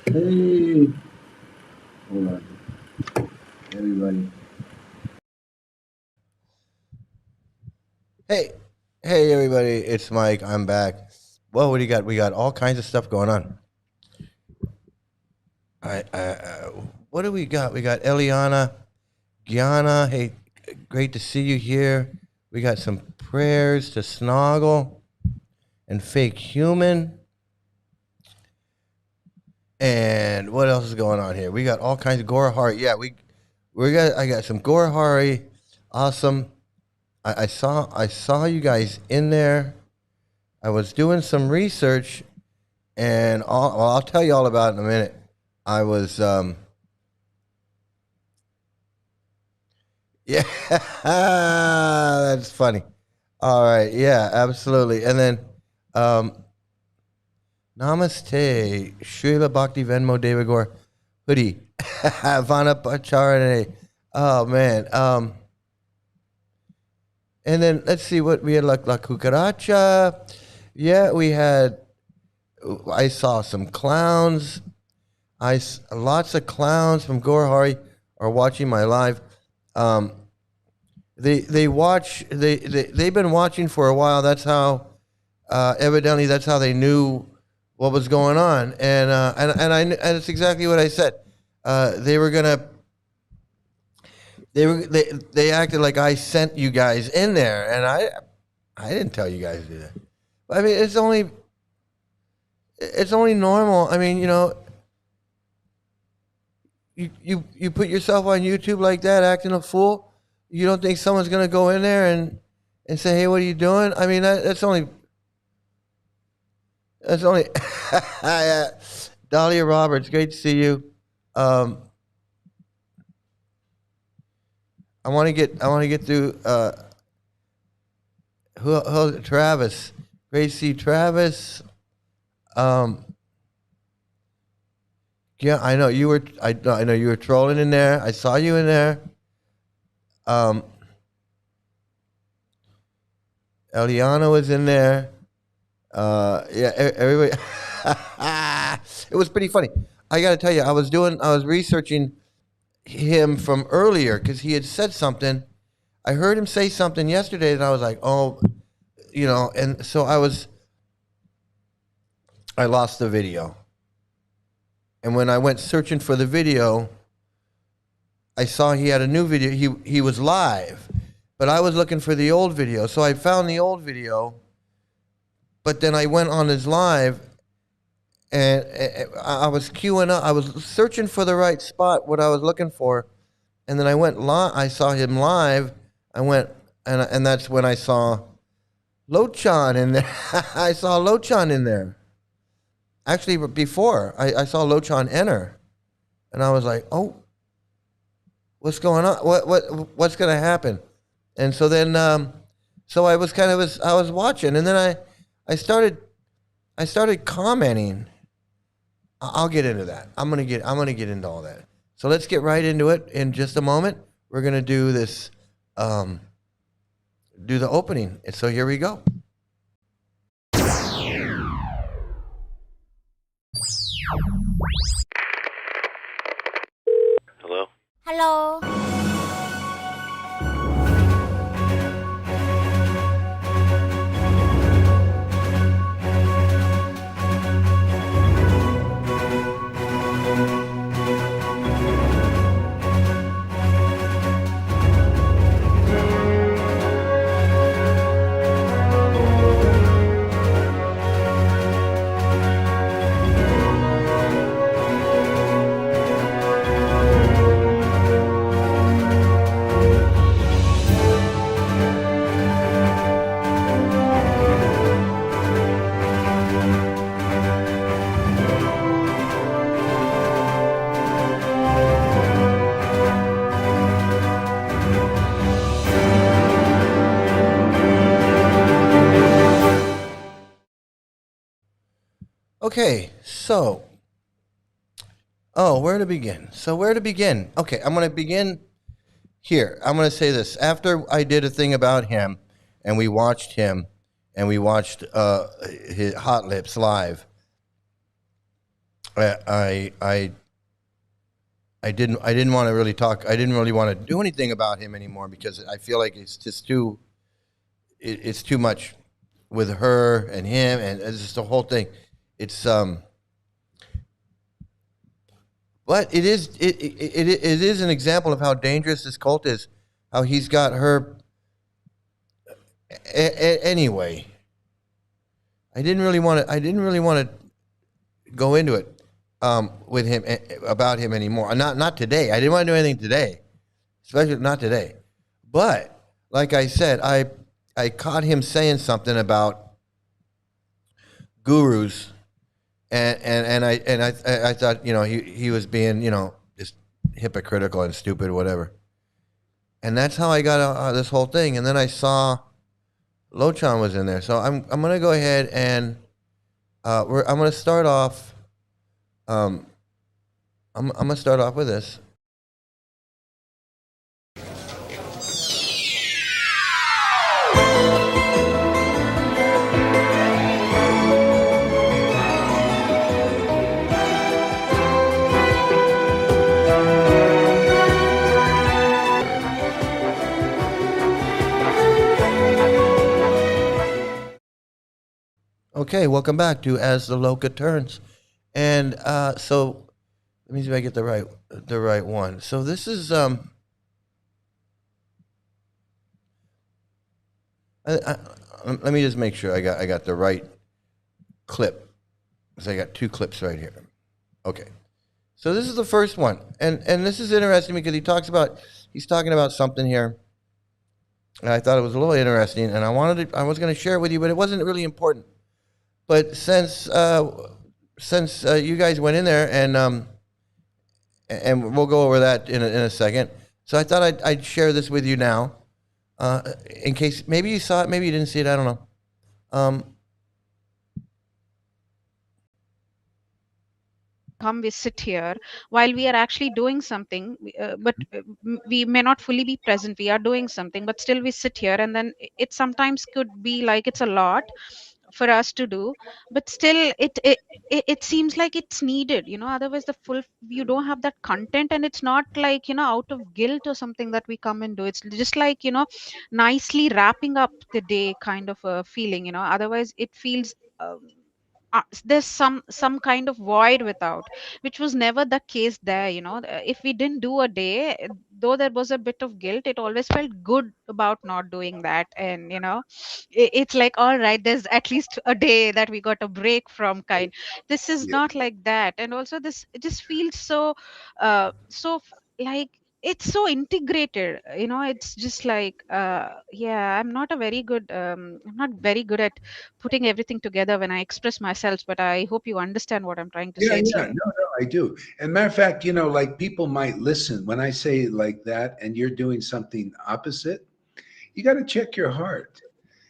Hey, hold on, everybody. Hey, hey, everybody! It's Mike. I'm back. Well, what do you got? We got all kinds of stuff going on. What do we got? We got Eliana, Gianna. Hey, great to see you here. We got some prayers to Snoggle and Fake Human. And what else is going on here? We got all kinds of Gorahari. Yeah, I got some Gorahari. Awesome. I saw you guys in there. I was doing some research, and I'll tell you all about it in a minute. I was yeah, that's funny. All right, yeah, absolutely. And then Namaste, Srila Bhakti Venmo David Gore Hoodie, Vana Pacharane. Oh man. And then let's see what we had, like La Cucaracha. Yeah, we had. I saw some clowns. Lots of clowns from Gorhari are watching my live. They watch. They've been watching for a while. That's how. Evidently, that's how they knew what was going on. And it's exactly what I said. They were gonna. They acted like I sent you guys in there, and I didn't tell you guys to do that. I mean, it's only normal. I mean, you put yourself on YouTube like that, acting a fool. You don't think someone's gonna go in there and say, "Hey, what are you doing?" I mean, that's only Dahlia Roberts. Great to see you. I want to get through. Travis? Great to see Travis. Yeah, I know you were. I know you were trolling in there. I saw you in there. Eliana was in there. Yeah, everybody. It was pretty funny. I got to tell you, I was researching him from earlier because he had said something. I heard him say something yesterday, and I was like, oh, and so I lost the video. And when I went searching for the video, I saw he had a new video. He was live, but I was looking for the old video. So I found the old video, but then I went on his live, and I was queuing up. I was searching for the right spot, what I was looking for, and then I went live. I saw him live. I went, and that's when I saw Lochan in there. I saw Lochan in there. Actually, before I saw Lochan enter, and I was like, "Oh, what's going on? What's going to happen?" And so then, so I was I was watching, and then I started commenting. I'll get into that. I'm gonna get into all that. So let's get right into it in just a moment. We're gonna do this, do the opening. And so here we go. Hello? Hello. Okay, so, where to begin? Okay, I'm going to begin here. I'm going to say this. After I did a thing about him, and we watched him, and we watched his Hot Lips live, I didn't want to really talk. I didn't really want to do anything about him anymore because I feel like it's just it's too much with her and him, and it's just the whole thing. It's but it is an example of how dangerous this cult is. How he's got her anyway. I didn't really want to. I didn't really want to go into it with him about him anymore. Not today. I didn't want to do anything today, especially not today. But like I said, I caught him saying something about gurus, and I thought he was being just hypocritical and stupid, whatever. And that's how I got this whole thing. And then I saw Lochan was in there, so I'm gonna go ahead and I'm gonna start off. I'm gonna start off with this. Okay, welcome back to As the Loka Turns, and so let me see if I get the right one. So this is let me just make sure I got the right clip. So I got two clips right here. Okay, so this is the first one, and this is interesting because he's talking about something here, and I thought it was a little interesting, and I was going to share it with you, but it wasn't really important. But since you guys went in there, and we'll go over that in a second. So I thought I'd share this with you now, in case maybe you saw it, maybe you didn't see it. I don't know. Come we sit here while we are actually doing something, but we may not fully be present. We are doing something, but still we sit here, and then it sometimes could be like it's a lot for us to do, but still it seems like it's needed, otherwise the full you don't have that content, and it's not like out of guilt or something that we come and do. It's just like nicely wrapping up the day kind of a feeling, otherwise it feels there's some kind of void without, which was never the case there. If we didn't do a day, though there was a bit of guilt, it always felt good about not doing that. And it's like, all right, there's at least a day that we got a break from kind. This is Yeah. not like that. And also this, it just feels so like it's so integrated. It's just like yeah, I'm not very good at putting everything together when I express myself, but I hope you understand what I'm trying to Yeah, say yeah. today. No, no, I do. And matter of fact, like people might listen when I say like that and you're doing something opposite, you got to check your heart.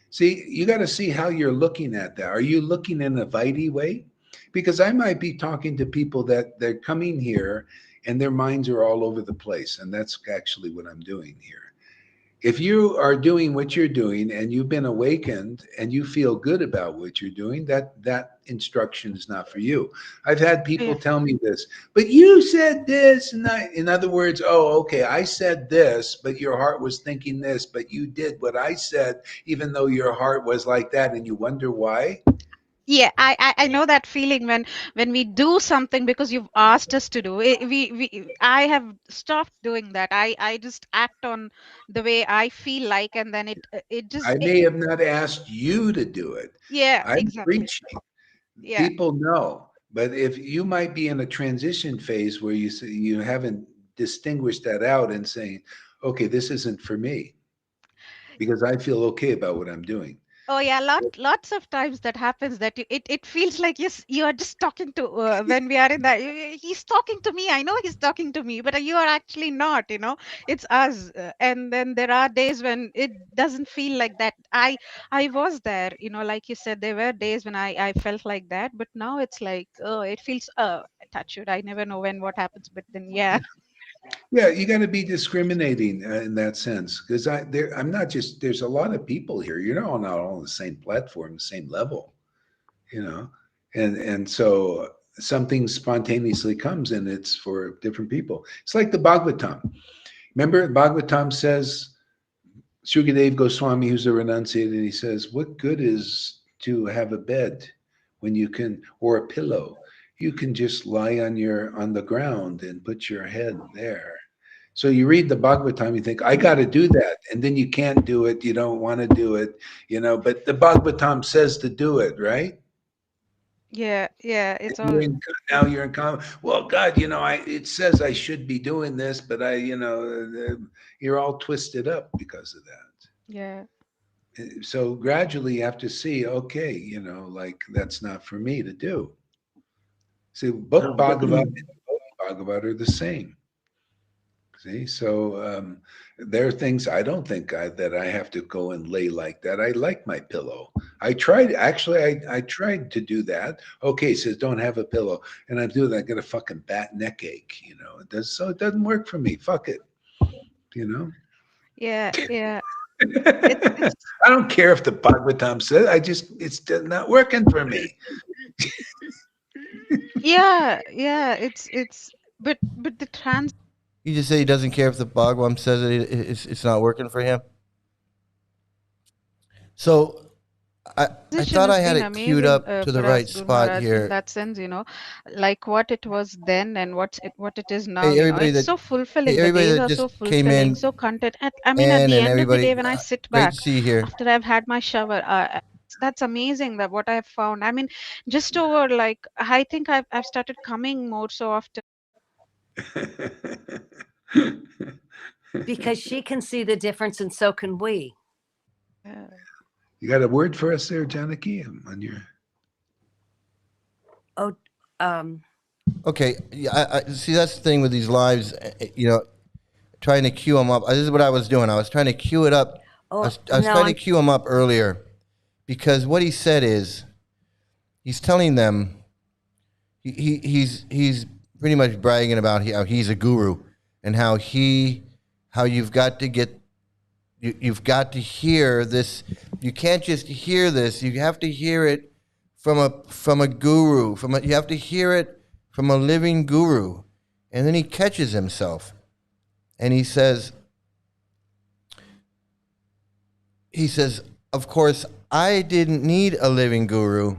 See, you got to see how you're looking at that. Are you looking in a vitey way? Because I might be talking to people that they're coming here and their minds are all over the place. And that's actually what I'm doing here. If you are doing what you're doing and you've been awakened and you feel good about what you're doing, that instruction is not for you. I've had people Yeah. tell me this, but you said this, and in other words, oh, okay, I said this, but your heart was thinking this, but you did what I said, even though your heart was like that, and you wonder why. Yeah, I know that feeling when we do something because you've asked us to do it. I have stopped doing that. I just act on the way I feel like, and then it just I may have not asked you to do it. yeah, I'm exactly. preaching. Yeah. People know, but if you might be in a transition phase where you haven't distinguished that out and saying, okay, this isn't for me because I feel okay about what I'm doing. Oh yeah, lots of times that happens, that it feels like, yes, you are just talking to when we are in that, he's talking to me, I know he's talking to me, but you are actually not, it's us. And then there are days when it doesn't feel like that. I was there, like you said, there were days when I felt like that, but now it's like, oh, it feels touch wood, I never know when what happens, but then yeah. Yeah, you got to be discriminating in that sense because I'm not just. There's a lot of people here. You're not all on the same platform, the same level, you know, and so something spontaneously comes, and it's for different people. It's like the Bhagavatam. Remember, Bhagavatam says, Shukadev Goswami, who's a renunciate, and he says, what good is to have a bed when you can, or a pillow? You can just lie on the ground and put your head there. So you read the Bhagavatam, you think, I got to do that. And then you can't do it. You don't want to do it, but the Bhagavatam says to do it, right? Yeah, yeah, it's all. Now you're in common. Well, God, it says I should be doing this, but you're all twisted up because of that. Yeah. So gradually you have to see, okay, like that's not for me to do. See, both Bhagavat and both Bhagavat are the same. See, so there are things I don't think that I have to go and lay like that. I like my pillow. I tried, actually, I tried to do that. Okay, it says don't have a pillow. And I do that, I get a fucking bat neck ache, It doesn't work for me. Fuck it, Yeah, yeah. I don't care if the Bhagavatam says, it's not working for me. Yeah, yeah, but the trans You just say he doesn't care if the Bhagwan says it's not working for him. So I thought I had it queued up to the right spot here. In that sense, like what it was then and what it is now. Hey, everybody it's that so fulfilling. hey, The everybody days that are so just came fulfilling, in, so content. I mean, at the and end of the everybody, day, when I sit great back to see you here. after I've had my shower, that's amazing that what I've found. I mean, just over like I think I've started coming more so often. Because she can see the difference, and so can we. You got a word for us there, Janaki, on your? Oh, Okay, yeah, I see that's the thing with these lives, trying to queue them up. This is what I was doing. I was trying to queue it up. I was trying to queue them up earlier, because what he said is, he's telling them, he's pretty much bragging about how he's a guru, and how you've got to get, you've got to hear this. You can't just hear this. You have to hear it from a guru. You have to hear it from a living guru. And then he catches himself, and he says, of course, I didn't need a living guru,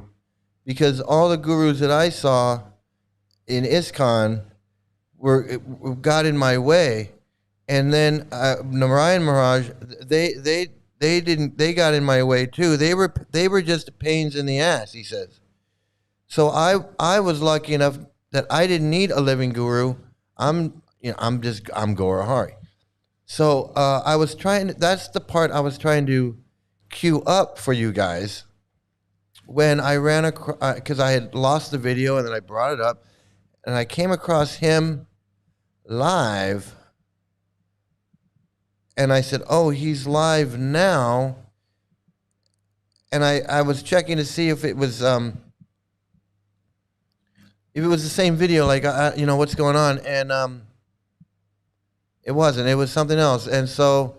because all the gurus that I saw in ISKCON got in my way. And then Narayan Maharaj, they got in my way too. They were just pains in the ass, he says. So I was lucky enough that I didn't need a living guru. I'm Gaura Hari. So I was trying. That's the part I was trying to queue up for you guys when I ran across, because I had lost the video, and then I brought it up, and I came across him live, and I said, "Oh, he's live now." And I was checking to see if it was the same video, like what's going on, and it wasn't. It was something else, and so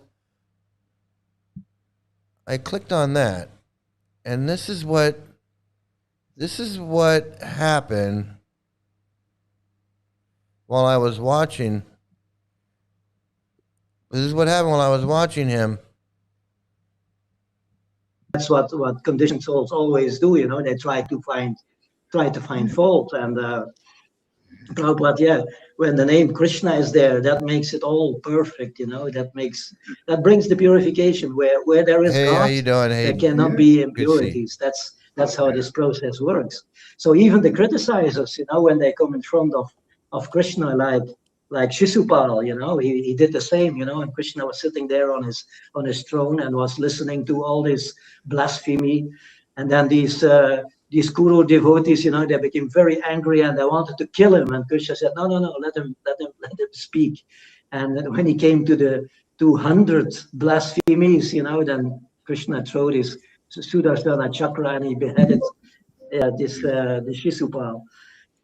I clicked on that, and this is what happened while I was watching. This is what happened while I was watching him. That's what conditioned souls always do. They try to find fault. And Prabhupada, when the name Krishna is there, that makes it all perfect. That brings the purification. Where there is God, how you doing? Hey, there cannot be impurities. That's how this process works. So even the criticizers, when they come in front of Krishna, like Shishupal, he did the same, and Krishna was sitting there on his throne and was listening to all this blasphemy. And then these Kuru devotees, they became very angry and they wanted to kill him. And Krishna said, no, let him speak. And then when he came to the 200 blasphemies, then Krishna threw his Sudarsana chakra and he beheaded this Shishupal.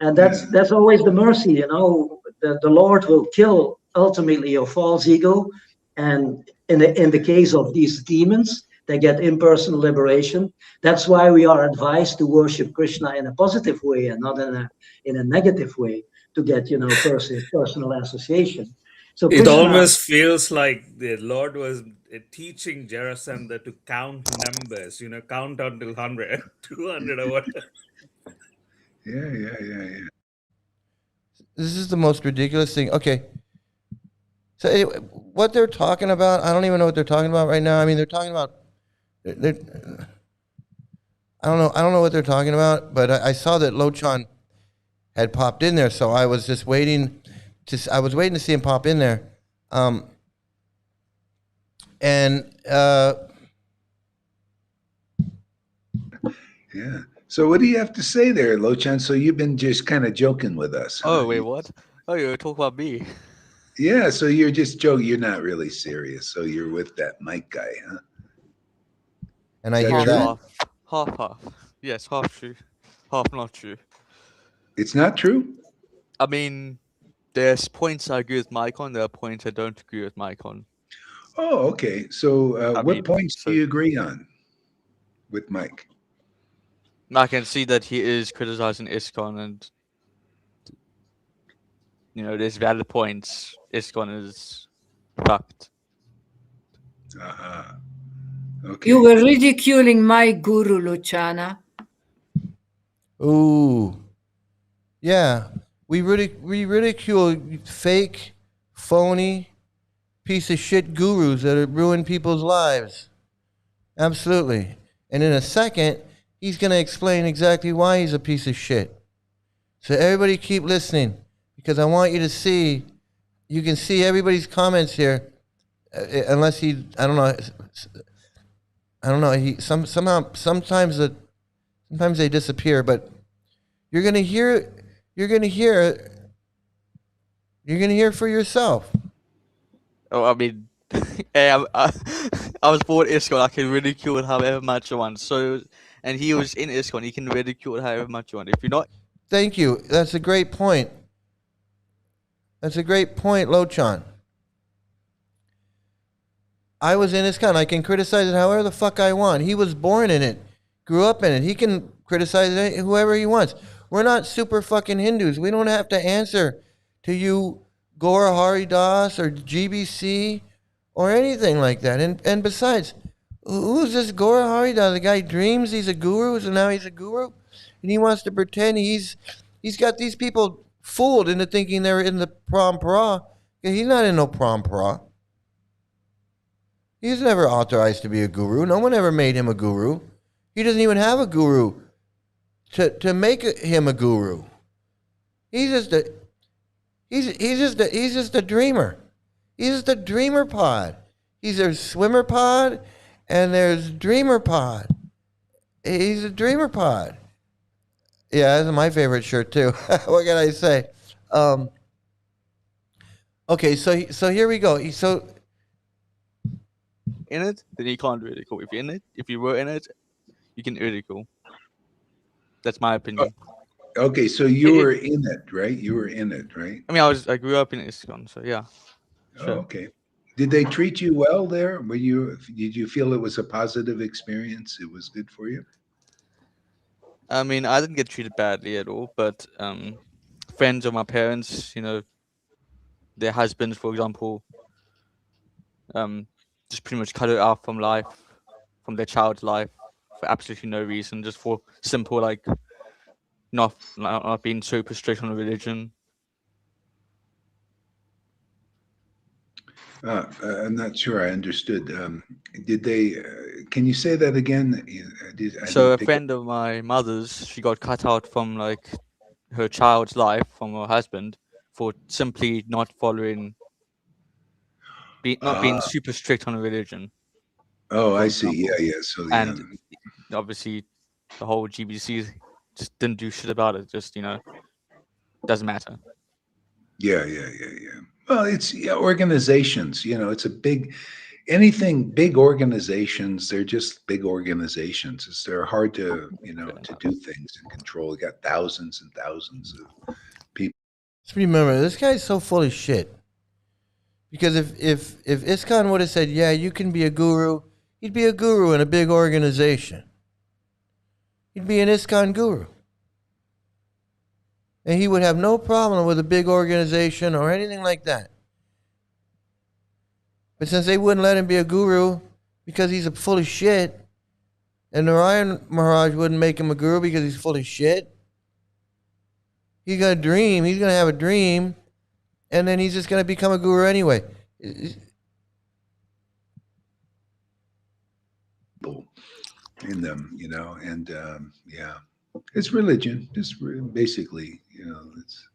And that's always the mercy, the Lord will kill ultimately your false ego. And in the case of these demons, They get impersonal liberation. That's why we are advised to worship Krishna in a positive way and not in a negative way, to get, you know, personal association. So It Krishna, almost feels like the Lord was teaching Jarasandha to count numbers, count until 100, 200 or whatever. Yeah. This is the most ridiculous thing. Okay. So anyway, what they're talking about, I don't even know what they're talking about right now. I mean, they're talking about, they're, I don't know what they're talking about, but I saw that Lochan had popped in there, so I was just waiting to see him pop in there. Yeah. So what do you have to say there, Lochan? So you've been just kind of joking with us. Oh, wait, what? Oh, you talk about me. Yeah, so you're just joking. You're not really serious. So you're with that Mike guy, huh? And I Is that hear true? that. Half. Yes, half true, half not true. It's not true? I mean, there's points I agree with Mike on, there are points I don't agree with Mike on. Oh, okay. So what points do you agree on with Mike? I can see that he is criticizing ISKCON, and there's valid points. ISKCON is fucked. Uh-huh. Okay. You were ridiculing my guru, Luciana. Ooh. Yeah. We ridicule fake, phony, piece of shit gurus that have ruined people's lives. Absolutely. And in a second, he's going to explain exactly why he's a piece of shit. So everybody keep listening, because I want you to see, you can see everybody's comments here, unless he, I don't know, he sometimes they disappear, but you're going to hear for yourself. Oh, I mean, I was born ISKCON. I can ridicule it however much I want. So, and he was in ISKCON. He can ridicule it however much you want. If you're not, Thank you. That's a great point. Lochan. I was in ISKCON. I can criticize it however the fuck I want. He was born in it, grew up in it. He can criticize it whoever he wants. We're not super fucking Hindus. We don't have to answer to you, Gora Hari Das or GBC or anything like that. And besides, who's this Gora Hari Das? The guy dreams he's a guru, so now he's a guru, and he wants to pretend he's got these people fooled into thinking they're in the parampara. He's not in no parampara. He's never authorized to be a guru. No one ever made him a guru. He doesn't even have a guru to make him a guru. He's just a dreamer. He's just a dreamer pod. There's swimmer pod and there's dreamer pod. He's a dreamer pod. Yeah, that's my favorite shirt too. What can I say? Okay, so here we go. in it, then you can't ridicule. If you're in it, if you were in it, you can ridicule. That's my opinion. Okay, so you were in it, right? You were in it, right? I mean, I grew up in ISKCON, so yeah. Sure. Oh, okay. Did they treat you well there? Did you feel it was a positive experience? It was good for you? I mean, I didn't get treated badly at all, but friends of my parents, their husbands, for example, just pretty much cut it out from life, from their child's life, for absolutely no reason, just for simple, like, not being super strict on religion. I'm not sure I understood. Did they? Can you say that again? So a friend of my mother's, she got cut out from like her child's life from her husband for simply not following, not being super strict on religion. Oh, I see. Yeah. So and obviously, the whole GBC just didn't do shit about it. Just doesn't matter. Yeah. Well, it's organizations. It's a big. Anything big organizations, they're just big organizations. They're hard to to do things and control. You got thousands and thousands of people. Just remember, this guy's so full of shit. Because if ISKCON would have said, yeah, you can be a guru, He'd be a guru in a big organization. He'd be an ISKCON guru. And he would have no problem with a big organization or anything like that. But since they wouldn't let him be a guru because he's full of shit, and Narayan Maharaj wouldn't make him a guru because he's full of shit, he's going to dream. He's going to have a dream, and then he's just going to become a guru anyway. In them, and yeah, it's religion. Just basically, it's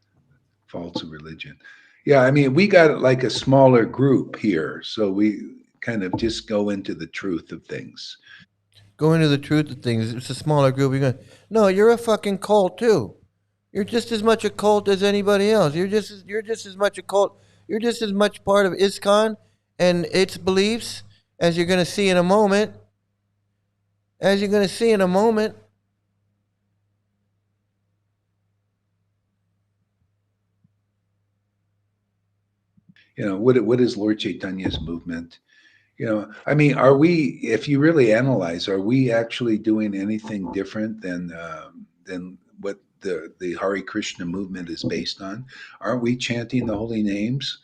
false religion. Yeah, I mean, we got like a smaller group here, so we kind of just go into the truth of things. Go into the truth of things. It's a smaller group. You're going, no, you're a fucking cult too. You're just as much a cult as anybody else. You're just as much a cult. You're just as much part of ISKCON and its beliefs as you're going to see in a moment. As you're going to see in a moment. What is Lord Chaitanya's movement? I mean, are we, if you really analyze, are we actually doing anything different than what the Hare Krishna movement is based on? Aren't we chanting the holy names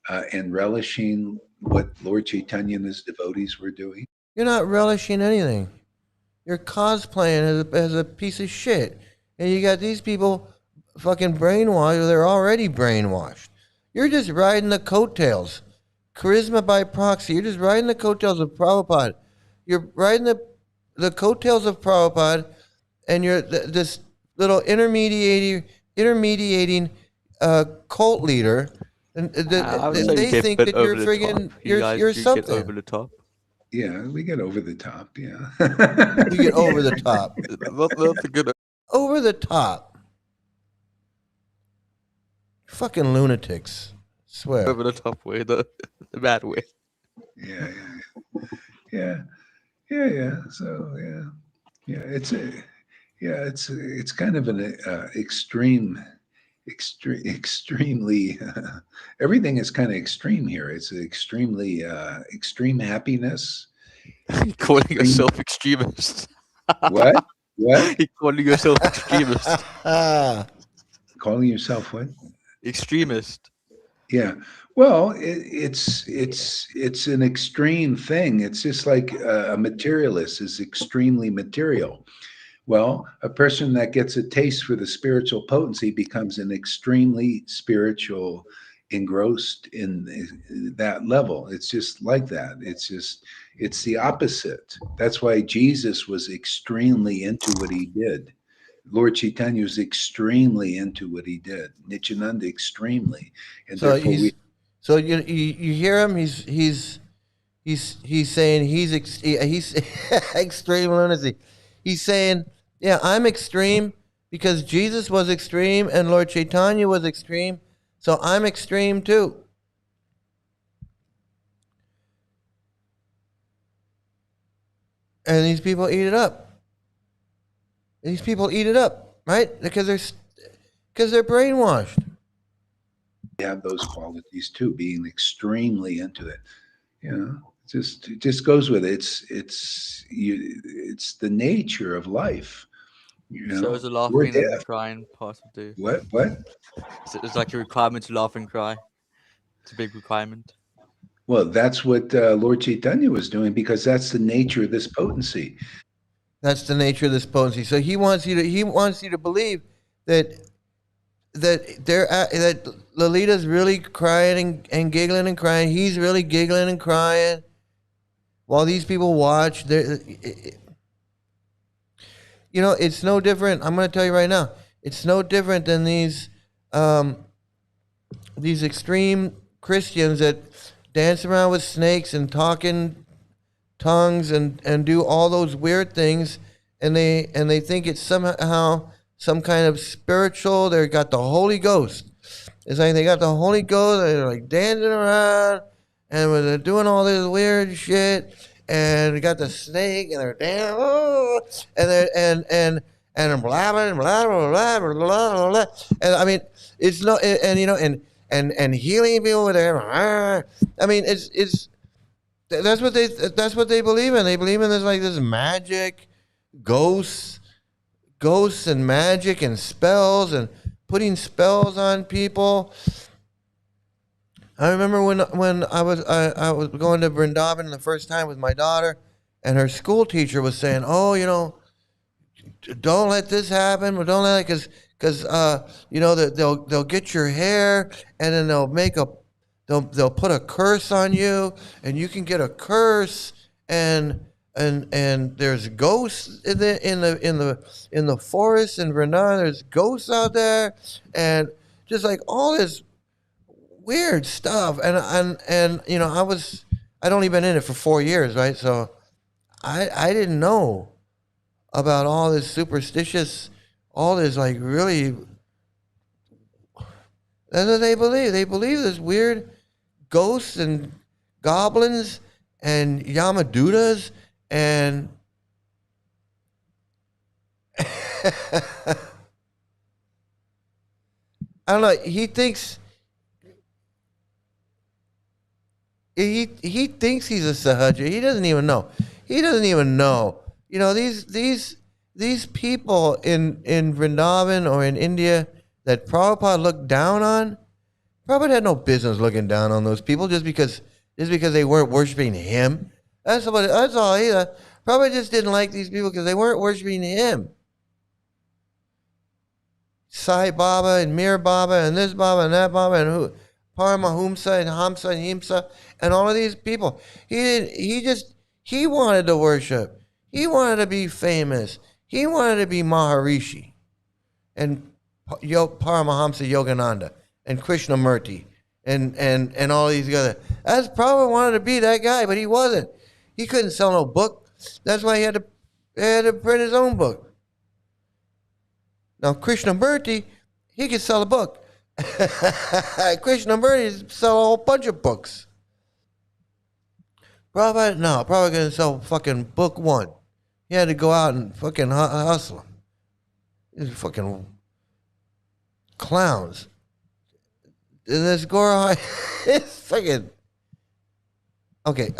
and relishing what Lord Chaitanya and his devotees were doing? You're not relishing anything. You're cosplaying as a piece of shit. And you got these people fucking brainwashed, or they're already brainwashed. You're just riding the coattails. Charisma by proxy. You're just riding the coattails of Prabhupada. You're riding the coattails of Prabhupada, and you're this little intermediating cult leader. And they think that you're friggin' you're something. Get over the top. Yeah, we get over the top. Yeah, you get over the top. That's a good. Over the top. Fucking lunatics. Swear. Over the top way, the bad way. Yeah. So it's kind of an extremely. Everything is kind of extreme here. It's extremely extreme happiness. Calling yourself extremist. What? What? You're calling yourself extremist. Calling yourself what? Extremist. Yeah. Well, it's an extreme thing. It's just like a materialist is extremely material. Well, a person that gets a taste for the spiritual potency becomes an extremely spiritual, engrossed in that level. It's just like that. It's the opposite. That's why Jesus was extremely into what he did. Lord Chaitanya was extremely into what he did. Nityananda extremely, and so therefore so you hear him. He's saying he's extreme lunacy. He's saying, yeah, I'm extreme because Jesus was extreme and Lord Chaitanya was extreme, so I'm extreme too. And these people eat it up. These people eat it up, right? Because they're brainwashed. they have those qualities too, being extremely into it. It just goes with it. It's the nature of life. So is the laughing and the crying part of the what? It's like a requirement to laugh and cry. It's a big requirement. Well, that's what Lord Chaitanya was doing, because that's the nature of this potency. That's the nature of this potency. So he wants you to believe that Lalita's really crying and giggling and crying. He's really giggling and crying while these people watch. It's no different. I'm going to tell you right now. It's no different than these extreme Christians that dance around with snakes and talk in tongues and do all those weird things, and they think it's somehow some kind of spiritual. They got the Holy Ghost. It's like they got the Holy Ghost. They're like dancing around and they're doing all this weird shit. And they got the snake and they're dancing, and blah blah blah blah blah blah blah. And I mean, it's no, and healing people with their. I mean, it's That's what they believe in. They believe in this magic, ghosts and magic and spells and putting spells on people. I remember when I was going to Vrindavan the first time with my daughter, and her school teacher was saying, "Oh, don't let this happen, but don't let it, because that they'll get your hair, and then they'll put a curse on you, and you can get a curse, and there's ghosts in the forest in Vrindavan. There's ghosts out there, and just like all this weird stuff." And I'd only been in it for 4 years, right? So I didn't know about all this superstitious, all this like really. That's what they believe. They believe this weird ghosts and goblins and Yamadutas and I don't know. He thinks he's a Sahaja. He doesn't even know. These people in Vrindavan or in India that Prabhupada looked down on, Prabhupada had no business looking down on those people just because they weren't worshiping him. That's all. Prabhupada just didn't like these people because they weren't worshiping him. Sai Baba and Mir Baba and this Baba and that Baba and who, Paramahumsa and Hamsa and Himsa and all of these people. He wanted to worship. He wanted to be famous. He wanted to be Maharishi and Paramahamsa Yogananda and Krishnamurti and all these other. That's probably wanted to be that guy, but he wasn't. He couldn't sell no book. That's why he had to print his own book. Now Krishnamurti, he could sell a book. Krishnamurti sell a whole bunch of books. Prabhupada couldn't sell fucking book one. He had to go out and fucking hustle. These fucking clowns. And this Gora, it's fucking. Okay,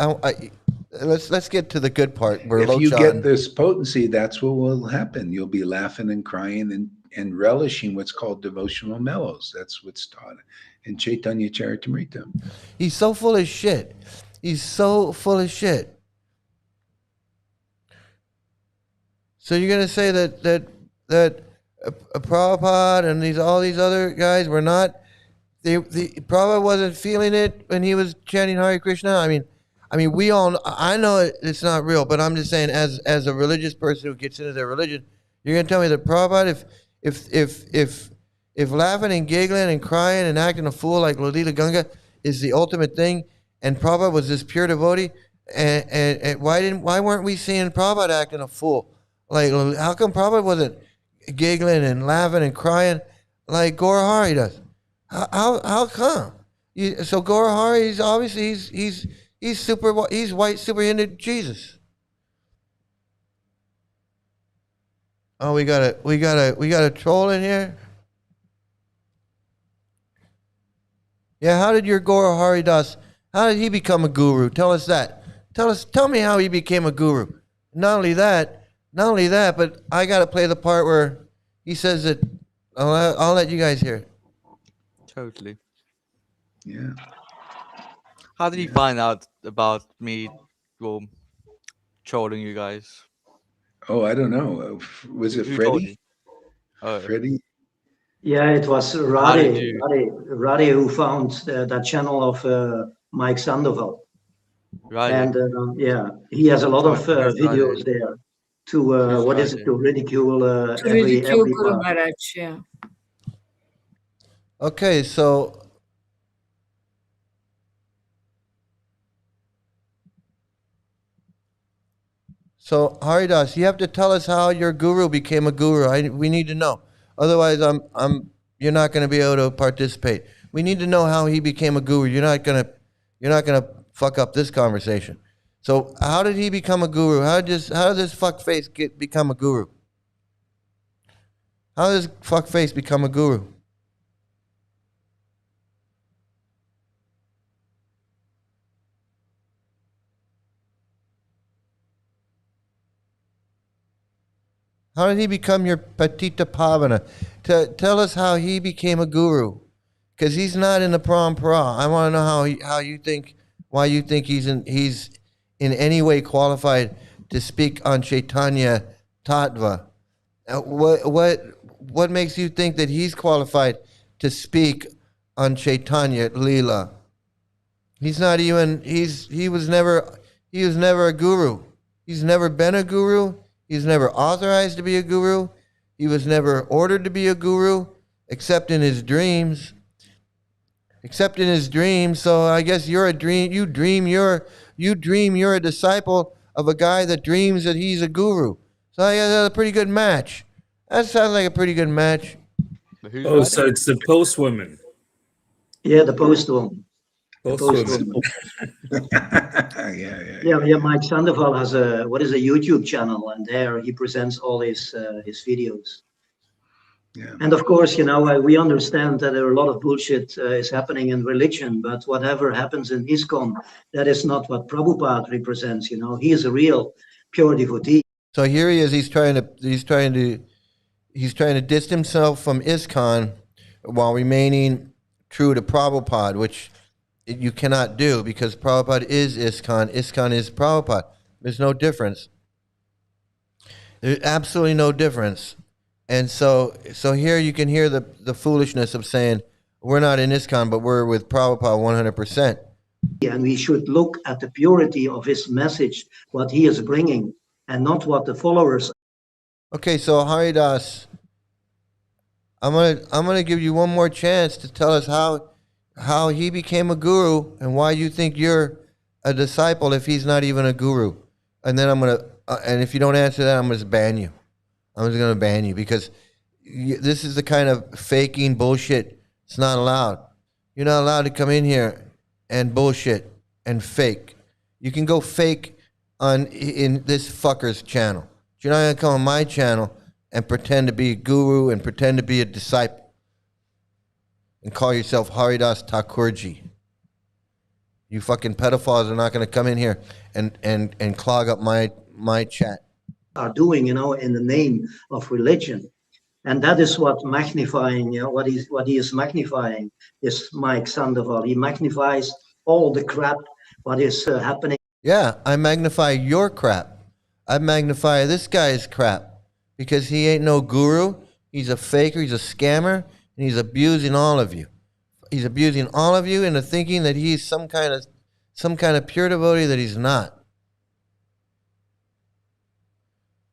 let's get to the good part. Where if you get this potency, that's what will happen. You'll be laughing and crying and relishing what's called devotional mellows. That's what's taught in Chaitanya Charitamrita. He's so full of shit. So you're gonna say that Prabhupada and all these other guys were not. Prabhupada wasn't feeling it when he was chanting Hare Krishna. I mean, we all. I know it's not real, but I'm just saying, as a religious person who gets into their religion, you're gonna tell me that Prabhupada, if laughing and giggling and crying and acting a fool like Lalita Ganga is the ultimate thing, and Prabhupada was this pure devotee, and why weren't we seeing Prabhupada acting a fool? Like, how come Prabhupada wasn't giggling and laughing and crying like Gaurahari does? How come? So Gaurahari, he's obviously he's white super into Jesus. Oh, we got a troll in here. Yeah, how did your Gaurahari Das? How did he become a guru? Tell us that. Tell me how he became a guru. Not only that, but I got to play the part where he says that. I'll let you guys hear it. Totally. Yeah. How did he find out about me, trolling you guys? Oh, I don't know. Was it Who told Freddie? Oh. Freddie? Yeah, it was How did Radhe who found that channel of Mike Sandoval. Right. And he has a lot of videos there to to ridicule every Guru part. Maharaj, yeah. Okay, so Haridas, you have to tell us how your guru became a guru. We need to know. Otherwise, you're not going to be able to participate. We need to know how he became a guru. You're not gonna fuck up this conversation. So, how did he become a guru? How did this fuckface become a guru? How does fuckface become a guru? How did he become your Patita Pavana? Tell us how he became a guru. Because he's not in the Parampara. I want to know how you think, why you think he's in any way qualified to speak on Chaitanya Tattva. What makes you think that he's qualified to speak on Chaitanya Leela? He's not even. He was never a guru. He's never been a guru. He's never authorized to be a guru. He was never ordered to be a guru, except in his dreams. So I guess you're a dream. You dream you're a disciple of a guy that dreams that he's a guru. So I guess that's a pretty good match. That sounds like a pretty good match. But who's Oh, writing so it? it's the post woman. Yeah, the post one. Post Post woman. woman. Yeah. Yeah, Mike Sandoval has a YouTube channel, and there he presents all his videos. Yeah. And of course, we understand that there are a lot of bullshit is happening in religion, but whatever happens in ISKCON, that is not what Prabhupada represents. He is a real pure devotee. So here he is. He's trying to distance himself from ISKCON while remaining true to Prabhupada, which you cannot do because Prabhupada is ISKCON. ISKCON is Prabhupada. There's no difference. There's absolutely no difference. And so here you can hear the foolishness of saying we're not in ISKCON, but we're with Prabhupada 100%. And we should look at the purity of his message, what he is bringing, and not what the followers. Okay, so Haridas, I'm gonna give you one more chance to tell us how he became a guru and why you think you're a disciple if he's not even a guru. And then and if you don't answer that, I'm gonna ban you. I'm just gonna ban you because this is the kind of faking bullshit. It's not allowed. You're not allowed to come in here and bullshit and fake. You can go fake in this fucker's channel. But you're not gonna come on my channel and pretend to be a guru and pretend to be a disciple and call yourself Haridas Thakurji. You fucking pedophiles are not gonna come in here and clog up my chat. Are doing, in the name of religion. And that is what magnifying, what he is magnifying is Mike Sandoval. He magnifies all the crap what is happening. Yeah, I magnify your crap. I magnify this guy's crap because he ain't no guru. He's a faker, he's a scammer, and he's abusing all of you. He's abusing all of you into thinking that he's some kind of pure devotee that he's not.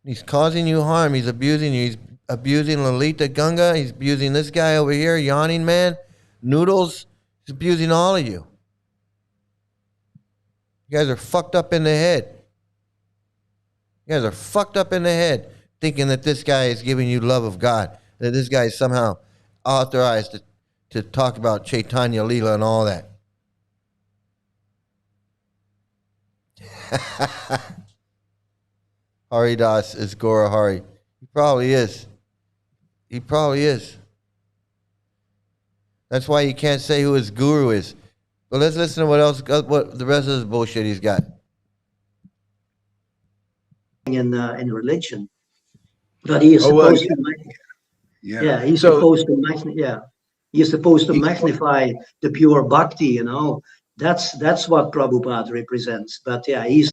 He's causing you harm. He's abusing you. He's abusing Lalita Ganga. He's abusing this guy over here, Yawning Man, Noodles. He's abusing all of you. You guys are fucked up in the head. You guys are fucked up in the head thinking that this guy is giving you love of God, that this guy is somehow authorized to talk about Chaitanya Leela and all that. Haridas is Gora Hari. He probably is. He probably is. That's why you can't say who his guru is. But let's listen to what the rest of this bullshit he's got. In religion, but he is supposed to. Yeah. He's supposed to He's supposed to magnify the pure bhakti. That's what Prabhupada represents. But he's.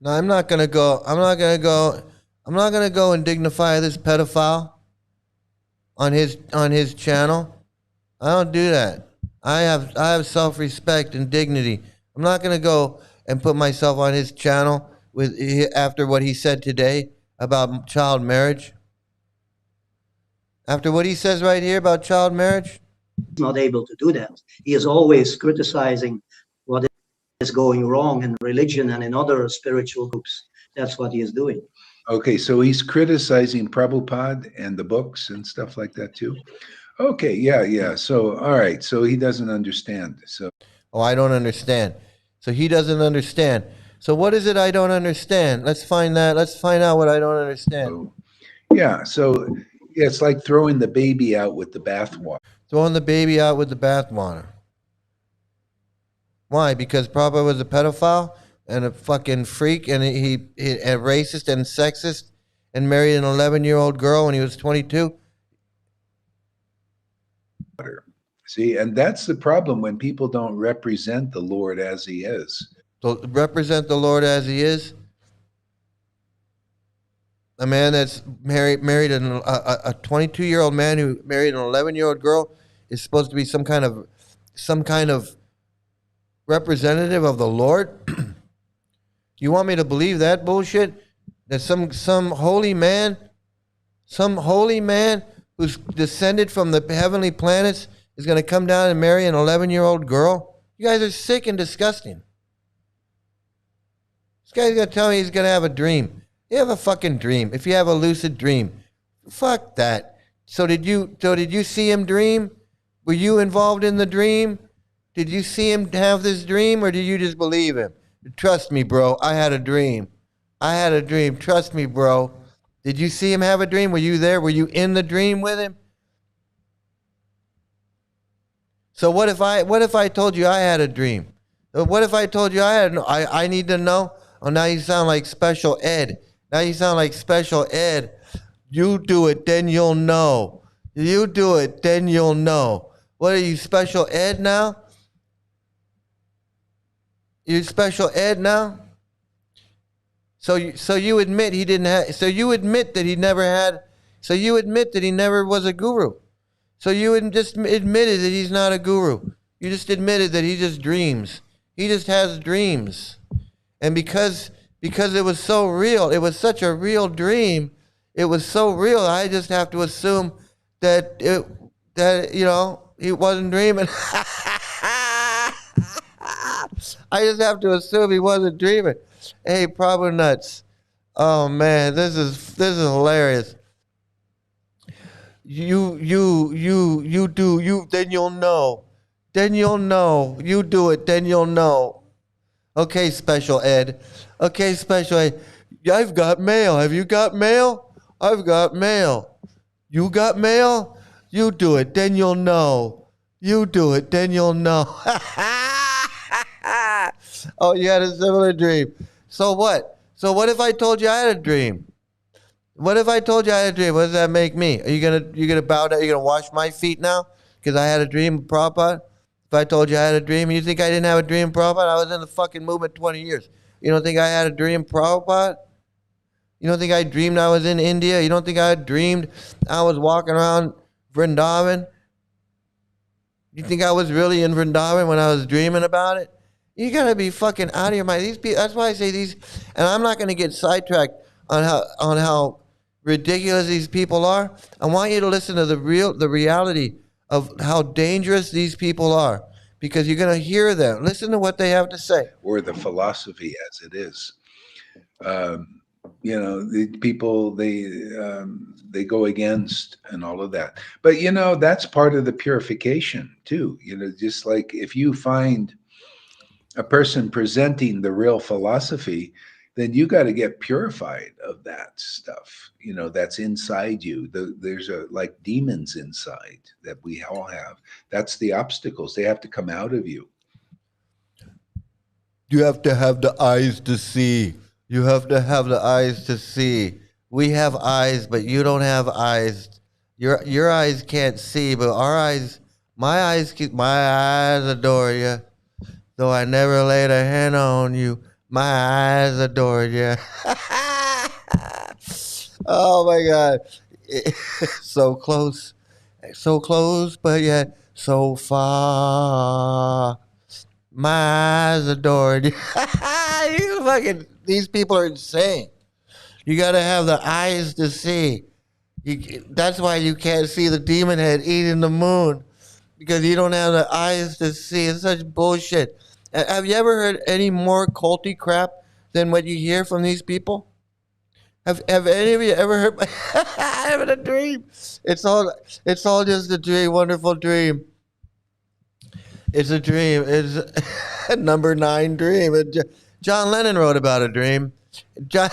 No, I'm not gonna go and dignify this pedophile on his channel. I don't do that. I have self-respect and dignity. I'm not gonna go and put myself on his channel after what he said today about child marriage. After what he says right here about child marriage, not able to do that. He is always criticizing what is going wrong in religion and in other spiritual groups. That's what he is doing. Okay, so he's criticizing Prabhupada and the books and stuff like that too. Okay, yeah. So, all right, so he doesn't understand. So, I don't understand. So he doesn't understand. So what is it I don't understand? Let's find that. Let's find out what I don't understand. So it's like throwing the baby out with the bathwater. Throwing the baby out with the bathwater. Why? Because Prabhupada was a pedophile? and a fucking freak, and he a racist and sexist, and married an 11-year-old girl when he was 22. See, and that's the problem when people don't represent the Lord as he is. So represent the Lord as he is. A man that's married a 22-year-old man who married an 11-year-old girl is supposed to be some kind of representative of the Lord. You want me to believe that bullshit? That some holy man who's descended from the heavenly planets is going to come down and marry an 11-year-old girl? You guys are sick and disgusting. This guy's going to tell me he's going to have a dream. You have a fucking dream. If you have a lucid dream, fuck that. So did you see him dream? Were you involved in the dream? Did you see him have this dream, or did you just believe him? Trust me, bro. I had a dream. Trust me, bro. Did you see him have a dream? Were you there? Were you in the dream with him? So what if I told you I had a dream? What if I told you I need to know? Oh, now you sound like Special Ed. You do it, then you'll know. You do it, then you'll know. What are you, Special Ed now? You Special Ed now? So you admit he didn't have. So you admit that he never had. So you admit that he never was a guru. So you just admitted that he's not a guru. You just admitted that he just dreams. He just has dreams, and because it was so real, it was such a real dream. It was so real. I just have to assume that he wasn't dreaming. I just have to assume he wasn't dreaming. Hey, problem nuts. Oh man, this is hilarious. You then you'll know. Then you'll know. You do it, then you'll know. Okay, Special Ed. I've got mail. Have you got mail? I've got mail. You got mail? You do it, then you'll know. You do it, then you'll know. Oh, you had a similar dream. So what? So what if I told you I had a dream? What if I told you I had a dream? What does that make me? Are you gonna bow down? Are you gonna wash my feet now because I had a dream, Prabhupada? If I told you I had a dream, you think I didn't have a dream, Prabhupada? I was in the fucking movement 20 years. You don't think I had a dream, Prabhupada? You don't think I dreamed I was in India? You don't think I dreamed I was walking around Vrindavan? You think I was really in Vrindavan when I was dreaming about it? You gotta be fucking out of your mind. These people. That's why I say these. And I'm not gonna get sidetracked on how ridiculous these people are. I want you to listen to the reality of how dangerous these people are, because you're gonna hear them. Listen to what they have to say. Or the philosophy as it is. The people they go against and all of that. But that's part of the purification too. Just like if you find a person presenting the real philosophy, then you got to get purified of that stuff, that's inside you. There's like demons inside that we all have. That's the obstacles. They have to come out of you. You have to have the eyes to see. You have to have the eyes to see. We have eyes, but you don't have eyes. Your eyes can't see, but my eyes adore you. Though I never laid a hand on you, my eyes adore you. Oh my God. So close, but yet so far. My eyes adore you. These people are insane. You got to have the eyes to see. That's why you can't see the demon head eating the moon, because you don't have the eyes to see. It's such bullshit. Have you ever heard any more culty crap than what you hear from these people? Have any of you ever heard? Having a dream. It's all just a dream. Wonderful dream. It's a dream. It's a number 9 dream. John Lennon wrote about a dream. So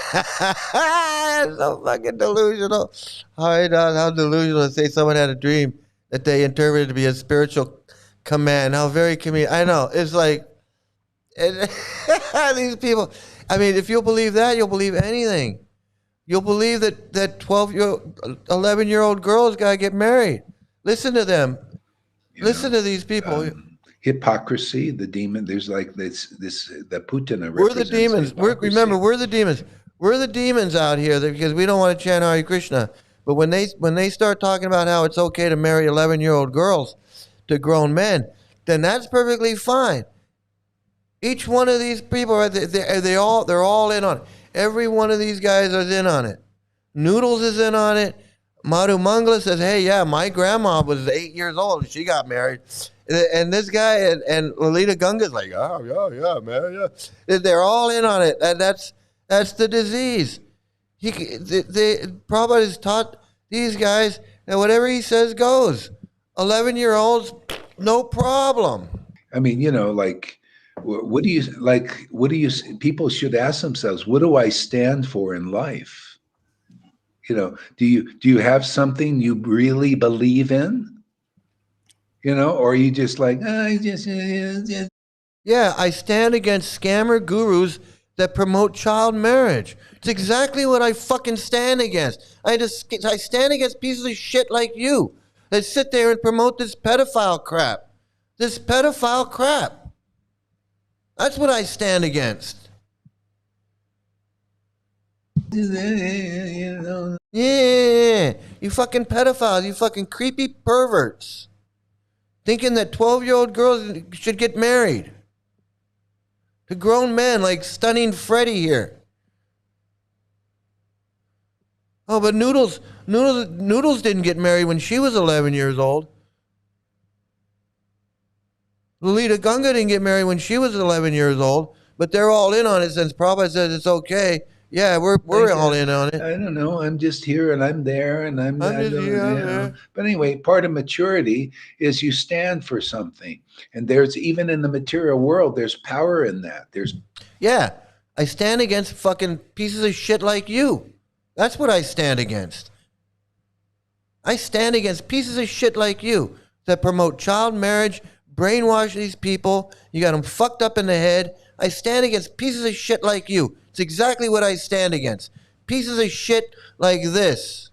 fucking delusional. How delusional to say someone had a dream that they interpreted to be a spiritual command. How very I know. It's like, And these people, I mean, if you'll believe that, you'll believe anything. You'll believe that 11-year-old girls got to get married. Listen to them. Listen to these people. Hypocrisy, the demon. There's like this the Putin. We're the demons. Remember, we're the demons. We're the demons out here because we don't want to chant Hare Krishna. But when they start talking about how it's okay to marry 11-year-old girls to grown men, then that's perfectly fine. Each one of these people, they're all in on it. Every one of these guys is in on it. Noodles is in on it. Madhu Mangala says, hey, yeah, my grandma was 8 years old and she got married. And this guy and Lalita Gunga's like, oh, yeah, man, yeah. They're all in on it. That's the disease. Prabhupada has taught these guys that whatever he says goes. 11-year-olds, no problem. I mean, like, what do you, people should ask themselves, what do I stand for in life? Do you have something you really believe in? Or are you just like, Yeah, I stand against scammer gurus that promote child marriage. It's exactly what I fucking stand against. I stand against pieces of shit like you that sit there and promote this pedophile crap. This pedophile crap. That's what I stand against. Yeah, you fucking pedophiles, you fucking creepy perverts. Thinking that 12-year-old girls should get married to grown men like Stunning Freddy here. Oh, but Noodles didn't get married when she was 11 years old. Lalita Gunga didn't get married when she was 11 years old, but they're all in on it since Prabhupada says it's okay. Yeah, we're all in on it. I don't know. I'm just here and I'm there and I'm just here, there. But anyway, part of maturity is you stand for something. And there's, even in the material world, there's power in that. Yeah, I stand against fucking pieces of shit like you. That's what I stand against. I stand against pieces of shit like you that promote child marriage, brainwash these people. You got them fucked up in the head. I stand against pieces of shit like you. It's exactly what I stand against. Pieces of shit like this.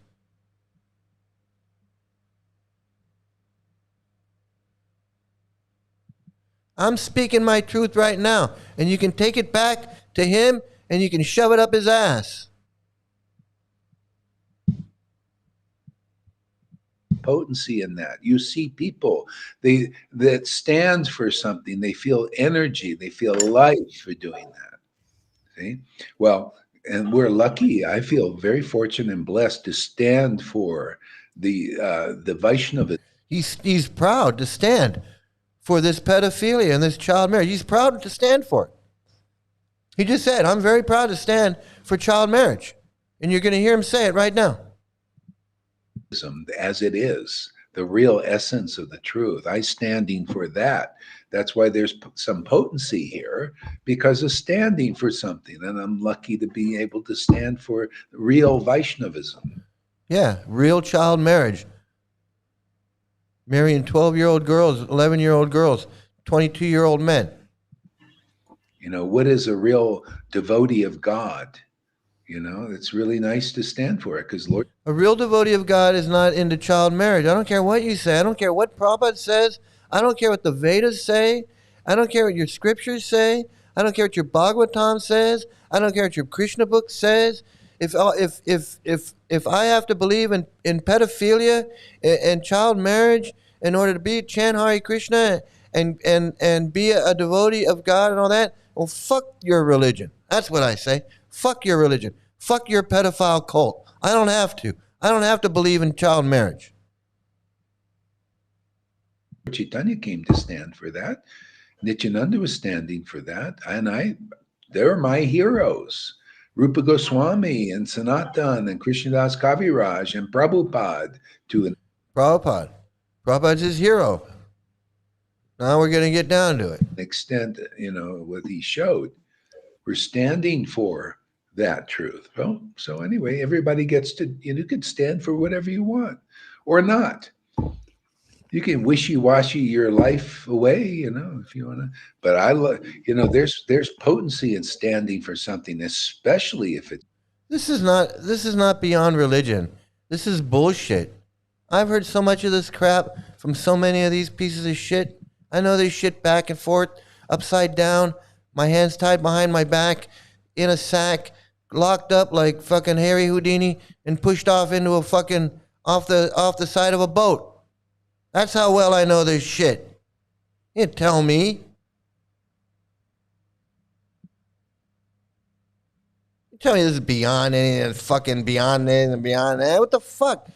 I'm speaking my truth right now, and you can take it back to him and you can shove it up his ass. Potency in that. You see people that stand for something. They feel energy. They feel life for doing that. See? Well, and we're lucky. I feel very fortunate and blessed to stand for the Vaishnava. He's proud to stand for this pedophilia and this child marriage. He's proud to stand for it. He just said, I'm very proud to stand for child marriage. And you're going to hear him say it right now. As it is, the real essence of the truth. I standing for that. That's why there's some potency here, because of standing for something. And I'm lucky to be able to stand for real Vaishnavism. Yeah, real child marriage. Marrying 12-year-old girls, 11-year-old girls, 22-year-old men. What is a real devotee of God? It's really nice to stand for it, because Lord. A real devotee of God is not into child marriage. I don't care what you say. I don't care what Prabhupada says. I don't care what the Vedas say. I don't care what your scriptures say. I don't care what your Bhagavatam says. I don't care what your Krishna book says. If I have to believe in pedophilia and child marriage in order to chant Hare Krishna and be a devotee of God and all that, well, fuck your religion. That's what I say. Fuck your religion. Fuck your pedophile cult. I don't have to. I don't have to believe in child marriage. Chaitanya came to stand for that. Nityananda was standing for that. And they're my heroes. Rupa Goswami and Sanatan and Krishnadas Kaviraj and Prabhupada. Prabhupada's his hero. Now we're going to get down to it. Extent, what he showed. We're standing for that truth. Well, so anyway, everybody gets to, you can stand for whatever you want or not. You can wishy-washy your life away, if you want to. But I love, there's potency in standing for something, especially if it's This is not beyond religion. This is bullshit. I've heard so much of this crap from so many of these pieces of shit. I know they shit back and forth, upside down, my hands tied behind my back, in a sack, locked up like fucking Harry Houdini, and pushed off into a fucking off the side of a boat. That's how well I know this shit. You tell me. You tell me this is beyond anything, fucking beyond this and beyond that. What the fuck?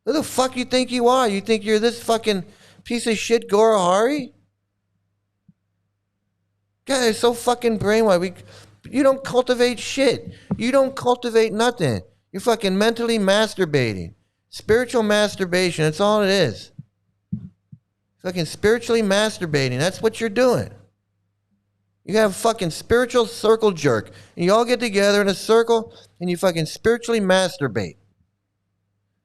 Who the fuck you think you are? You think you're this fucking piece of shit Gorahari? God, they're so fucking brainwashed. You don't cultivate shit. You don't cultivate nothing. You're fucking mentally masturbating. Spiritual masturbation, that's all it is. Fucking spiritually masturbating, that's what you're doing. You have fucking spiritual circle jerk. And you all get together in a circle and you fucking spiritually masturbate.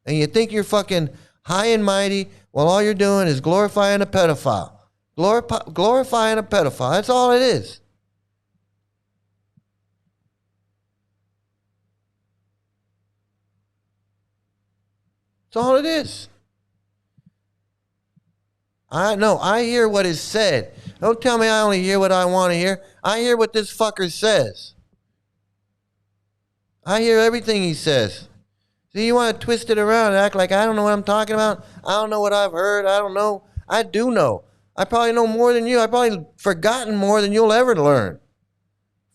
And you think you're fucking high and mighty while all you're doing is glorifying a pedophile. Glorifying a pedophile, that's all it is. That's all it is. I hear what is said. Don't tell me I only hear what I want to hear. I hear what this fucker says. I hear everything he says. See, you want to twist it around and act like I don't know what I'm talking about? I don't know what I've heard. I don't know. I do know. I probably know more than you. I've probably forgotten more than you'll ever learn.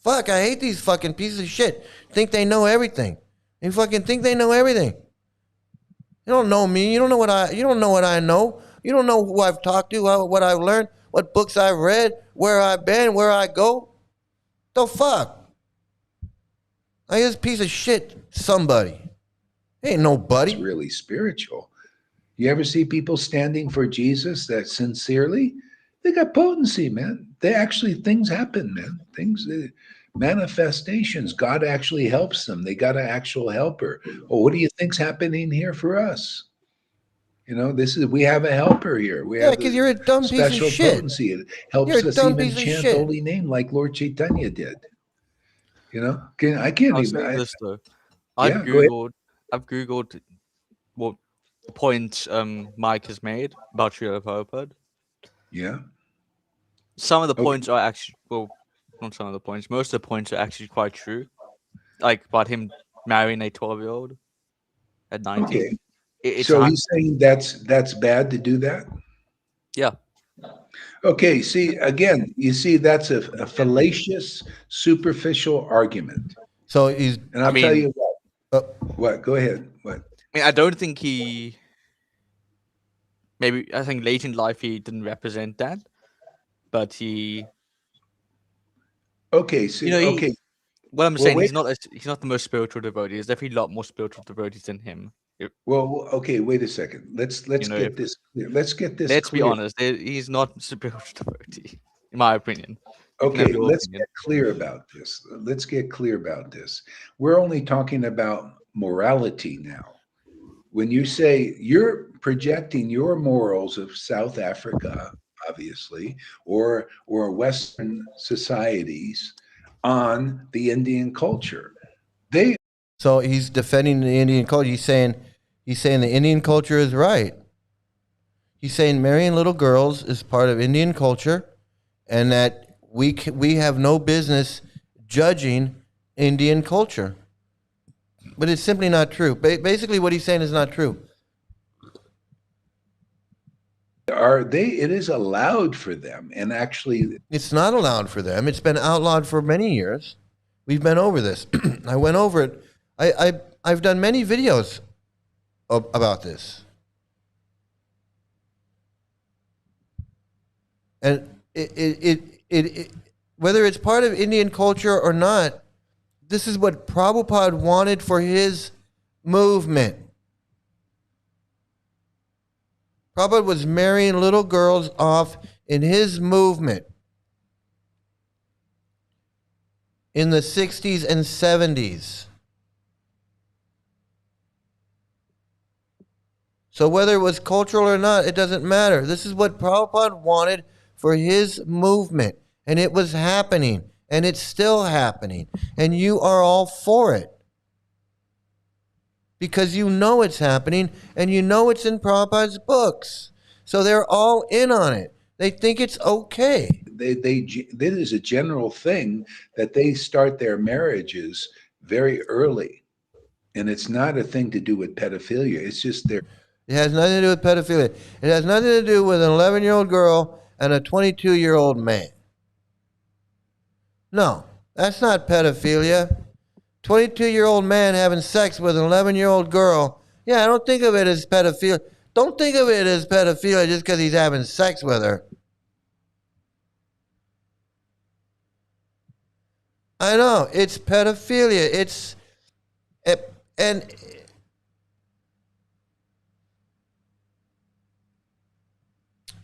Fuck, I hate these fucking pieces of shit. Think they know everything. They fucking think they know everything. You don't know me. You don't know what I know. You don't know who I've talked to, what I've learned, what books I've read, where I've been, where I go. The fuck? I this piece of shit, somebody. Ain't nobody. It's really spiritual. You ever see people standing for Jesus that sincerely? They got potency, man. Things happen, man. Manifestations. God actually helps them. They got an actual helper. Well, what do you think's happening here for us? We have a helper here. We have because you're a dumb piece of special shit. potency. It helps You're a us dumb even piece of chant shit. holy name like Lord Chaitanya did. I can't I'll even. say this though. Yeah, I've go ahead. googled what points Mike has made about Srila Prabhupada. Yeah. Some of the Okay. points are actually not some of the points. Most of the points are actually quite true. Like about him marrying a 12-year-old at 19. Okay. It's So he's saying that's bad to do that? yeah. Okay, see, again, you see that's a fallacious, superficial argument. So he's. And I'll tell you what. What? Go ahead. What? I mean, I don't think he. Maybe I think late in life he didn't represent that, but he. Okay. See. Okay. What I'm Well, saying, wait. he's not the most spiritual devotee. There's definitely a lot more spiritual devotees than him. Well, okay. Wait a second. Let's get this clear. Let's get this. Let's clear. be honest. He's not a spiritual devotee, in my opinion. Okay, let's get clear about this. We're only talking about morality now. When you say you're projecting your morals of South Africa, obviously, or Western societies on the Indian culture, So he's defending the Indian culture. He's saying the Indian culture is right. He's saying marrying little girls is part of Indian culture, and that we have no business judging Indian culture. But it's simply not true. Basically, what he's saying is not true. it is allowed for them, and actually It's not allowed for them. It's been outlawed for many years. We've been over this. I went over it. I've done many videos about this. And it whether it's part of Indian culture or not, this is what Prabhupada wanted for his movement. Prabhupada was marrying little girls off in his movement in the 60s and 70s. So whether it was cultural or not, it doesn't matter. This is what Prabhupada wanted for his movement. And it was happening. And it's still happening. And you are all for it. Because you know it's happening. And you know it's in Prabhupada's books. So they're all in on it. They think it's okay. This is a general thing that they start their marriages very early. And it's not a thing to do with pedophilia. It's just their... It has nothing to do with pedophilia. It has nothing to do with an 11-year-old girl and a 22-year-old man. No, that's not pedophilia. 22-year-old man having sex with an 11-year-old girl. Yeah, I don't think of it as pedophilia. Don't think of it as pedophilia just because he's having sex with her. I know, it's pedophilia.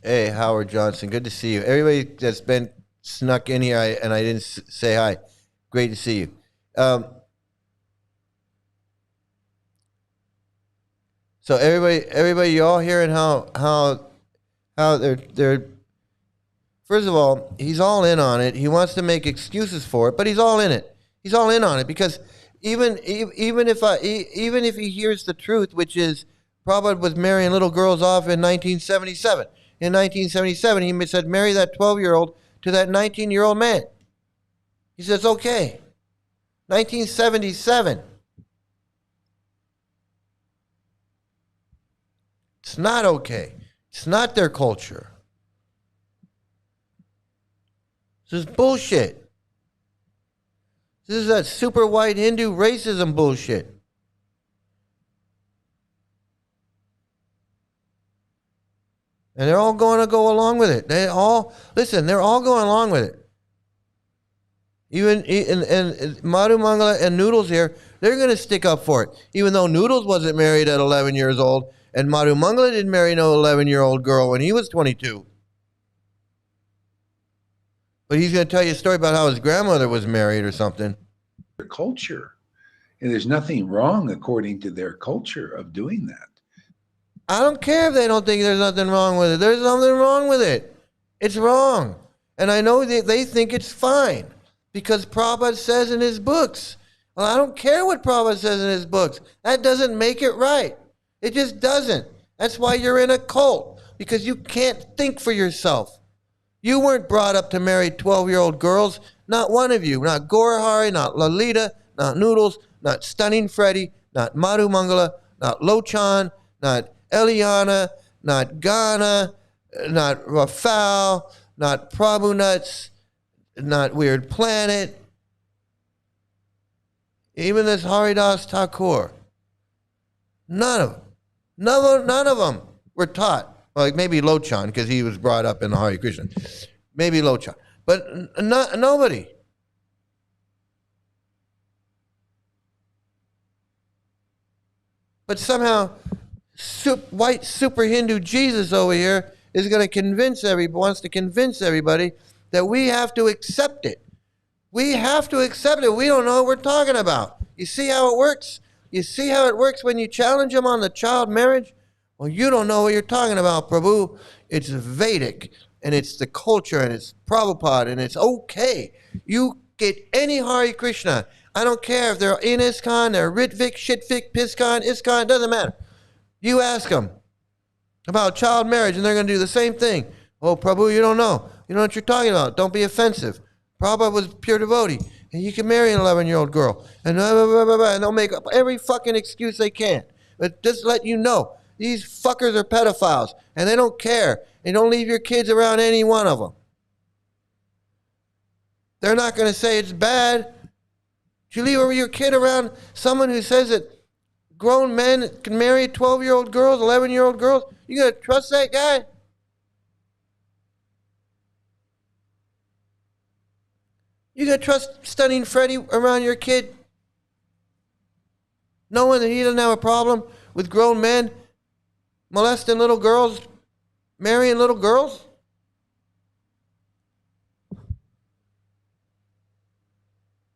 Hey, Howard Johnson, good to see you. Everybody that's been snuck in here and I didn't say hi, great to see you. So everybody, you all hearing how they're. First of all, he's all in on it. He wants to make excuses for it, but he's all in it. He's all in on it because even if he hears the truth, which is Prabhupada was marrying little girls off in 1977. In 1977, he said, marry that 12-year-old to that 19-year-old man. He says, okay. 1977. It's not okay. It's not their culture. This is bullshit. This is that super white Hindu racism bullshit. And they're all going to go along with it. They're all going along with it. Even and Madhu Mangala and Noodles here, they're going to stick up for it. Even though Noodles wasn't married at 11 years old, and Madhu Mangala didn't marry no 11-year-old girl when he was 22. But he's going to tell you a story about how his grandmother was married or something. Their culture. And there's nothing wrong, according to their culture, of doing that. I don't care if they don't think there's nothing wrong with it. There's something wrong with it. It's wrong. And I know they think it's fine because Prabhupada says in his books. Well, I don't care what Prabhupada says in his books. That doesn't make it right. It just doesn't. That's why you're in a cult, because you can't think for yourself. You weren't brought up to marry 12-year-old girls. Not one of you. Not Gorahari, not Lalita, not Noodles, not Stunning Freddy, not Madhu Mangala, not Lochan, not Eliana, not Ghana, not Rafal, not Prabhu Nuts, not Weird Planet, even this Haridas Thakur. None of them. None of them were taught. Like maybe Lochan, because he was brought up in the Hare Krishna. Maybe Lochan. But nobody. But somehow, white super Hindu Jesus over here is going to wants to convince everybody that we have to accept it. We have to accept it. We don't know what we're talking about. You see how it works? You see how it works when you challenge them on the child marriage? Well, you don't know what you're talking about, Prabhu. It's Vedic, and it's the culture, and it's Prabhupada, and it's okay. You get any Hare Krishna. I don't care if they're in ISKCON, they're Ritvik, Shitvik, Piskon, ISKCON, it doesn't matter. You ask them about child marriage, and they're going to do the same thing. Oh, Prabhu, you don't know. You know what you're talking about. Don't be offensive. Prabhupada was a pure devotee, and you can marry an 11-year-old girl. And blah, blah, blah, blah, blah, and they'll make up every fucking excuse they can. But just let you know, these fuckers are pedophiles, and they don't care. And don't leave your kids around any one of them. They're not going to say it's bad. You leave your kid around someone who says that grown men can marry 12-year-old girls, 11-year-old girls? You going to trust that guy? You going to trust Stunning Freddy around your kid? Knowing that he doesn't have a problem with grown men molesting little girls, marrying little girls?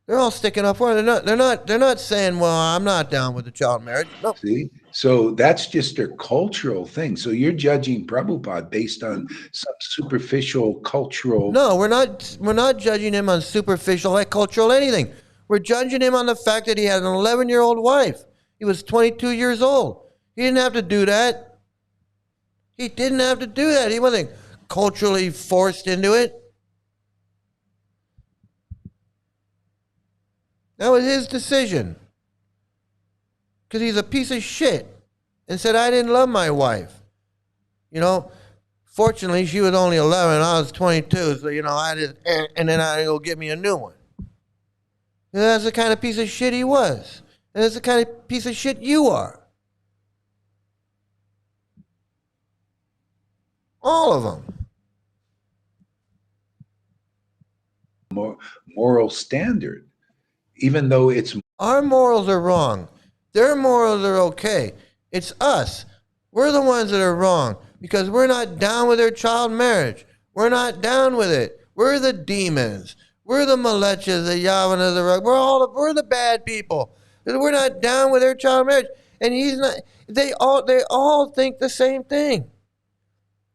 They're all sticking up for it. They're not saying, well, I'm not down with the child marriage. No. See, so that's just a cultural thing. So you're judging Prabhupada based on some superficial cultural. No, we're not judging him on superficial, like cultural anything. We're judging him on the fact that he had an 11-year-old wife. He was 22 years old. He didn't have to do that. He didn't have to do that. He wasn't culturally forced into it. That was his decision. Because he's a piece of shit. And said, I didn't love my wife. You know, fortunately, she was only 11. I was 22. So, you know, and then I go get me a new one. And that's the kind of piece of shit he was. And that's the kind of piece of shit you are. All of them. Moral standard, even though it's. Our morals are wrong. Their morals are okay. It's us. We're the ones that are wrong because we're not down with their child marriage. We're not down with it. We're the demons. We're the malechas, the yavanas, we're the bad people. We're not down with their child marriage. And he's not. They all think the same thing.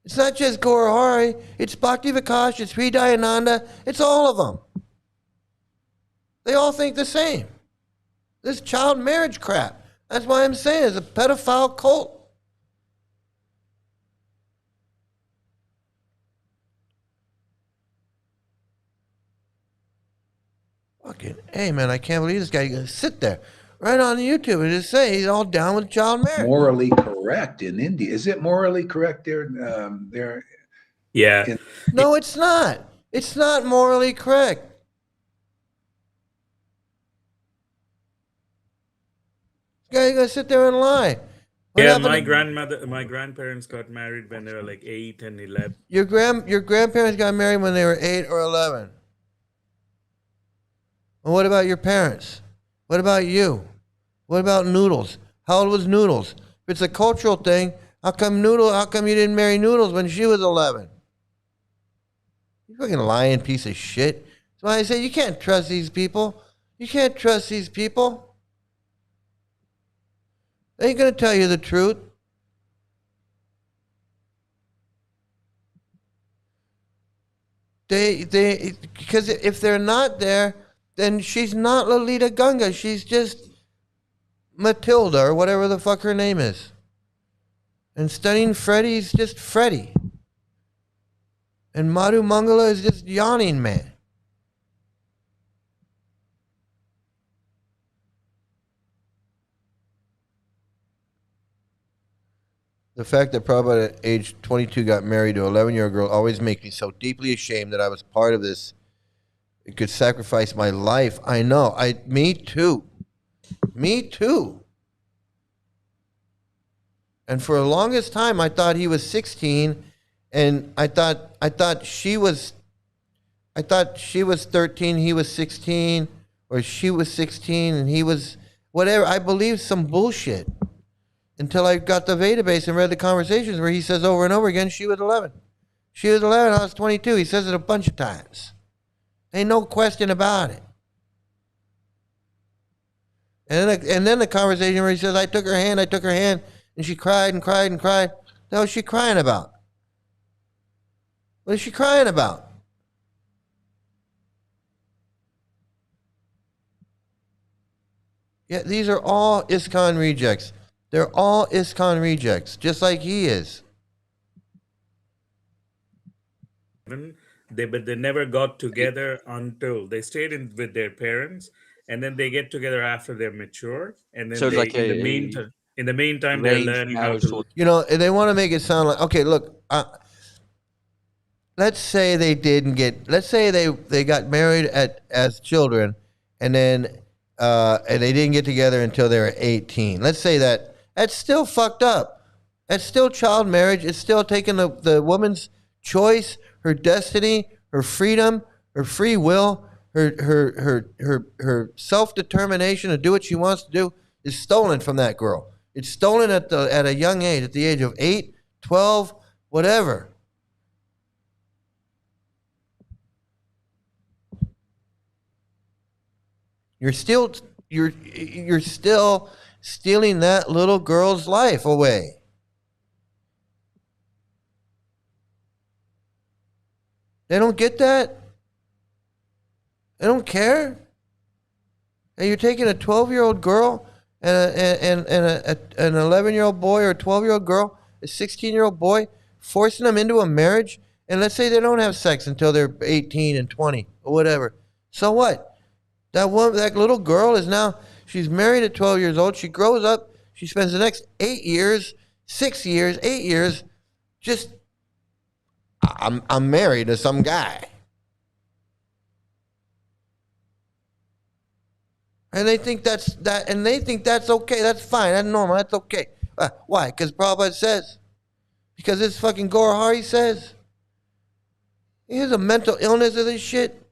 It's not just Gaur Hare. It's Bhakti Vikash. It's Sri Dayananda. It's all of them. They all think the same. This child marriage crap. That's why I'm saying it's a pedophile cult. Fucking, hey man, I can't believe this guy. He's gonna sit there right on YouTube and just say he's all down with child marriage. Morally correct in India. Is it morally correct there? There. Yeah. No, it's not. It's not morally correct. This guy's gonna sit there and lie. What Yeah, happened my grandparents got married when they were like 8 and 11. Your grandparents got married when they were 8 or 11. Well, what about your parents? What about you? What about Noodles? How old was Noodles? If it's a cultural thing, how come you didn't marry Noodles when she was 11? You fucking lying piece of shit. That's why I say you can't trust these people. You can't trust these people. They ain't gonna tell you the truth. Because if they're not there, then she's not Lolita Gunga. She's just Matilda or whatever the fuck her name is. And Stunning Freddy's just Freddy. And Madhu Mangala is just Yawning Man. The fact that Prabhupada at age 22 got married to an 11-year-old girl always makes me so deeply ashamed that I was part of this. It could sacrifice my life. I know. Me too. Me too. And for the longest time, I thought he was 16, and I thought she was 13, he was 16, or she was 16, and he was whatever. I believed some bullshit until I got the database and read the conversations where he says over and over again, she was 11. She was 11, I was 22. He says it a bunch of times. Ain't no question about it. And then the conversation where he says, I took her hand, and she cried and cried and cried. What was she crying about? What is she crying about? Yeah, these are all ISKCON rejects. They're all ISKCON rejects, just like he is. But they never got together until they stayed with their parents, and then they get together after they're mature, and then So it's like in the meantime they're arranged learning how marriage to. sort You know, they want to make it sound like, okay, look, let's say they got married as children, and then and they didn't get together until they were 18. Let's say that's still fucked up. That's still child marriage. It's still taking the woman's choice, her destiny, her freedom, her free will, her self-determination to do what she wants to do is stolen from that girl. It's stolen at a young age, at the age of 8, 12, whatever. You're still stealing that little girl's life away. They don't get that. They don't care. And you're taking a 12-year-old girl and an 11-year-old boy, or a 12-year-old girl, a 16-year-old boy, forcing them into a marriage. And let's say they don't have sex until they're 18 and 20 or whatever. So what? That little girl is now, she's married at 12 years old. She grows up. She spends the next 8 years, 6 years, 8 years, just, I'm married to some guy. And they think that's okay. That's fine. That's normal. That's okay. Why? Because Prabhupada says. Because this fucking Gaur Hari says. Here's a mental illness of this shit.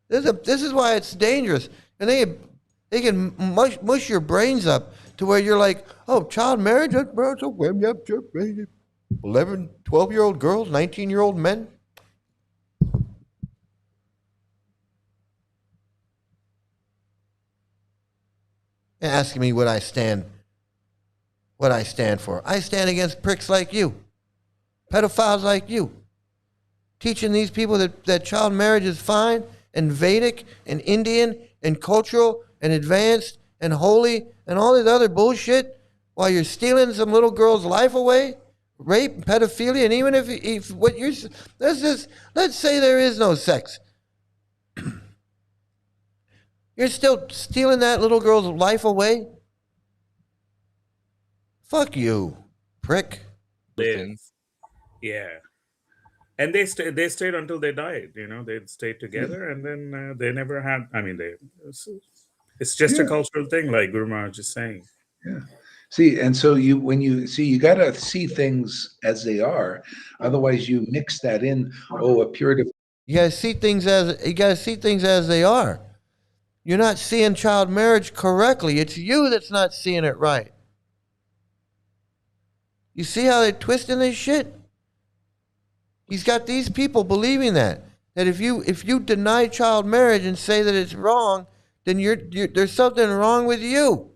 This is why it's dangerous. And they can mush your brains up to where you're like, oh, child marriage, that's bro, it's okay. Yep, sure. 11, 12-year-old girls, 19-year-old men. And asking me what I stand for. I stand against pricks like you, pedophiles like you, teaching these people that child marriage is fine and Vedic and Indian and cultural and advanced and holy and all this other bullshit, while you're stealing some little girl's life away, rape, and pedophilia. And even if what you're, let's say there is no sex, you're still stealing that little girl's life away? Fuck you, prick. Yeah. And they stayed until they died. They stayed together, and then they never had. I mean, it's just a cultural thing, like Guru Maharaj is saying. Yeah. See, and so you gotta see things as they are. Otherwise, you mix that in. Oh, a purity. You gotta see things as they are. You're not seeing child marriage correctly. It's you that's not seeing it right. You see how they're twisting this shit? He's got these people believing that if you deny child marriage and say that it's wrong, then there's something wrong with you.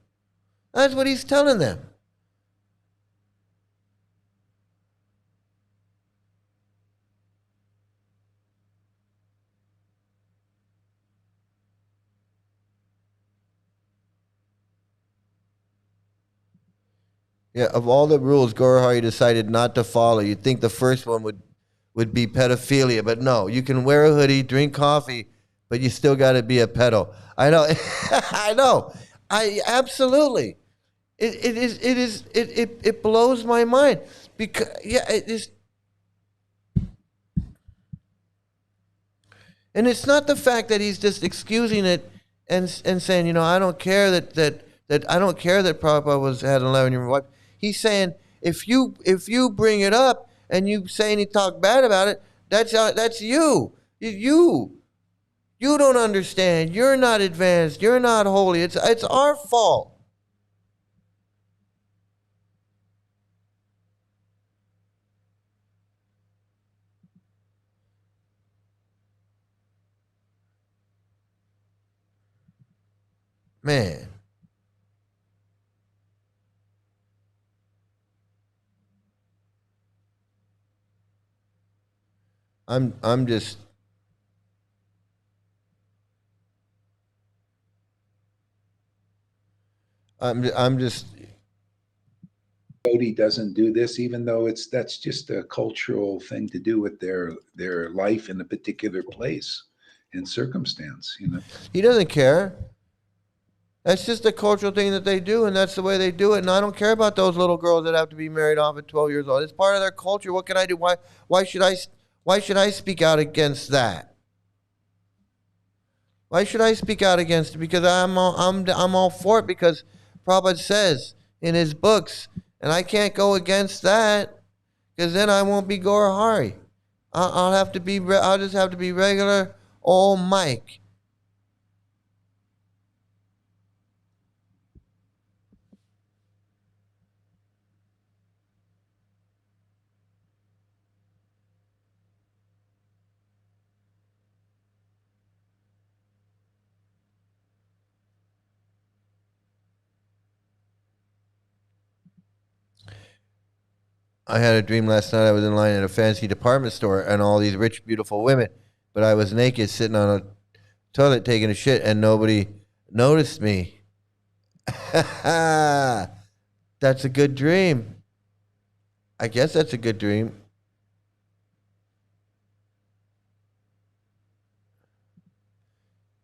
That's what he's telling them. Yeah, of all the rules Gaur Hari decided not to follow, you'd think the first one would be pedophilia, but no, you can wear a hoodie, drink coffee, but you still got to be a pedo. I know, I know, absolutely. It blows my mind because it is, and it's not the fact that he's just excusing it and saying, I don't care that I don't care that Prabhupada had an 11-year-old wife. He's saying if you bring it up and you say and you talk bad about it, that's you. You don't understand. You're not advanced. You're not holy. It's our fault. Man. I'm just Bodhi doesn't do this, even though that's just a cultural thing to do with their life in a particular place and circumstance. He doesn't care. That's just a cultural thing that they do, and that's the way they do it. And I don't care about those little girls that have to be married off at 12 years old. It's part of their culture. What can I do? Why should I speak out against that? Why should I speak out against it? Because I'm all for it, because Prabhupada says in his books, and I can't go against that, because then I won't be Gaur Hari. I'll just have to be regular old Mike. I had a dream last night. I was in line at a fancy department store and all these rich, beautiful women, but I was naked sitting on a toilet taking a shit and nobody noticed me. That's a good dream. I guess that's a good dream.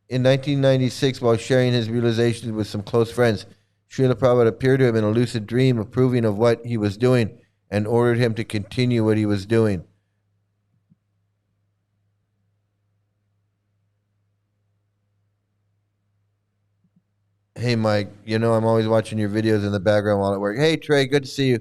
In 1996, while sharing his realizations with some close friends, Srila Prabhupada appeared to him in a lucid dream, approving of what he was doing and ordered him to continue what he was doing. Hey, Mike, you know I'm always watching your videos in the background while at work. Hey, Trey, good to see you.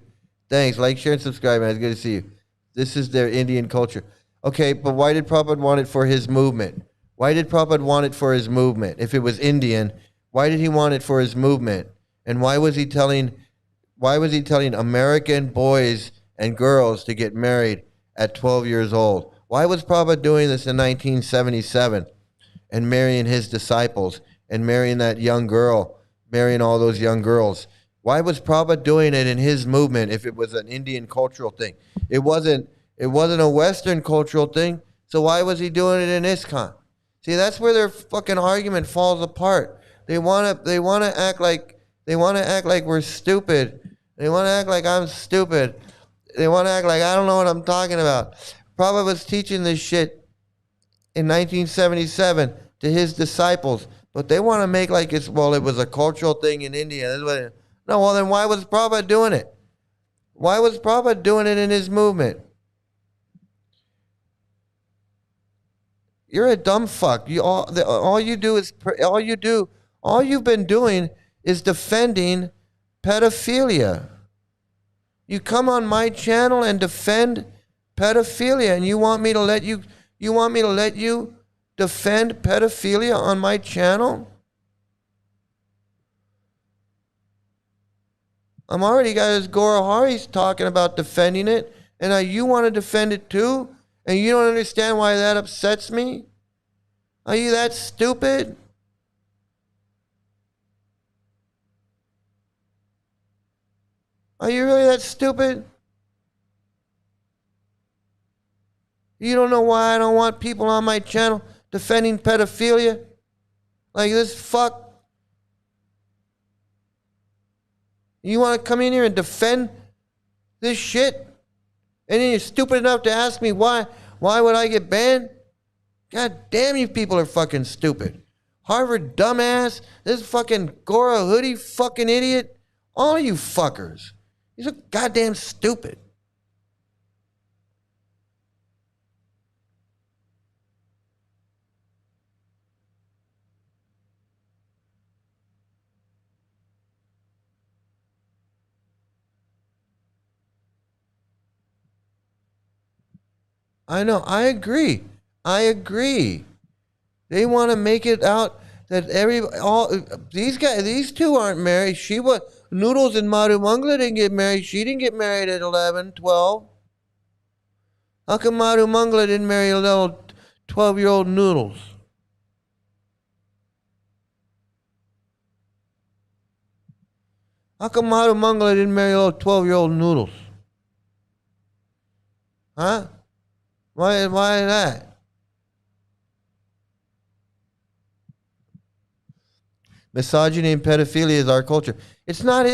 Thanks. Like, share, and subscribe, man. It's good to see you. This is their Indian culture. Okay, but why did Prabhupada want it for his movement? Why did Prabhupada want it for his movement? If it was Indian, why did he want it for his movement? And why was he telling American boys and girls to get married at 12 years old? Why was Prabhupada doing this in 1977 and marrying his disciples and marrying that young girl, marrying all those young girls? Why was Prabhupada doing it in his movement if it was an Indian cultural thing? It wasn't a Western cultural thing, so why was he doing it in ISKCON? See, that's where their fucking argument falls apart. They want to act like we're stupid. They want to act like I'm stupid. They want to act like I don't know what I'm talking about. Prabhupada was teaching this shit in 1977 to his disciples, but they want to make like it was a cultural thing in India. No, well then why was Prabhupada doing it? Why was Prabhupada doing it in his movement? You're a dumb fuck. All you've been doing is defending pedophilia. You come on my channel and defend pedophilia, and you want me to let you defend pedophilia on my channel? I'm already got his Gora Hari's talking about defending it, and now you want to defend it too? And you don't understand why that upsets me? Are you that stupid? Are you really that stupid? You don't know why I don't want people on my channel defending pedophilia? Like this fuck? You want to come in here and defend this shit? And then you're stupid enough to ask me why would I get banned? God damn, you people are fucking stupid. Harvard dumbass, this fucking Gora hoodie fucking idiot, all you fuckers. You're so goddamn stupid. I know, I agree. They want to make it out that these two aren't married. Noodles and Madhu Mangala didn't get married. She didn't get married at 11, 12. How come Madhu Mangala didn't marry a little 12-year-old Noodles? How come Madhu Mangala didn't marry a little 12-year-old Noodles? Huh? Why that? Misogyny and pedophilia is our culture. It's not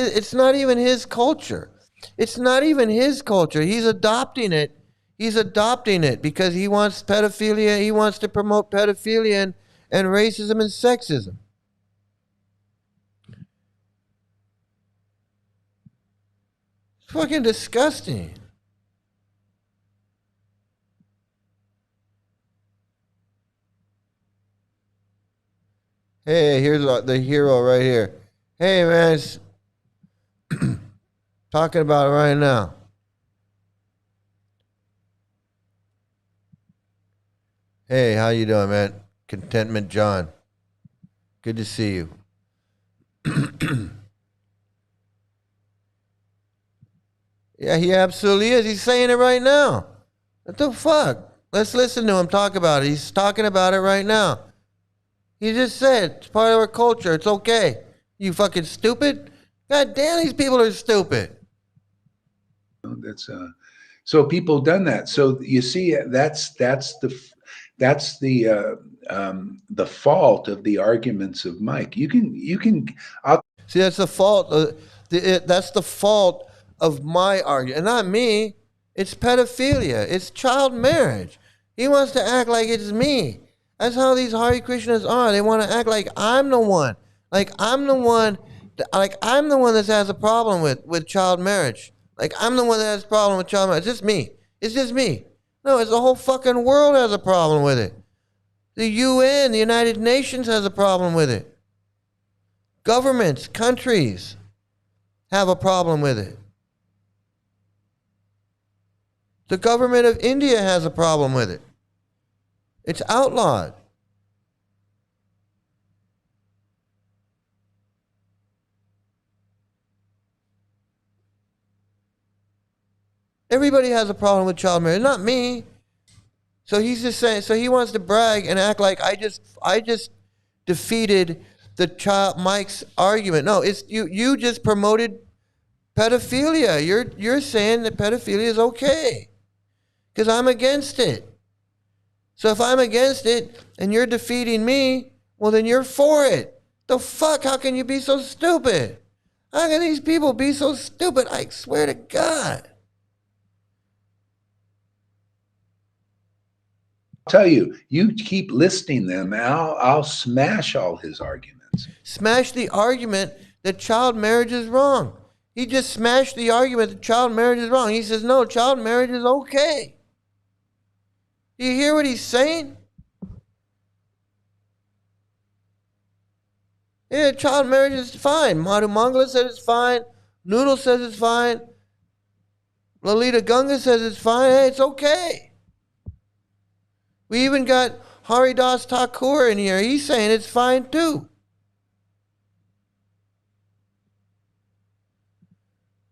even his culture. It's not even his culture. He's adopting it. Because he wants pedophilia. He wants to promote pedophilia and racism and sexism. It's fucking disgusting. Hey, here's the hero right here. Hey, man, it's talking about it right now. Hey, how you doing, man? Contentment John. Good to see you. Yeah, he absolutely is. He's saying it right now. What the fuck? Let's listen to him talk about it. He's talking about it right now. He just said it's part of our culture. It's okay. You fucking stupid. God damn, these people are stupid. That's so people done that. So you see, that's the fault of the arguments of Mike. You can. See, that's the fault. That's the fault of my argument, and not me. It's pedophilia. It's child marriage. He wants to act like it's me. That's how these Hare Krishnas are. They want to act like I'm the one. Like I'm the one. Like I'm the one that has a problem with child marriage. Like I'm the one that has a problem with child marriage. It's just me. It's just me. No, it's the whole fucking world has a problem with it. The UN, the United Nations has a problem with it. Governments, countries have a problem with it. The government of India has a problem with it. It's outlawed. Everybody has a problem with child marriage, not me. So he's just saying, so he wants to brag and act like I just defeated the child Mike's argument. No, it's you just promoted pedophilia. You're saying that pedophilia is okay. Because I'm against it. So if I'm against it and you're defeating me, well then you're for it. The fuck? How can you be so stupid? How can these people be so stupid? I swear to God. Tell you, you keep listing them, and I'll smash all his arguments. Smash the argument that child marriage is wrong. He just smashed the argument that child marriage is wrong. He says, no, child marriage is okay. Do you hear what he's saying? Yeah, child marriage is fine. Madhu Mangala says it's fine. Noodle says it's fine. Lalita Gunga says it's fine. Hey, it's okay. We even got Haridas Thakur in here. He's saying it's fine too.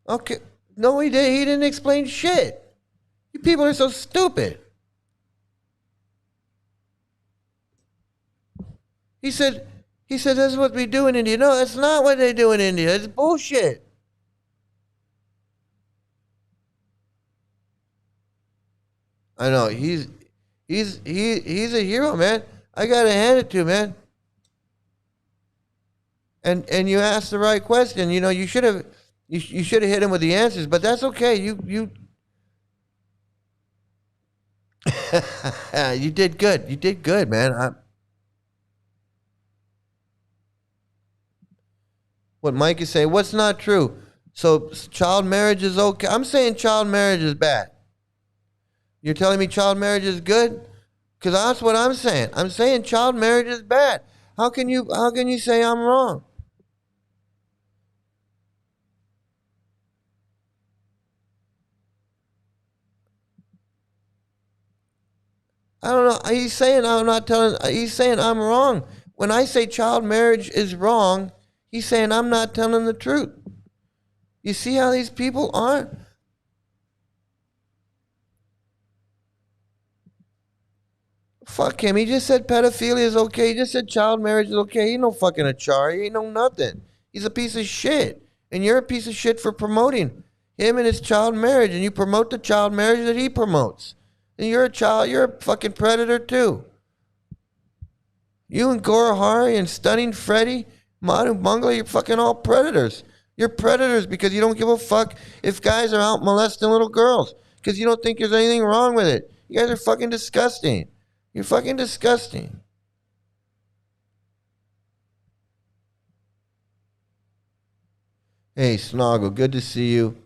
Okay. No, he did. He didn't explain shit. You people are so stupid. He said that's what we do in India. No, that's not what they do in India. It's bullshit. I know. He's a hero, man. I gotta hand it to him, man. And you asked the right question. You know, you should have hit him with the answers, but that's okay. You you did good. You did good, man. What Mike is saying, what's not true? So child marriage is okay. I'm saying child marriage is bad. You're telling me child marriage is good? Because that's what I'm saying. I'm saying child marriage is bad. How can you say I'm wrong? I don't know. He's saying I'm wrong. When I say child marriage is wrong, he's saying I'm not telling the truth. You see how these people are? Fuck him. He just said pedophilia is okay. He just said child marriage is okay. He ain't no fucking achari. He ain't no nothing. He's a piece of shit. And you're a piece of shit for promoting him and his child marriage. And you promote the child marriage that he promotes. And you're a fucking predator too. You and Gorahari and Stunning Freddy, Madhu Mangala, you're fucking all predators. You're predators because you don't give a fuck if guys are out molesting little girls. Because you don't think there's anything wrong with it. You guys are fucking disgusting. You're fucking disgusting. Hey, Snoggle, good to see you.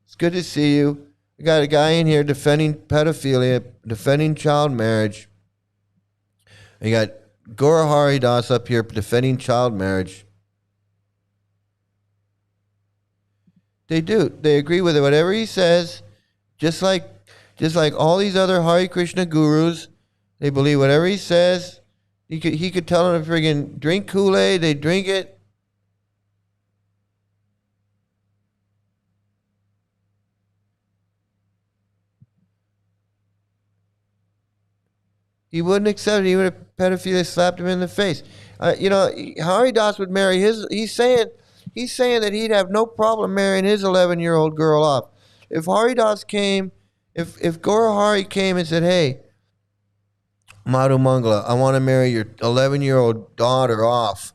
It's good to see you. We got a guy in here defending pedophilia, defending child marriage. You got Gorahari Das up here defending child marriage. They do. They agree with it. Whatever he says, just like all these other Hare Krishna gurus, they believe whatever he says. He could tell them to friggin' drink Kool-Aid, they drink it. He wouldn't accept it even if pedophilia slapped him in the face. Hari Das would marry his. He's saying that he'd have no problem marrying his 11-year-old girl off. If Haridas came, if Guru Hari came and said, hey, Madhu Mangala, I want to marry your 11-year-old daughter off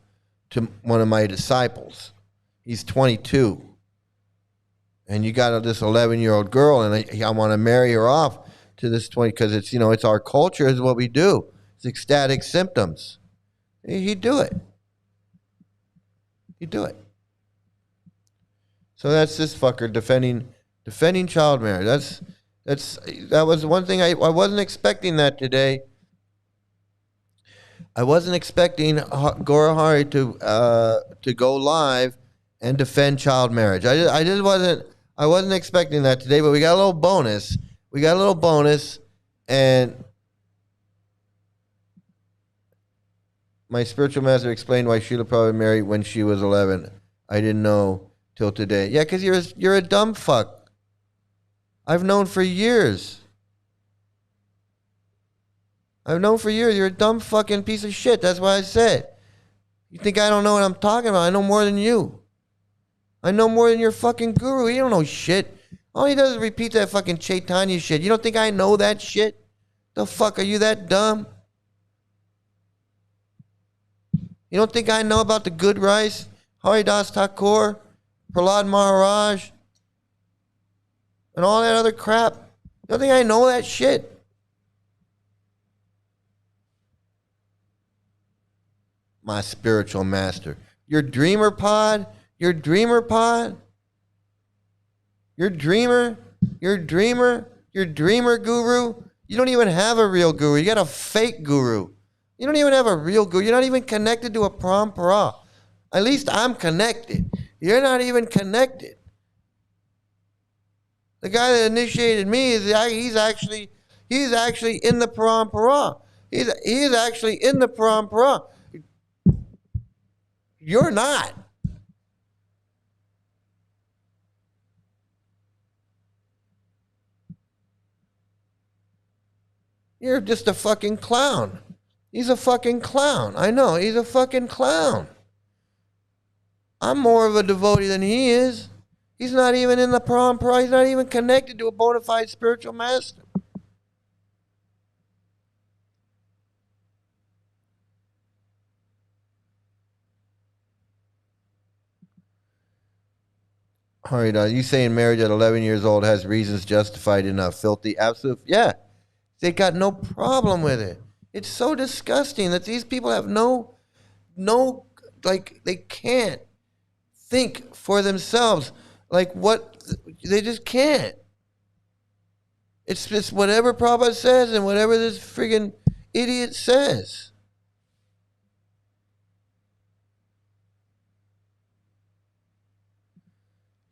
to one of my disciples. He's 22. And you got this 11-year-old girl, and I want to marry her off to this 20, because it's, it's our culture, is what we do. It's ecstatic symptoms. He'd do it. He'd do it. So that's this fucker defending child marriage. That was one thing I wasn't expecting that today. I wasn't expecting Guru Hari to go live and defend child marriage. I wasn't expecting that today, but we got a little bonus. And my spiritual master explained why Srila Prabhupada married when she was 11. I didn't know till today. Yeah, because you're a dumb fuck. I've known for years. You're a dumb fucking piece of shit. That's why I said. You think I don't know what I'm talking about? I know more than you. I know more than your fucking guru. He don't know shit. All he does is repeat that fucking Chaitanya shit. You don't think I know that shit? The fuck, are you that dumb? You don't think I know about the good rice? Haridas Thakur, Prahlad Maharaj, and all that other crap? You don't think I know that shit? My spiritual master. Your dreamer pod? Your dreamer guru? You don't even have a real guru. You got a fake guru. You don't even have a real guru. You're not even connected to a parampara. At least I'm connected. You're not even connected. The guy that initiated me he's actually in the parampara. He's actually in the parampara. You're not. You're just a fucking clown. He's a fucking clown. I know, he's a fucking clown. I'm more of a devotee than he is. He's not even in the parampara. He's not even connected to a bona fide spiritual master. Harida, you saying marriage at 11 years old has reasons justified enough? Filthy, absolute, yeah. They got no problem with it. It's so disgusting that these people have they can't think for themselves. They just can't. It's just whatever Prabhupada says and whatever this friggin' idiot says.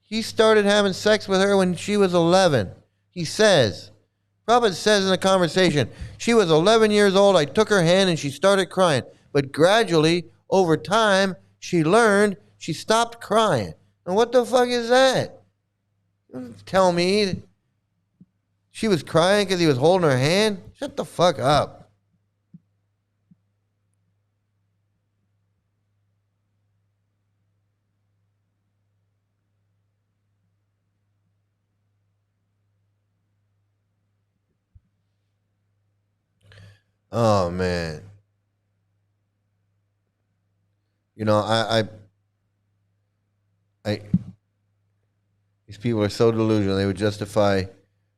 He started having sex with her when she was 11. He says. Prabhupada says in a conversation, she was 11 years old, I took her hand and she started crying. But gradually, over time, she learned, she stopped crying. And what the fuck is that? Tell me she was crying because he was holding her hand? Shut the fuck up. Oh man. These people are so delusional. They would justify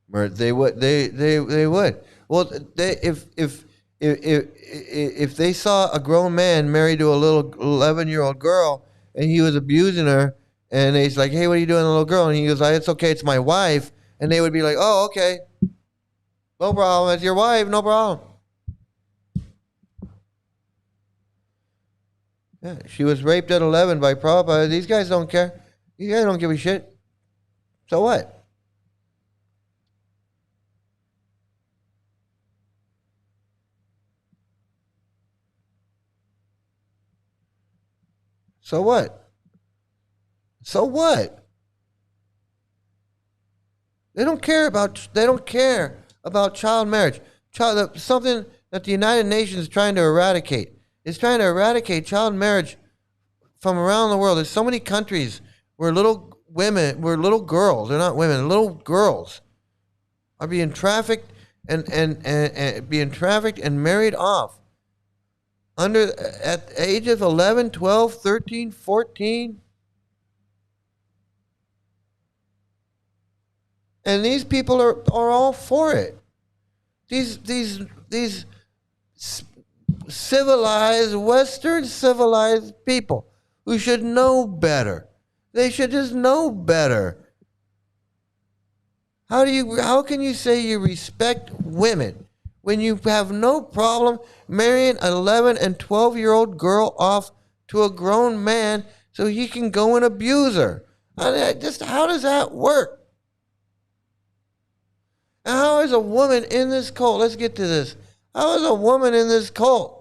murder. They would. They would. Well, if they saw a grown man married to a little 11-year-old girl and he was abusing her, and he's like, "Hey, what are you doing, to the little girl?" And he goes, "It's okay. It's my wife." And they would be like, "Oh, okay. No problem. It's your wife. No problem." Yeah, she was raped at 11 by Prabhupada. These guys don't care. These guys don't give a shit. So what? So what? So what? They don't care about child marriage. Something that the United Nations is trying to eradicate. It's trying to eradicate child marriage from around the world. There's so many countries where little women, where little girls, they're not women, little girls are being trafficked and being trafficked and married off at the age of 11, 12, 13, 14. And these people are all for it. These civilized, Western civilized people who should know better. They should just know better. How can you say you respect women when you have no problem marrying an 11 and 12-year-old girl off to a grown man so he can go and abuse her? How does that work? And how is a woman in this cult? Let's get to this. How is a woman in this cult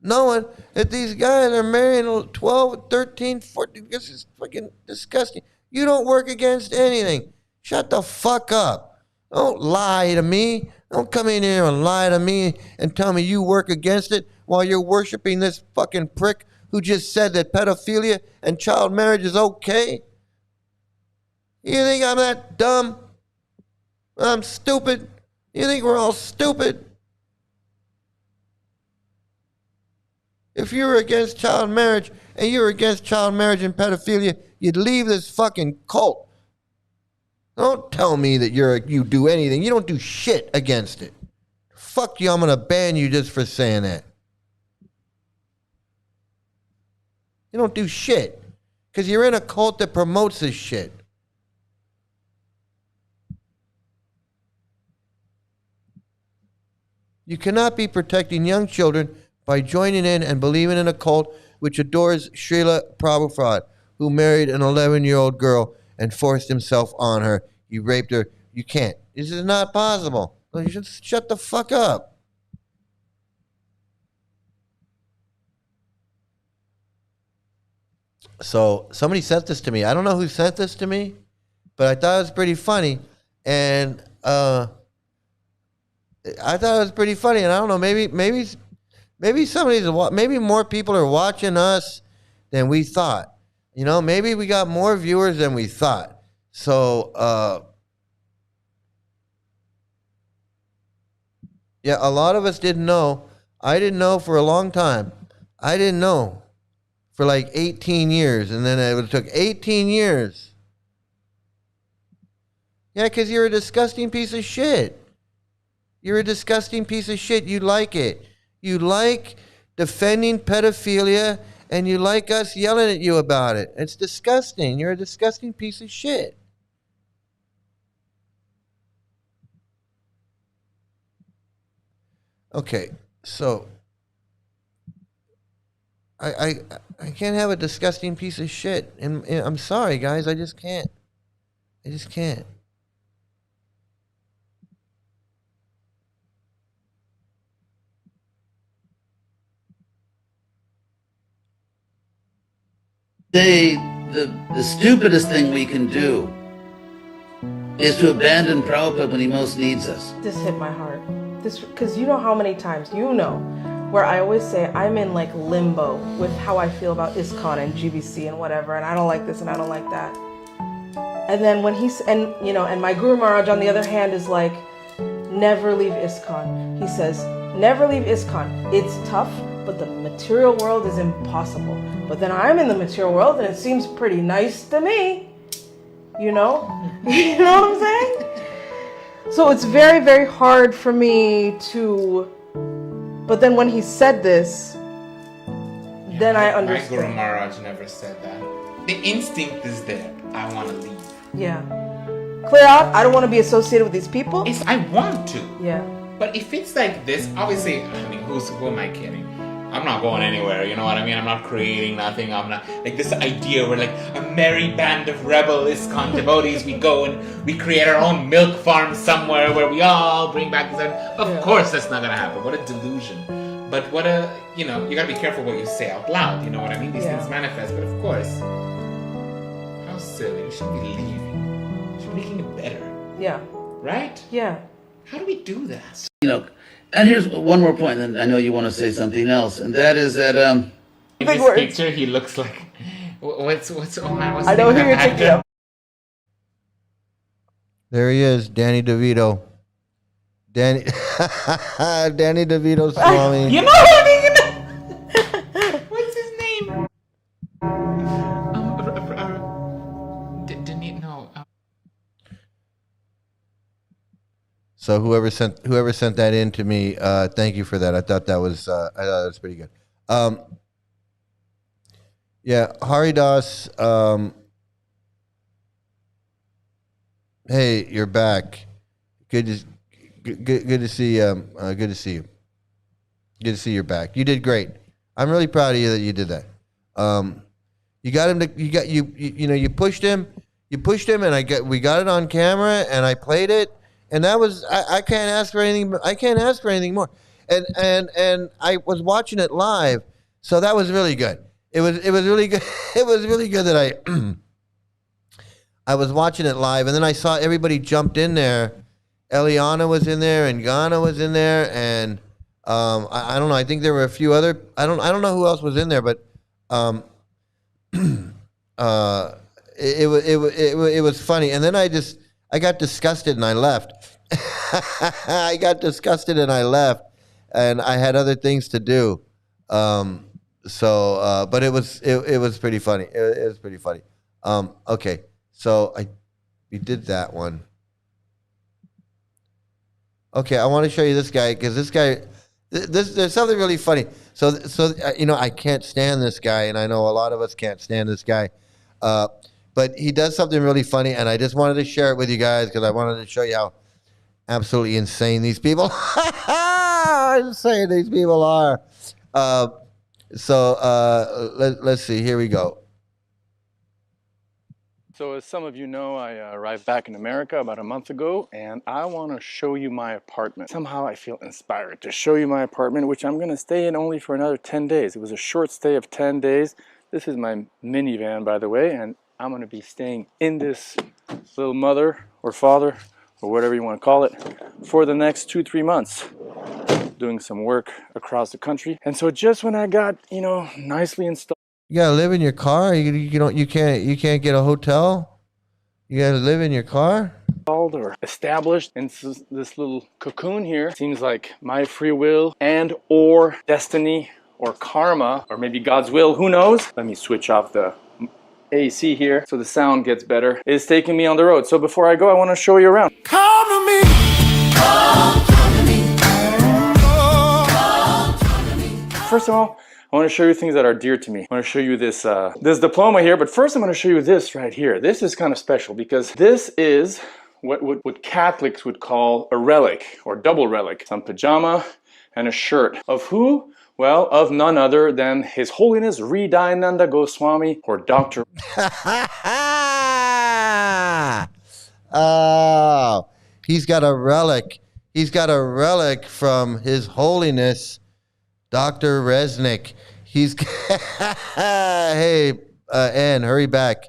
knowing that these guys are marrying 12, 13, 14? This is fucking disgusting. You don't work against anything. Shut the fuck up. Don't lie to me. Don't come in here and lie to me and tell me you work against it while you're worshiping this fucking prick who just said that pedophilia and child marriage is okay. You think I'm that dumb? I'm stupid. You think we're all stupid? If you were against child marriage and you were against child marriage and pedophilia, you'd leave this fucking cult. Don't tell me that you do anything. You don't do shit against it. Fuck you, I'm gonna ban you just for saying that. You don't do shit. Because you're in a cult that promotes this shit. You cannot be protecting young children by joining in and believing in a cult which adores Srila Prabhupada, who married an 11-year-old girl and forced himself on her. He raped her. You can't. This is not possible. You should shut the fuck up. So somebody sent this to me. I don't know who sent this to me, but I thought it was pretty funny. And I thought it was pretty funny, and I don't know, maybe maybe more people are watching us than we thought. You know, maybe we got more viewers than we thought. So, yeah, a lot of us didn't know. I didn't know for a long time. I didn't know for like 18 years, and then it took 18 years. Yeah, because you're a disgusting piece of shit. You're a disgusting piece of shit. You like it. You like defending pedophilia, and you like us yelling at you about it. It's disgusting. You're a disgusting piece of shit. Okay, so I can't have a disgusting piece of shit. And I'm sorry, guys. I just can't. I just can't. The stupidest thing we can do is to abandon Prabhupada when he most needs us. This hit my heart. Because you know how many times, where I always say I'm in like limbo with how I feel about ISKCON and GBC and whatever, and I don't like this and I don't like that. And then when and my Guru Maharaj on the other hand is like, never leave ISKCON. He says, never leave ISKCON. It's tough, but the material world is impossible. But then I'm in the material world and it seems pretty nice to me. You know? You know what I'm saying? So it's very, very hard for me to... But then when he said this, then I understood. My Guru Maharaj never said that. The instinct is there. I want to leave. Yeah. Clear out. I don't want to be associated with these people. I want to. Yeah. But if it's like this, obviously, who am I kidding? I'm not going anywhere, you know what I mean? I'm not creating nothing. I'm not, like this idea where like a merry band of rebel ISKCON devotees, we go and we create our own milk farm somewhere where we all bring back this. Of course that's not gonna happen. What a delusion. But what a, you gotta be careful what you say out loud, you know what I mean? These things manifest, but of course, how silly. We shouldn't be leaving. We should be making it better. Yeah. Right? Yeah. How do we do that? And here's one more point, and I know you want to say something else, and that is that... in this picture, he looks like What's oh man, what's I the know name who of you're that thinking actor? of. There he is, Danny DeVito. Danny DeVito Swami. You know what I'm thinking of? What's his name? Didn't know. So whoever sent that in to me, thank you for that. I thought that was pretty good. Yeah, Haridas. Hey, you're back. Good to see. Good to see you. Good to see you're back. You did great. I'm really proud of you that you did that. You got him to. You pushed him. You pushed him, and we got it on camera, and I played it, and that was. I can't ask for anything. I can't ask for anything more. And I was watching it live, so that was really good. It was really good. It was really good that I was watching it live, and then I saw everybody jumped in there. Eliana was in there, and Ghana was in there, and I don't know. I think there were a few other. I don't know who else was in there, but it was funny. And then I got disgusted and I left. I got disgusted and I left, and I had other things to do. But it was pretty funny. It was pretty funny. Okay, so we did that one. Okay, I want to show you this guy because this guy, there's something really funny. So I can't stand this guy, and I know a lot of us can't stand this guy, but he does something really funny, and I just wanted to share it with you guys because I wanted to show you how absolutely insane these people, insane these people are. Let's see. Here we go. So as some of you know, I arrived back in America about a month ago, and I want to show you my apartment. Somehow I feel inspired to show you my apartment, which I'm going to stay in only for another 10 days. It was a short stay of 10 days. This is my minivan, by the way, and I'm going to be staying in this little mother or father or whatever you want to call it for the next 2-3 months, doing some work across the country. And so just when I got, nicely installed. You gotta live in your car. You can't get a hotel. You gotta live in your car. Or established in this little cocoon here. Seems like my free will and or destiny or karma or maybe God's will. Who knows? Let me switch off the AC here so the sound gets better. It's taking me on the road. So before I go, I want to show you around. Come to me. Come to me. First of all, I want to show you things that are dear to me. I want to show you this this diploma here, but first I'm going to show you this right here. This is kind of special because this is what Catholics would call a relic or double relic. Some pajama and a shirt. Of who? Well, of none other than His Holiness Hridayananda Goswami or Dr. Oh, he's got a relic. He's got a relic from His Holiness Dr. Resnick. He's hey, Ann, hurry back.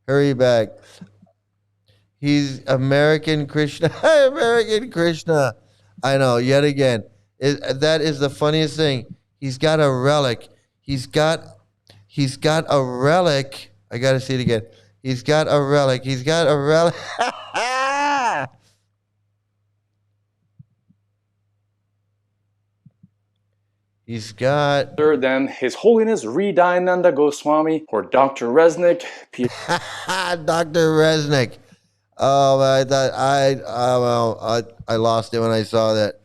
Hurry back. He's American Krishna. American Krishna. I know, yet again. That is the funniest thing. He's got a relic. He's got a relic. I gotta see it again. He's got a relic. He's got a relic. He's got than His Holiness Hridayananda Goswami or Dr. Resnick. Dr. Resnick. Oh, I thought I lost it when I saw that.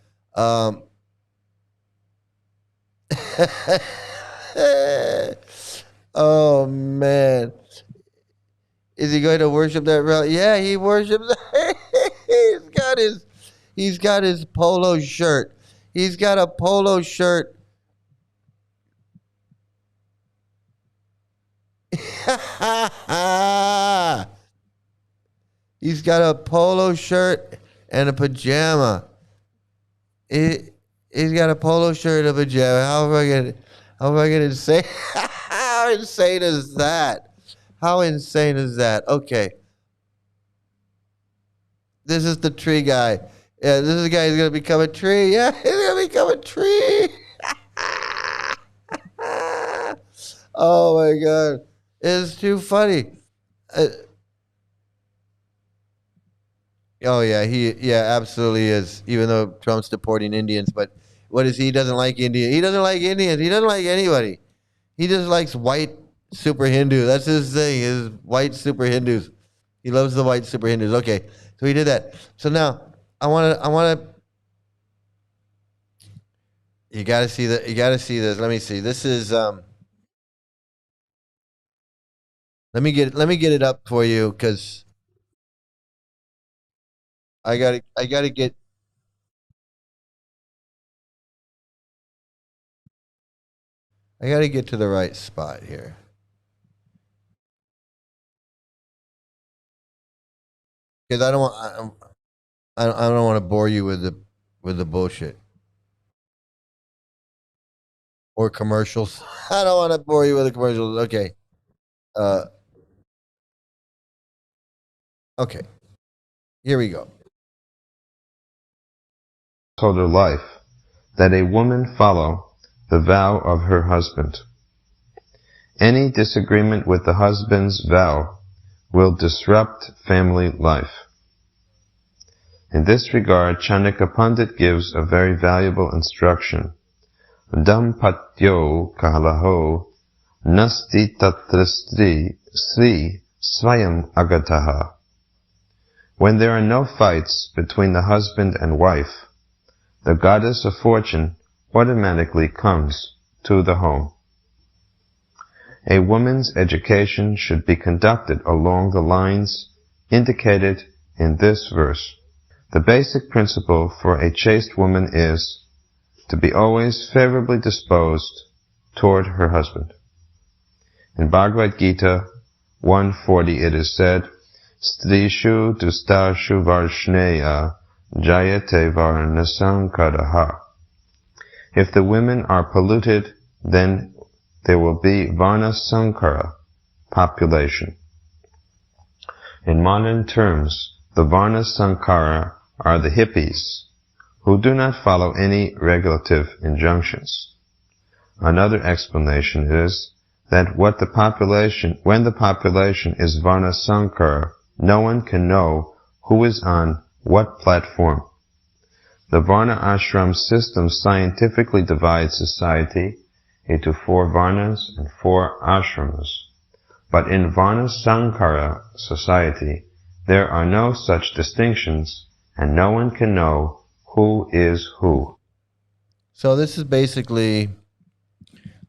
Oh man, is he going to worship that relic? Yeah, he worships. He's got his polo shirt. He's got a polo shirt. He's got a polo shirt and a pajama. He's got a polo shirt and a pajama. How am I gonna say? How insane is that? How insane is that? Okay. This is the tree guy. Yeah, this is the guy who's gonna become a tree. Yeah, he's gonna become a tree. Oh my God. It's too funny. Oh yeah, he absolutely is. Even though Trump's deporting Indians, but what is he doesn't like India? He doesn't like Indians. He doesn't like anybody. He just likes white super Hindu. That's his thing. Is white super Hindus. He loves the white super Hindus. Okay, so he did that. So now I want to. You got to see that. You got to see this. Let me see. This is. Let me get it up for you because I got to get. I got to get to the right spot here. Because I don't want I don't want to bore you with the bullshit or commercials. I don't want to bore you with the commercials. Okay. Okay. Here we go. Told her life that a woman follow the vow of her husband. Any disagreement with the husband's vow will disrupt family life. In this regard, Chanakya Pandit gives a very valuable instruction. Dampatyo kalaho nasti tatra sri swayam agataha. When there are no fights between the husband and wife, the goddess of fortune automatically comes to the home. A woman's education should be conducted along the lines indicated in this verse. The basic principle for a chaste woman is to be always favorably disposed toward her husband. In Bhagavad Gita 1:40 it is said, Strishu dustashu varshneya jayate varnasankaraha. If the women are polluted, then there will be varna sankara, population. In modern terms, the varna sankara are the hippies, who do not follow any regulative injunctions. Another explanation is that when the population is varna sankara, no one can know who is on what platform. The varna ashram system scientifically divides society into 4 varnas and 4 ashrams. But in varna sankara society, there are no such distinctions, and no one can know who is who. So this is basically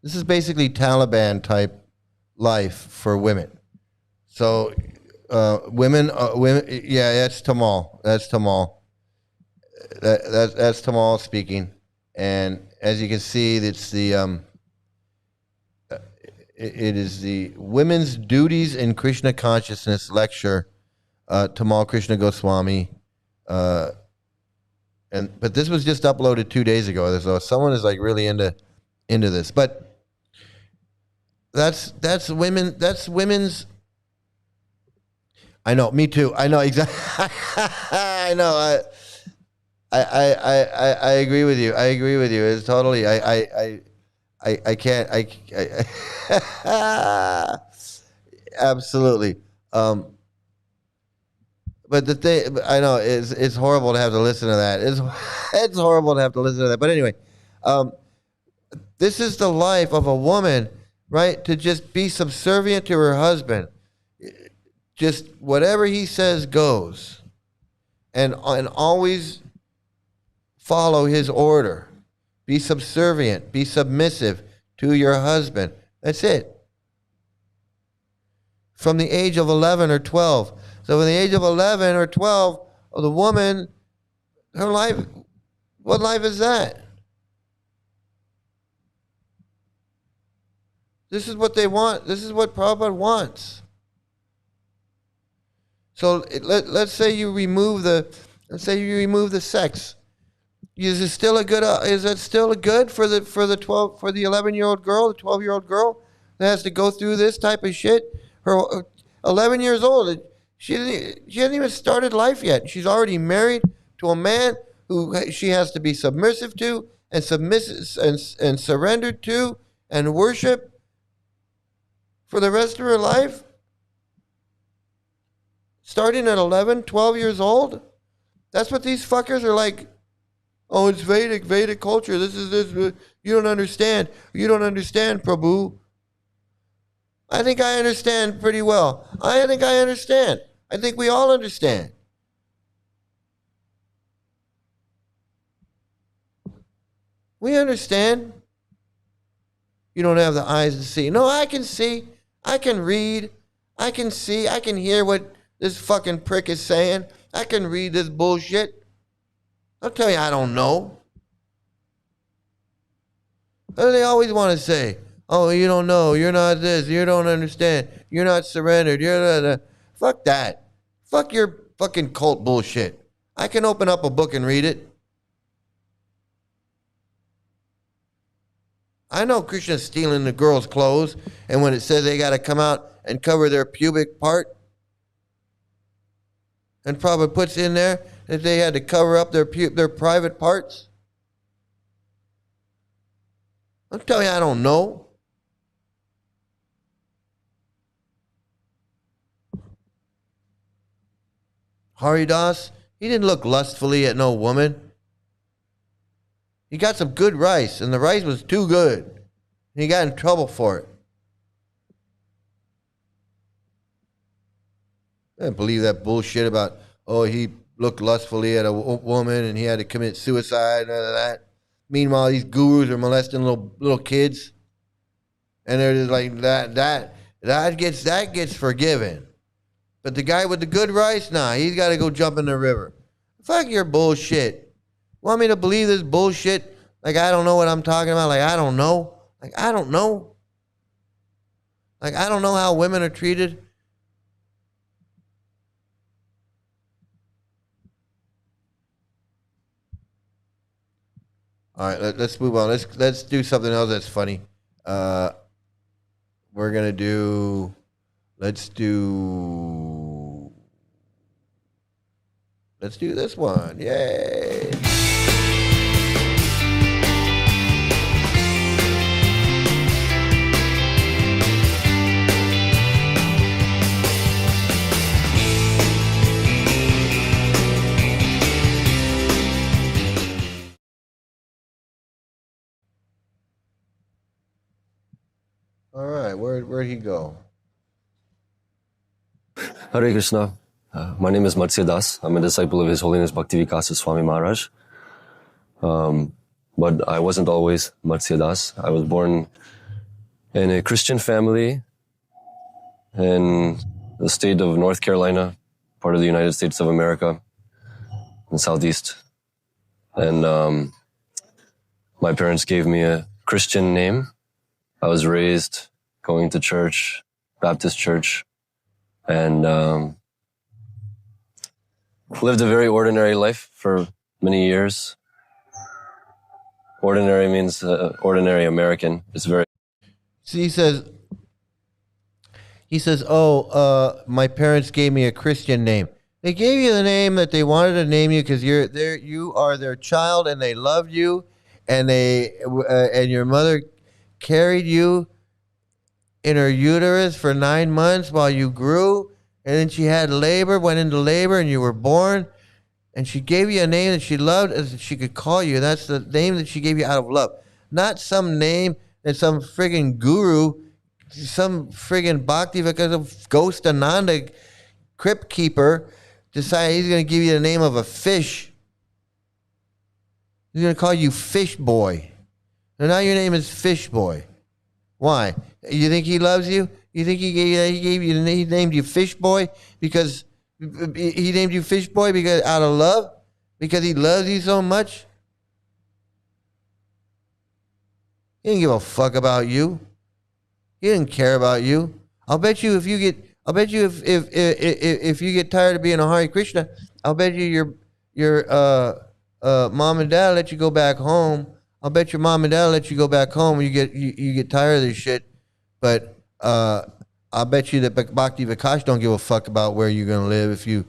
Taliban type life for women. So women, yeah, that's Tamal. That's Tamal. That's Tamal speaking. And as you can see, it's the it is the Women's Duties in Krishna Consciousness lecture, Tamal Krishna Goswami. But this was just uploaded 2 days ago, so someone is like really into this. But that's women's. I know, me too. I know exactly. I know. I agree with you. I agree with you. It's totally. I can't. Absolutely. But the thing, I know, it's horrible to have to listen to that. It's horrible to have to listen to that. But anyway, this is the life of a woman, right? To just be subservient to her husband. Just whatever he says goes. And always follow his order. Be subservient. Be submissive to your husband. That's it. From the age of 11 or 12. So from the age of 11 or 12, the woman, her life, what life is that? This is what they want. This is what Prabhupada wants. So let's say you remove the sex. Is it still a good? Is it still good for the 11-year-old girl, the 12-year-old girl that has to go through this type of shit? Her 11 years old. She hasn't even started life yet. She's already married to a man who she has to be submissive to and submissive and surrendered to and worship for the rest of her life? Starting at 11, 12 years old? That's what these fuckers are like. Oh, it's Vedic culture. This is this. You don't understand. You don't understand, Prabhu. I think I understand pretty well. I think I understand. I think we all understand. We understand. You don't have the eyes to see. No, I can see. I can read. I can see. I can hear what this fucking prick is saying. I can read this bullshit. I'll tell you I don't know. They always want to say, oh, you don't know. You're not this. You don't understand. You're not surrendered. You're not. Fuck that. Fuck your fucking cult bullshit. I can open up a book and read it. I know Krishna's stealing the girls' clothes, and when it says they got to come out and cover their pubic part, and probably puts in there that they had to cover up their private parts. I'll tell you, I don't know. Haridas, he didn't look lustfully at no woman. He got some good rice, and the rice was too good. And he got in trouble for it. I didn't believe that bullshit about, oh, he looked lustfully at a woman and he had to commit suicide, none of that. Meanwhile, these gurus are molesting little kids. And they're just like, that gets forgiven. But the guy with the good rice, nah, he's got to go jump in the river. Fuck your bullshit. Want me to believe this bullshit? Like I don't know what I'm talking about? Like I don't know? Like I don't know? Like I don't know how women are treated? All right, let's move on. Let's do something else that's funny. We're gonna do. Let's do this one. Yay! All right, where'd he go? Hare Krishna. My name is Matsya Das. I'm a disciple of His Holiness Bhaktivikasa Swami Maharaj. But I wasn't always Matsya Das. I was born in a Christian family in the state of North Carolina, part of the United States of America, in Southeast. And my parents gave me a Christian name. I was raised going to church, Baptist church, and lived a very ordinary life for many years. Ordinary means ordinary American. It's very... See, he says, oh, my parents gave me a Christian name. They gave you the name that they wanted to name you because you are their child and they loved you, and and your mother carried you in her uterus for 9 months while you grew, and then she had labor, went into labor, and you were born, and she gave you a name that she loved as she could call you. That's the name that she gave you out of love. Not some name that some friggin' guru, some friggin' Bhakti Vikasa Ghost Ananda crypt keeper decided he's going to give you the name of a fish. He's going to call you Fish Boy. And now your name is Fish Boy. Why? You think he loves you? You think he named you Fish Boy because he named you Fish Boy because out of love? Because he loves you so much? He didn't give a fuck about you. He didn't care about you. I'll bet you if you get tired of being a Hare Krishna, I'll bet you your mom and dad let you go back home. I'll bet your mom and dad let you go back home when you get tired of this shit. But I'll bet you that Bhakti Vikash don't give a fuck about where you're gonna live if you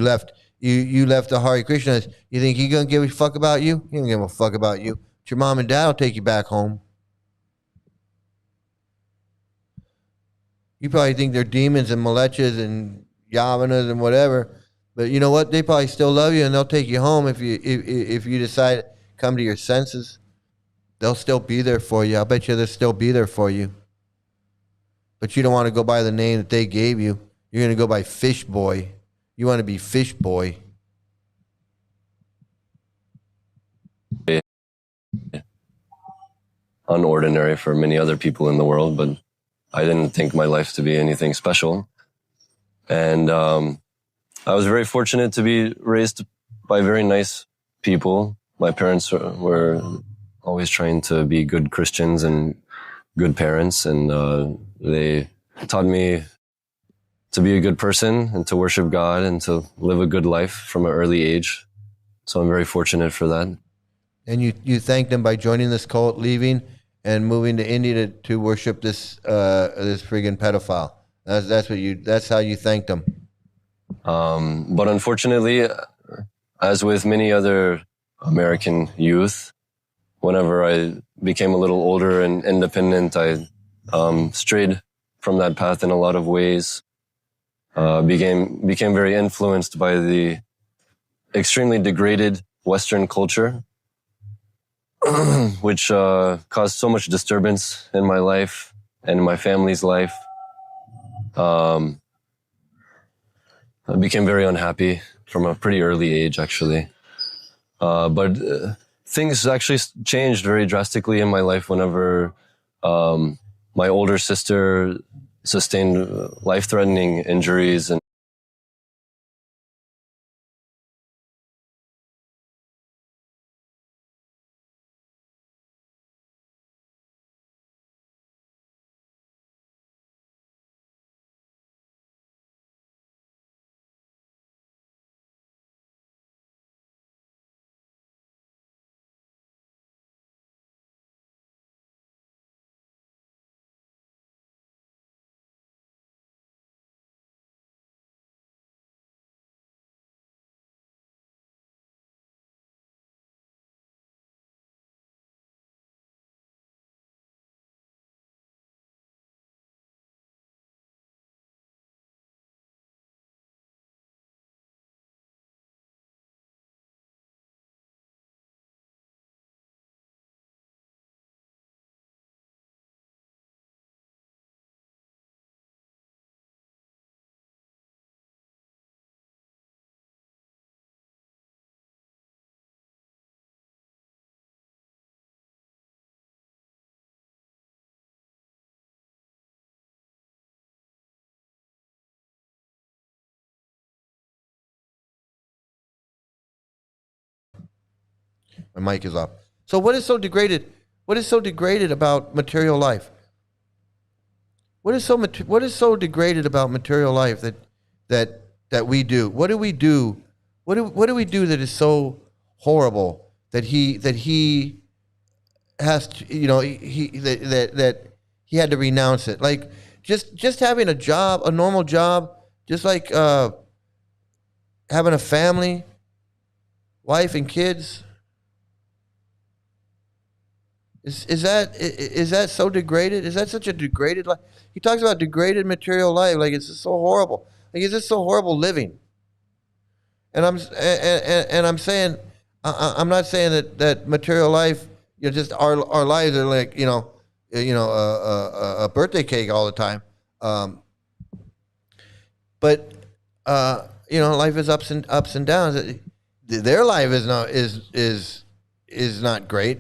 left the Hare Krishnas. You think he gonna give a fuck about you? He don't give a fuck about you. But your mom and dad will take you back home. You probably think they're demons and malechas and yavanas and whatever, but you know what? They probably still love you, and they'll take you home if you decide to come to your senses. They'll still be there for you. I'll bet you they'll still be there for you. But you don't want to go by the name that they gave you. You're going to go by Fish Boy. You want to be Fish Boy. Unordinary for many other people in the world, but I didn't think my life to be anything special. And I was very fortunate to be raised by very nice people. My parents were always trying to be good Christians and good parents, and they taught me to be a good person and to worship God and to live a good life from an early age. So I'm very fortunate for that. And you thank them by joining this cult, leaving, and moving to India to worship this friggin' pedophile. That's how you thank them. But unfortunately, as with many other American youth, whenever I became a little older and independent, I strayed from that path in a lot of ways. Became very influenced by the extremely degraded Western culture, which caused so much disturbance in my life and in my family's life. I became very unhappy from a pretty early age, actually. But things actually changed very drastically in my life whenever my older sister sustained life-threatening injuries. And My mic is off. So what is so degraded? What is so degraded about material life? What is so degraded about material life that we do? What do we do? What do we do that is so horrible that he has to, that he had to renounce it? Like just having a job, a normal job, just like having a family, wife and kids. Is that so degraded? Is that such a degraded life? He talks about degraded material life, like it's just so horrible. Like it's just so horrible living. And I'm saying, I'm not saying that material life, just our lives are like a birthday cake all the time. But life is ups and downs. Their life is not great.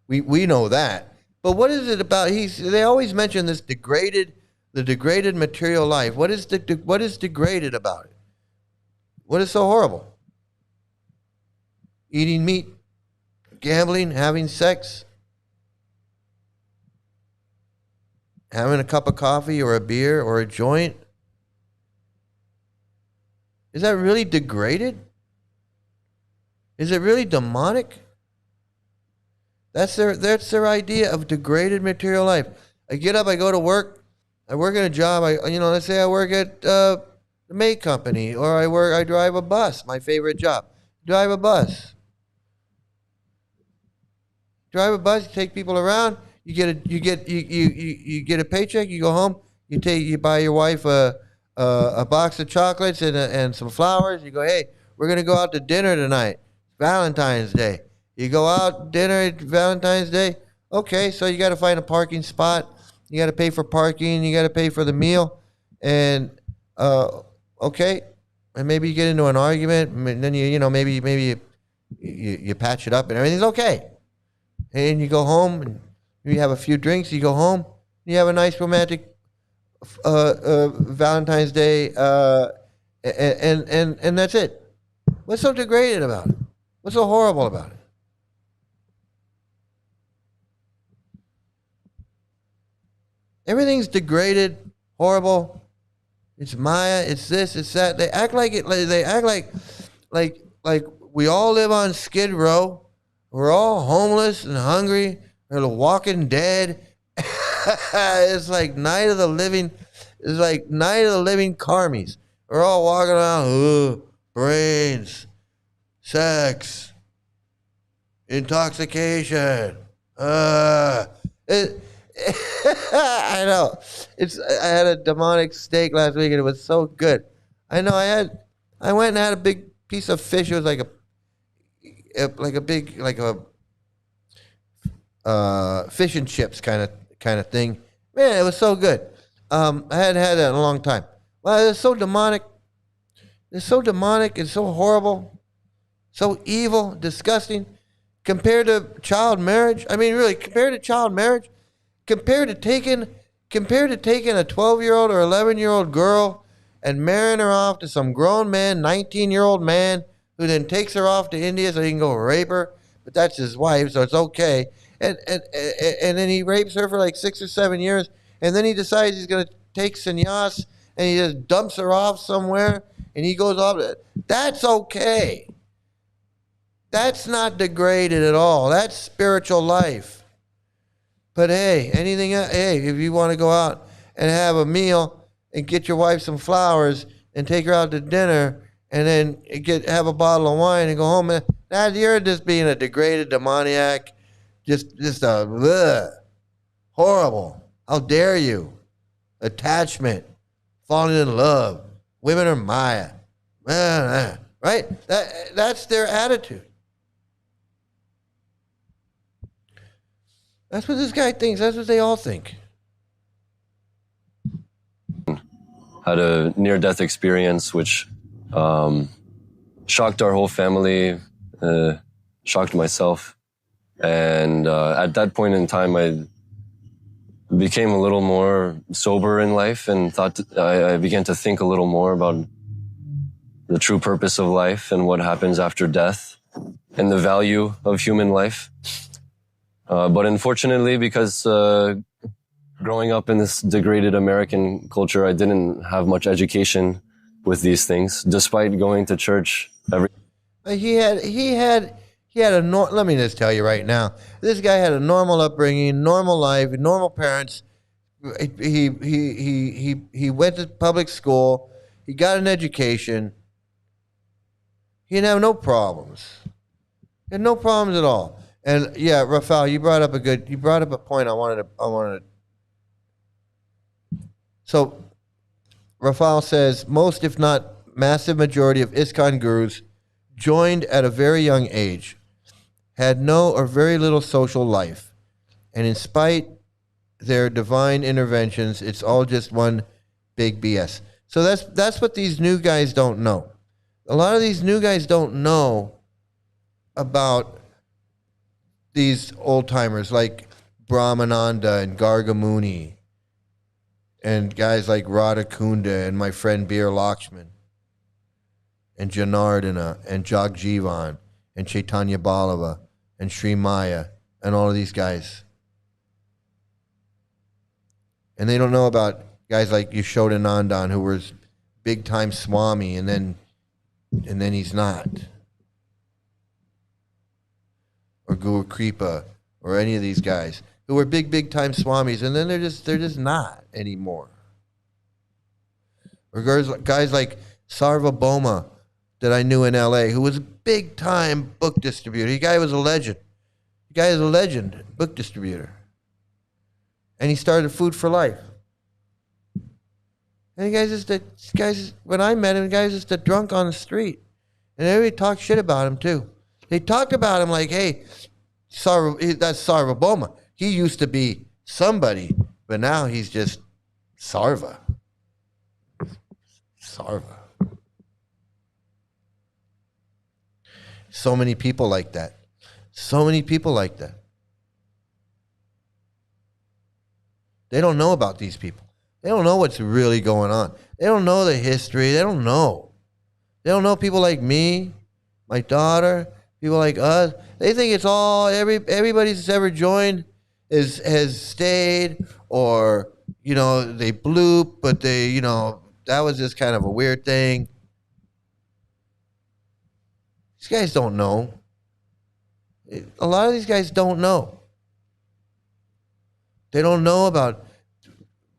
We know that. But what is it about? They always mention this degraded material life. What is degraded about it? What is so horrible? Eating meat, gambling, having sex, having a cup of coffee or a beer or a joint. Is that really degraded? Is it really demonic? That's their idea of degraded material life. I get up, I go to work, I work in a job. Let's say I work at the maid company, or I drive a bus. My favorite job, drive a bus. Drive a bus, you take people around. You get a paycheck. You go home. You buy your wife a box of chocolates and some flowers. You go, hey, we're gonna go out to dinner tonight. Valentine's Day. You go out dinner at Valentine's Day. Okay, so you got to find a parking spot. You got to pay for parking. You got to pay for the meal, and okay, and maybe you get into an argument, and then maybe you patch it up, and everything's okay. And you go home, and you have a few drinks. You go home. You have a nice romantic Valentine's Day, and that's it. What's so degraded about it? What's so horrible about it? Everything's degraded, horrible. It's Maya. It's this. It's that. They act like it. They act like we all live on Skid Row. We're all homeless and hungry. We're the Walking Dead. It's like Night of the Living. It's like Night of the Living Carmies. We're all walking around. Brains, sex, intoxication. I know. I had a demonic steak last week and it was so good. I know. I went and had a big piece of fish. It was like a fish and chips kind of thing. Man, it was so good. I hadn't had that in a long time. Well, it's so demonic. It's so demonic and so horrible, so evil, disgusting. Compared to child marriage, I mean, really, compared to child marriage, compared to taking a 12-year-old or 11-year-old girl and marrying her off to some grown man, 19-year-old man, who then takes her off to India so he can go rape her, but that's his wife, so it's okay. And then he rapes her for like 6 or 7 years, and then he decides he's going to take sannyas, and he just dumps her off somewhere, and he goes off. That's okay. That's not degraded at all. That's spiritual life. But hey, if you want to go out and have a meal and get your wife some flowers and take her out to dinner and then have a bottle of wine and go home, you're just being a degraded demoniac. Just horrible. How dare you? Attachment, falling in love. Women are Maya. Right? That's their attitude. That's what this guy thinks. That's what they all think. Had a near-death experience which shocked our whole family, shocked myself. And at that point in time, I became a little more sober in life and I began to think a little more about the true purpose of life and what happens after death and the value of human life. But unfortunately, because growing up in this degraded American culture, I didn't have much education with these things, despite going to church every. Let me just tell you right now, this guy had a normal upbringing, normal life, normal parents. He went to public school. He got an education. He didn't have no problems. He had no problems at all. And yeah, Rafael, you brought up a point I wanted to. So Rafael says most, if not massive majority of ISKCON gurus joined at a very young age, had no or very little social life, and in spite their divine interventions, it's all just one big BS. So that's what these new guys don't know. A lot of these new guys don't know about these old timers like Brahmananda and Gargamuni and guys like Radhakunda and my friend Bir Lakshman and Janardana and Jagjivan and Chaitanya Ballava and Sri Maya and all of these guys. And they don't know about guys like Yashodanandan, who was big time Swami and then he's not. Or Guru Kripa or any of these guys who were big time Swamis and then they're just not anymore. Or guys like Sarvabhauma that I knew in LA, who was a big time book distributor. The guy was a legend. The guy is a legend, book distributor. And he started Food for Life. And the guy's when I met him, the guy's just a drunk on the street. And everybody talked shit about him too. They talked about him like, hey, that's Sarvabhauma. He used to be somebody, but now he's just Sarva. Sarva. So many people like that. So many people like that. They don't know about these people. They don't know what's really going on. They don't know the history. They don't know. They don't know people like me, my daughter, people like us. They think it's all everybody that's ever joined has stayed, or they bloop, but they that was just kind of a weird thing. These guys don't know. A lot of these guys don't know. They don't know about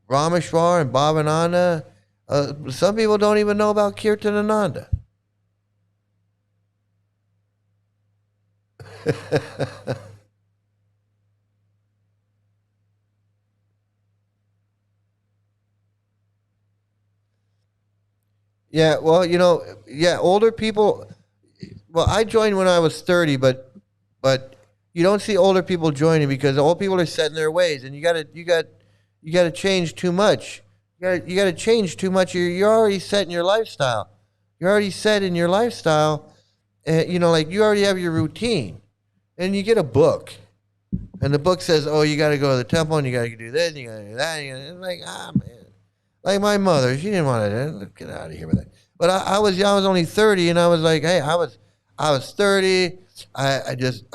Rameshwar and Bhavananda. Some people don't even know about Kirtanananda. Yeah, well, older people. Well, I joined when I was 30, but you don't see older people joining because old people are set in their ways, and you got to change too much. You got to change too much. You're already set in your lifestyle. You're already set in your lifestyle. Like you already have your routine, and you get a book, and the book says, "Oh, you got to go to the temple, and you got to do this, and you got to do that." And like, man, like my mother, she didn't want to get out of here with that. But I was only 30, and I was like, hey, I was 30. I just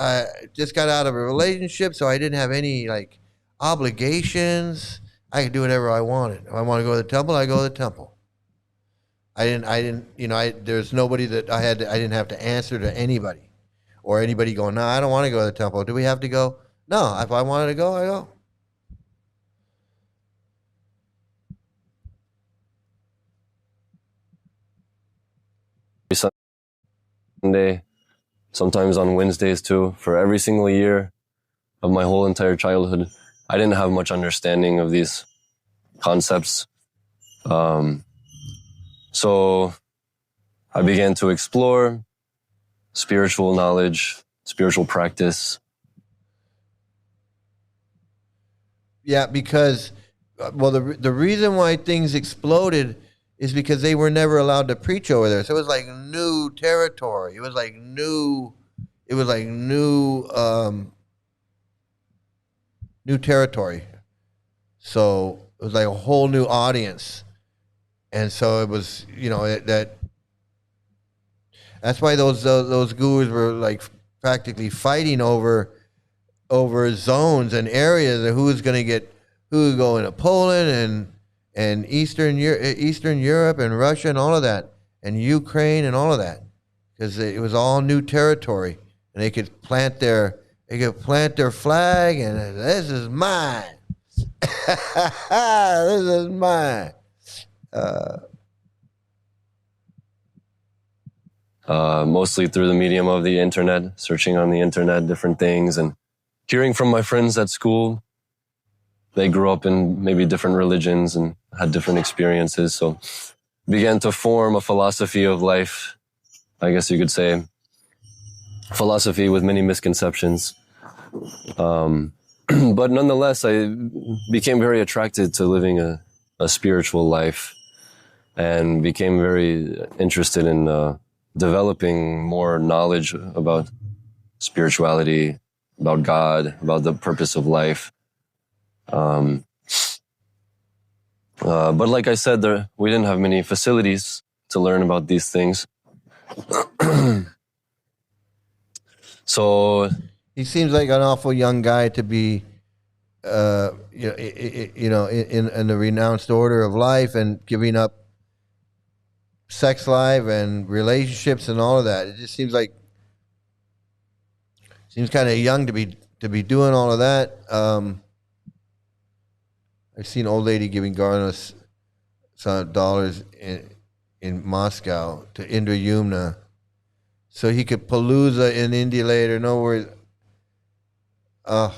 got out of a relationship, so I didn't have any like obligations. I could do whatever I wanted. If I want to go to the temple, I go to the temple. I didn't. There's nobody that I didn't have to answer to anybody, or anybody going, no, I don't want to go to the temple. Do we have to go? No. If I wanted to go, I go. Sunday, sometimes on Wednesdays too, for every single year of my whole entire childhood. I didn't have much understanding of these concepts. So I began to explore spiritual knowledge, spiritual practice. Yeah, because, the reason why things exploded is because they were never allowed to preach over there. So it was like new territory. It was like new territory. So it was like a whole new audience. And so it was, that's why those gurus were like practically fighting over zones and areas of who's going to Poland and Eastern Europe and Russia and all of that, and Ukraine and all of that, because it was all new territory, and they could plant their flag, and this is mine. This is mine. Mostly through the medium of the internet, searching on the internet different things and hearing from my friends at school. They grew up in maybe different religions and had different experiences, so began to form a philosophy of life, I guess you could say. Philosophy with many misconceptions. But nonetheless, I became very attracted to living a spiritual life and became very interested in developing more knowledge about spirituality, about God, about the purpose of life. But like I said, we didn't have many facilities to learn about these things. So he seems like an awful young guy to be, in the renounced order of life and giving up sex life and relationships and all of that. It just seems kind of young to be doing all of that. I've seen an old lady giving Garnos some dollars in Moscow to Indra Yumna, so he could palooza in India later. No worries. I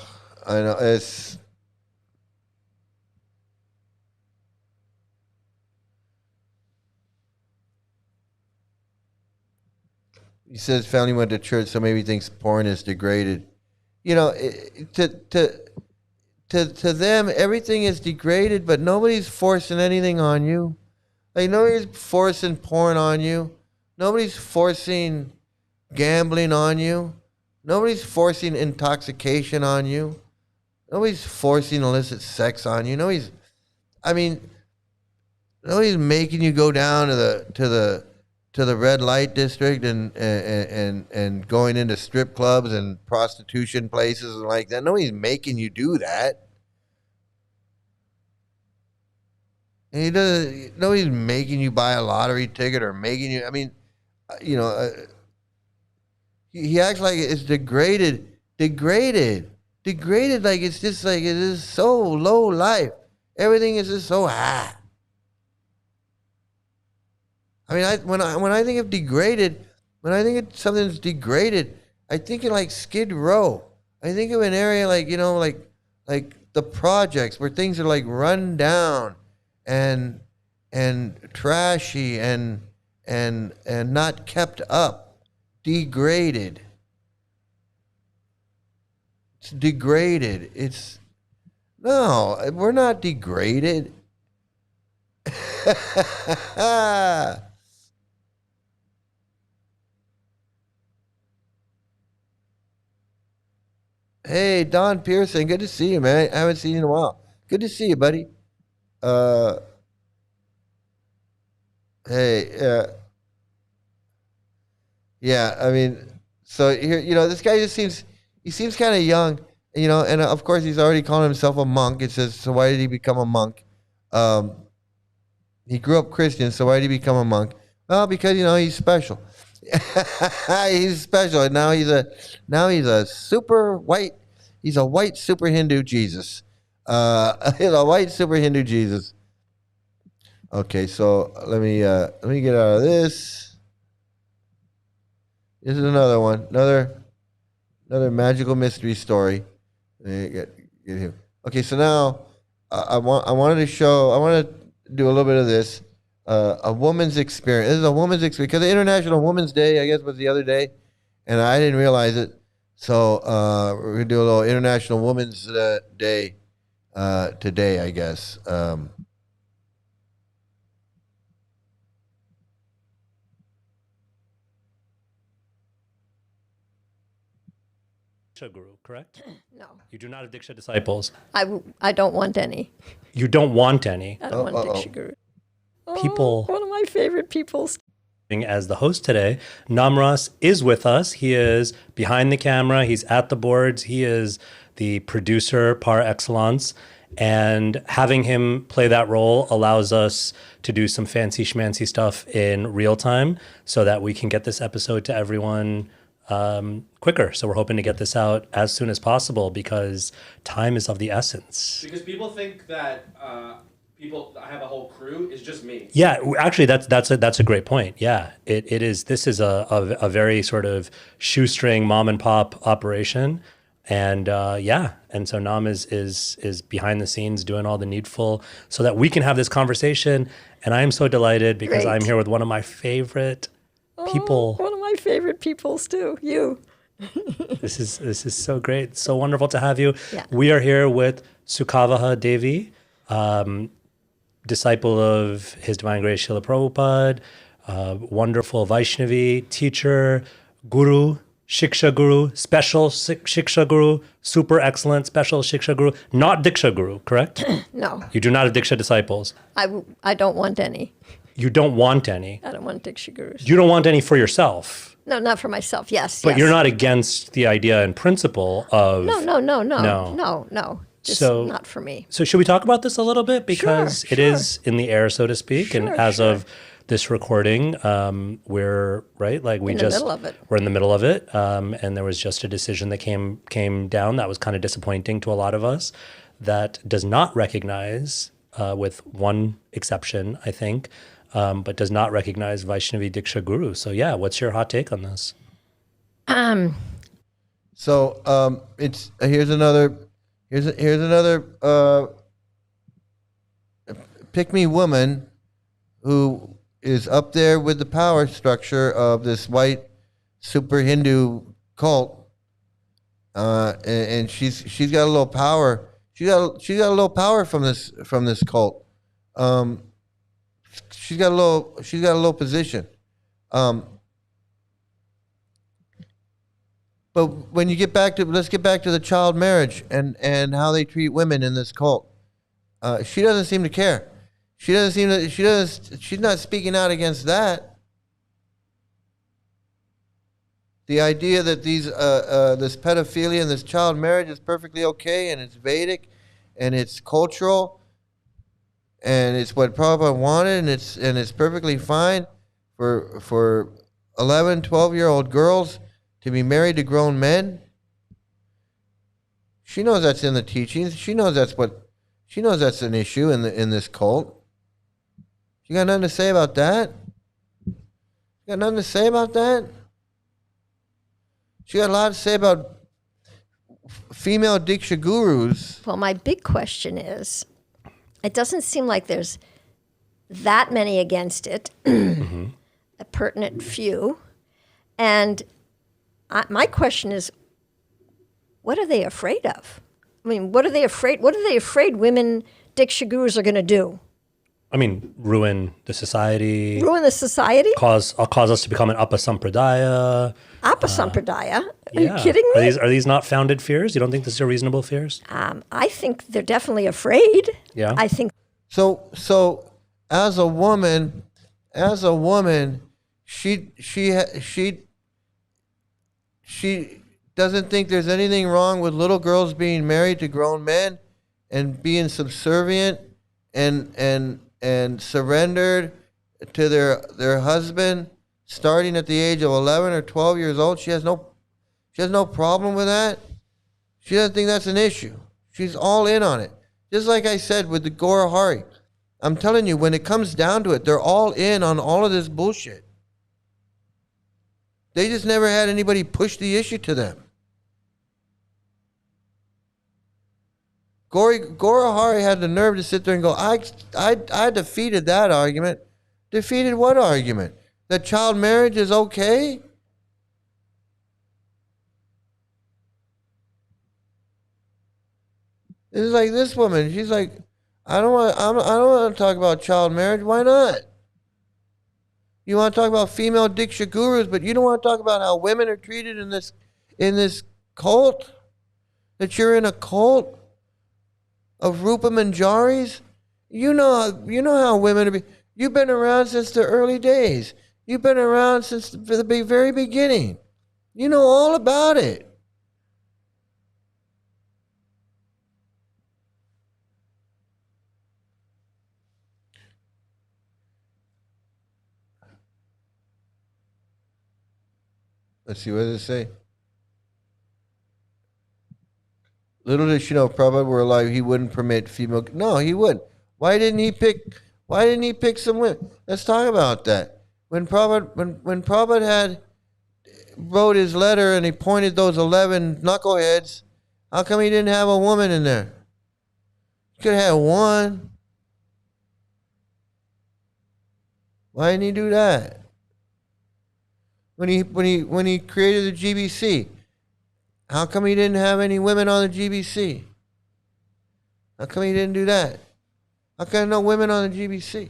know it's. He says family went to church, so maybe he thinks porn is degraded. You know, to them, everything is degraded, but nobody's forcing anything on you. Like, nobody's forcing porn on you. Nobody's forcing gambling on you. Nobody's forcing intoxication on you. Nobody's forcing illicit sex on you. Nobody's making you go down to the red light district and going into strip clubs and prostitution places and like that. Nobody's making you do that. And nobody's making you buy a lottery ticket or making you. I mean, you know, he acts like it's degraded. Like it's just like it is so low life. Everything is just so high. I mean, when I think of degraded, when I think of something that's degraded, I think of like Skid Row. I think of an area like, you know, like the projects where things are like run down and trashy and not kept up, degraded. It's degraded. No, we're not degraded. Hey, Don Pearson, good to see you, man. I haven't seen you in a while. Good to see you, buddy. Hey, yeah, I mean, so here, you know, this guy just seems kind of young, you know, and of course he's already calling himself a monk. It says, so why did he become a monk? He grew up Christian, so why did he become a monk? Well, because, you know, he's special. He's special. And now he's a super white. He's a white super Hindu Jesus. He's a white super Hindu Jesus. Okay, so let me get out of this. This is another one. Another magical mystery story. Get him. Okay, so now I wanted to do a little bit of this. A woman's experience. This is a woman's experience because the International Women's Day, I guess, was the other day, and I didn't realize it. So we're gonna do a little International Women's Day today, I guess. Guru, correct? No. You do not have Diksha disciples. I don't want any. You don't want any. I don't want Diksha Guru. People. One of my favorite people. As the host today, Namras is with us. He is behind the camera. He's at the boards. He is the producer par excellence. And having him play that role allows us to do some fancy schmancy stuff in real time so that we can get this episode to everyone quicker. So we're hoping to get this out as soon as possible because time is of the essence. Because people think that I have a whole crew. It's just me. Yeah, actually, that's a great point. Yeah, it is. This is a very sort of shoestring mom and pop operation, and and so Nam is behind the scenes doing all the needful so that we can have this conversation. And I am so delighted because I'm here with one of my favorite people. One of my favorite peoples too. You. This is so great. So wonderful to have you. Yeah. We are here with Sukavaha Devi, disciple of His Divine Grace Srila Prabhupada, wonderful Vaishnavi, teacher, guru, Shiksha Guru, special Shiksha Guru, super excellent special Shiksha Guru, not Diksha Guru, correct? No. You do not have Diksha disciples. I don't want any. You don't want any. I don't want Diksha Gurus. You don't want any for yourself. No, not for myself. Yes. But you're not against the idea and principle of... No. Just not for me. So should we talk about this a little bit? Because it is in the air, so to speak. And as of this recording, we're we're in the middle of it. And there was just a decision that came down that was kind of disappointing to a lot of us that does not recognize, with one exception, I think, but does not recognize Vaishnavi Diksha Guru. So yeah, what's your hot take on this? Here's another pick-me woman who is up there with the power structure of this white super Hindu cult, and she's got a little power. She got a little power from this cult. She's got a little position. But when you get back to, let's get back to the child marriage and how they treat women in this cult. She doesn't seem to care. She's not speaking out against that. The idea that this pedophilia and this child marriage is perfectly okay, and it's Vedic, and it's cultural, and it's what Prabhupada wanted, and it's perfectly fine for 11, 12-year-old girls to be married to grown men. She knows that's in the teachings. She knows that's an issue in this cult. You got nothing to say about that? You got nothing to say about that? She got a lot to say about female Diksha gurus. Well, my big question is, it doesn't seem like there's that many against it, a pertinent few. And my question is, what are they afraid of? I mean, what are they afraid women Diksha gurus are going to do? I mean, ruin the society. Ruin the society? Cause us to become an Apasampradaya. Apasampradaya? Are you kidding me? Are these not founded fears? You don't think these are reasonable fears? I think they're definitely afraid. Yeah. I think. So as a woman, she doesn't think there's anything wrong with little girls being married to grown men and being subservient and surrendered to their husband starting at the age of 11 or 12 years old. She has no problem with that. She doesn't think that's an issue. She's all in on it. Just like I said with the Gora Hari. I'm telling you, when it comes down to it, they're all in on all of this bullshit. They just never had anybody push the issue to them. Gora Hari had the nerve to sit there and go, I defeated that argument. Defeated what argument? That child marriage is okay? It's like this woman. She's like, I don't want to talk about child marriage. Why not? You want to talk about female Diksha gurus, but you don't want to talk about how women are treated in this cult? That you're in a cult of Rupa Manjaris? You know how women are. You've been around since the early days. You've been around since the very beginning. You know all about it. Let's see, what does it say? Little did she know, if Prabhupada were alive, he wouldn't permit female. No, he wouldn't. Why didn't he pick some women? Let's talk about that. When Prabhupada wrote his letter and he pointed those 11 knuckleheads, how come he didn't have a woman in there? He could have had one. Why didn't he do that? When he created the GBC, how come he didn't have any women on the GBC? How come he didn't do that? How come no women on the GBC?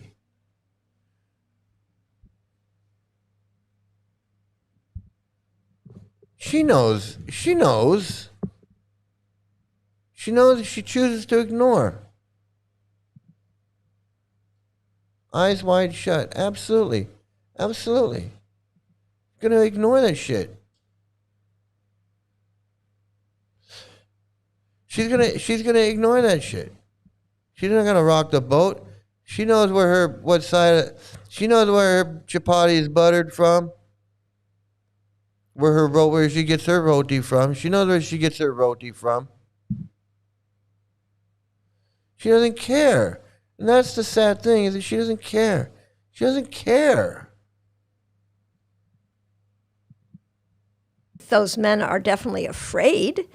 She knows. She chooses to ignore. Eyes wide shut. Absolutely. Gonna ignore that shit. She's gonna ignore that shit. She's not gonna rock the boat. She knows she knows where her chapati is buttered from. Where she gets her roti from. She knows where she gets her roti from. She doesn't care. And that's the sad thing, is that she doesn't care. She doesn't care. Those men are definitely afraid,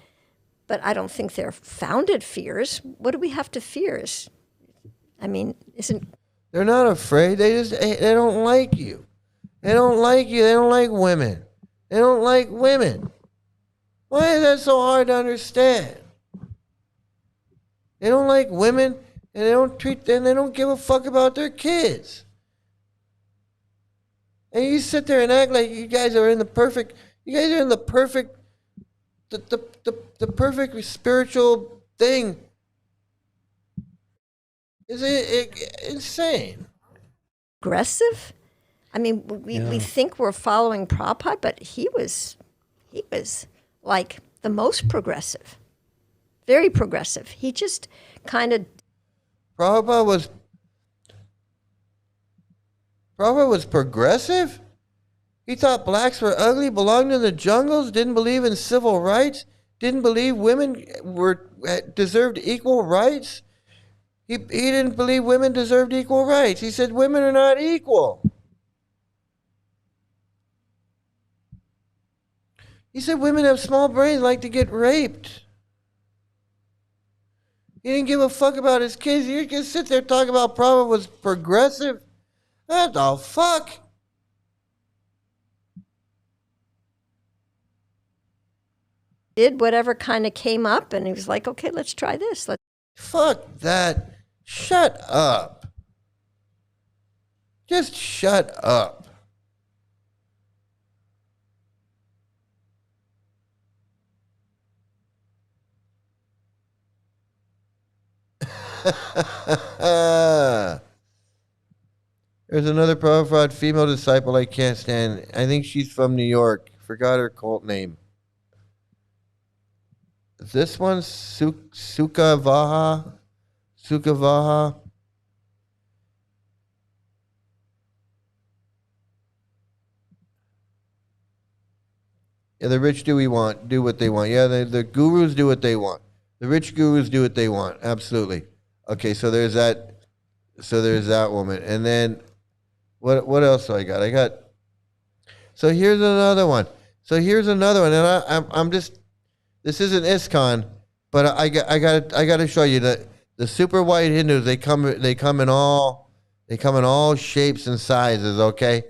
but I don't think they're founded fears. What do we have to fear? I mean, They're not afraid. They don't like you. They don't like you. They don't like women. They don't like women. Why is that so hard to understand? They don't like women, and they don't give a fuck about their kids. And you sit there and act like you guys are in the perfect the perfect spiritual thing. Is it insane? Aggressive? I mean, we think we're following Prabhupada, but he was like the most progressive. Very progressive. He just kind of... Prabhupada was progressive? He thought blacks were ugly, belonged in the jungles, didn't believe in civil rights, didn't believe women deserved equal rights. He didn't believe women deserved equal rights. He said women are not equal. He said women have small brains, like to get raped. He didn't give a fuck about his kids. You can sit there talking about Prabhupada was progressive. What the fuck? Did whatever kind of came up, and he was like, okay, let's try this. Fuck that. Shut up. Just shut up. There's another Prabhupada female disciple I can't stand. I think she's from New York. Forgot her cult name. This one, Sukavaha. Yeah, the rich do what they want. Yeah, the gurus do what they want. The rich gurus do what they want. Absolutely. Okay, so there's that. So there's that woman, and then what else do I got? So here's another one. And I'm just. This isn't ISKCON, but I got to show you that the super white Hindus they come in all shapes and sizes. Okay.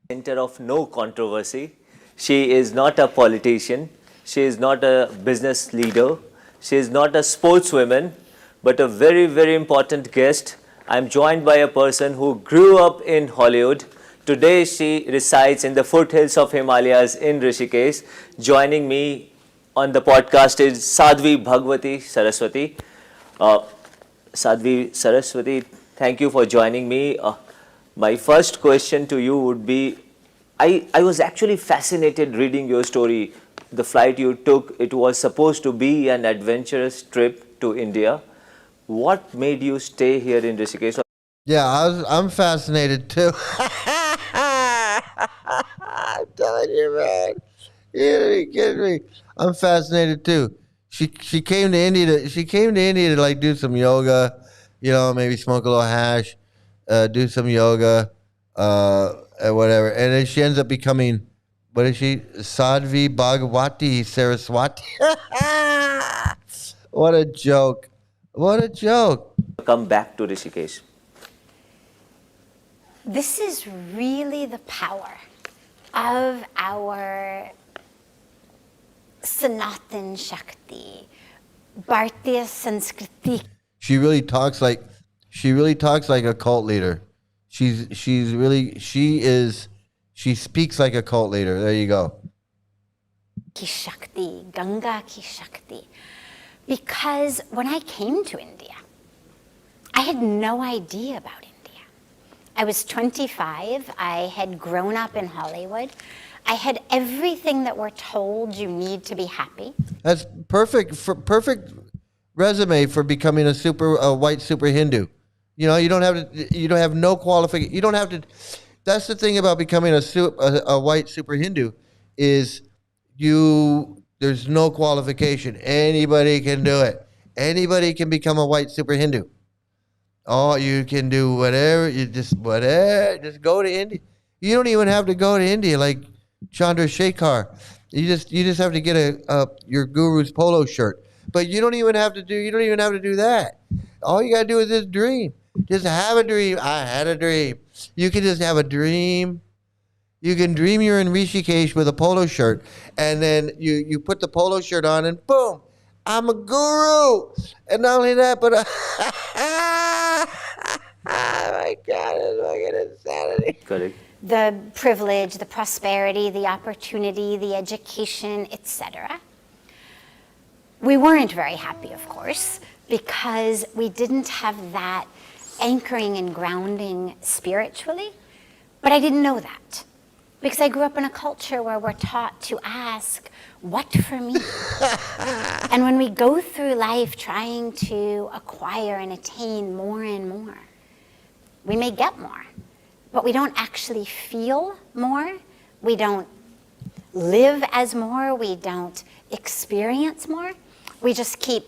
Center of no controversy. She is not a politician. She is not a business leader. She is not a sportswoman, but a very, very important guest. I'm joined by a person who grew up in Hollywood. Today she resides in the foothills of Himalayas in Rishikesh. Joining me on the podcast is Sadhvi Bhagwati Saraswati. Sadhvi Saraswati, thank you for joining me. My first question to you would be, I was actually fascinated reading your story. The flight you took, it was supposed to be an adventurous trip to India. What made you stay here in Rishikesh? Yeah, I'm fascinated too. I'm telling you, man. You kidding me? I'm fascinated too. She came to India to like do some yoga, maybe smoke a little hash, do some yoga, whatever. And then she ends up becoming, what is she? Sadhvi Bhagwati Saraswati. What a joke. What a joke. Come back to Rishikesh. This is really the power of our Sanatan Shakti, Bhartiya Sanskriti. She really talks like a cult leader. She speaks like a cult leader. There you go. Ki Shakti, Ganga Ki Shakti. Because when I came to India, I had no idea about India. I was 25. I had grown up in Hollywood. I had everything that we're told you need to be happy. That's perfect resume for becoming a white super Hindu. You don't have no qualification. You don't have to. That's the thing about becoming a white super Hindu is there's no qualification. Anybody can do it. Anybody can become a white super Hindu. Oh, you can do whatever. Just go to India. You don't even have to go to India like Chandrasekhar. You just have to get your guru's polo shirt. But you don't even have to do that. All you gotta do is just dream. Just have a dream. I had a dream. You can just have a dream. You can dream you're in Rishikesh with a polo shirt, and then you put the polo shirt on, and boom, I'm a guru. And not only that, but oh my God, it's fucking insanity. Correct. The privilege, the prosperity, the opportunity, the education, etc. We weren't very happy, of course, because we didn't have that anchoring and grounding spiritually. But I didn't know that, because I grew up in a culture where we're taught to ask, what for me? And when we go through life trying to acquire and attain more and more, we may get more, but we don't actually feel more. We don't live as more. We don't experience more. We just keep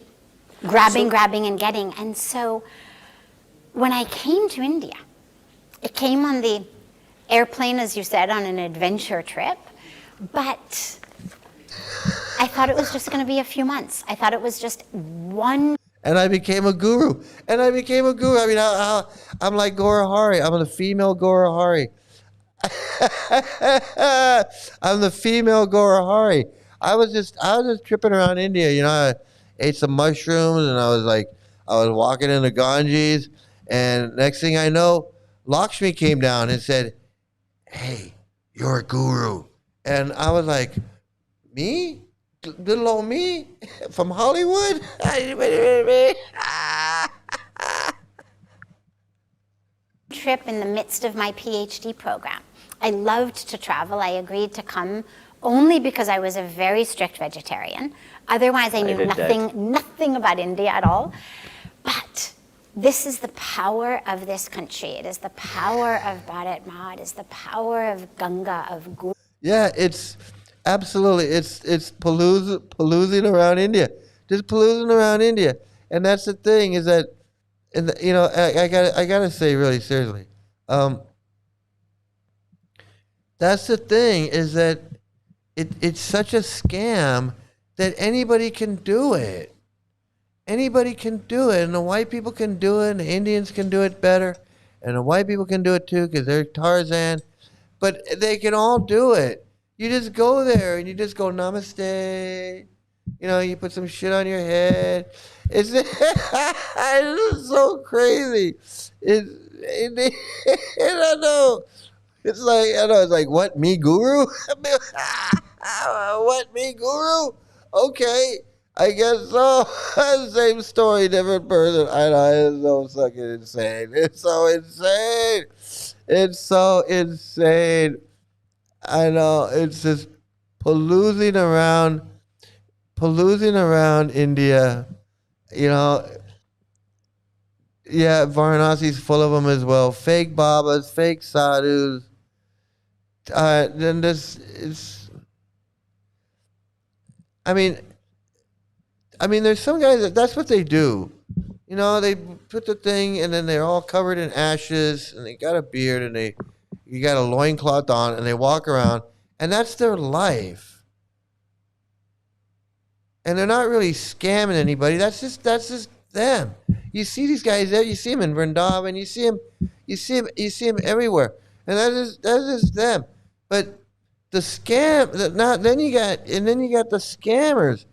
grabbing and getting. And so when I came to India, it came on the airplane, as you said, on an adventure trip, but I thought it was just going to be a few months. I thought it was just one. And I became a guru. I mean, I'm like Gorahari. I'm the female Gorahari. I'm the female Gorahari. I was just tripping around India. You know, I ate some mushrooms, and I was walking in the Ganges, and next thing I know, Lakshmi came down and said, "Hey, you're a guru." And I was like, "Me? Little old me from Hollywood?" Trip in the midst of my PhD program. I loved to travel. I agreed to come only because I was a very strict vegetarian. Otherwise, I knew nothing about India at all. But this is the power of this country. It is the power of Bharat Ma. It is the power of Ganga, of Guru. Yeah, it's absolutely. It's paloozing around India. Just paloozing around India. And that's the thing is that, and you know, I gotta say really seriously, that's the thing is that it's such a scam that anybody can do it. Anybody can do it, and the white people can do it, and the Indians can do it better, and the white people can do it too because they're Tarzan. But they can all do it. You just go there and you just go namaste. You know, you put some shit on your head. It's so crazy. I know. It's like, what, me guru? What, me guru? Okay, I guess so. Same story, different person. I know, it's so fucking insane. It's so insane. It's so insane. I know, it's just paloozing around India. You know, yeah, Varanasi's full of them as well. Fake Babas, fake sadhus. Then this is, I mean, there's some guys that's what they do. You know, they put the thing and then they're all covered in ashes and they got a beard and you got a loincloth on and they walk around and that's their life. And they're not really scamming anybody. That's just them. You see these guys there, you see them in Vrindavan, you see them everywhere. And that's just them. But the scam then you got the scammers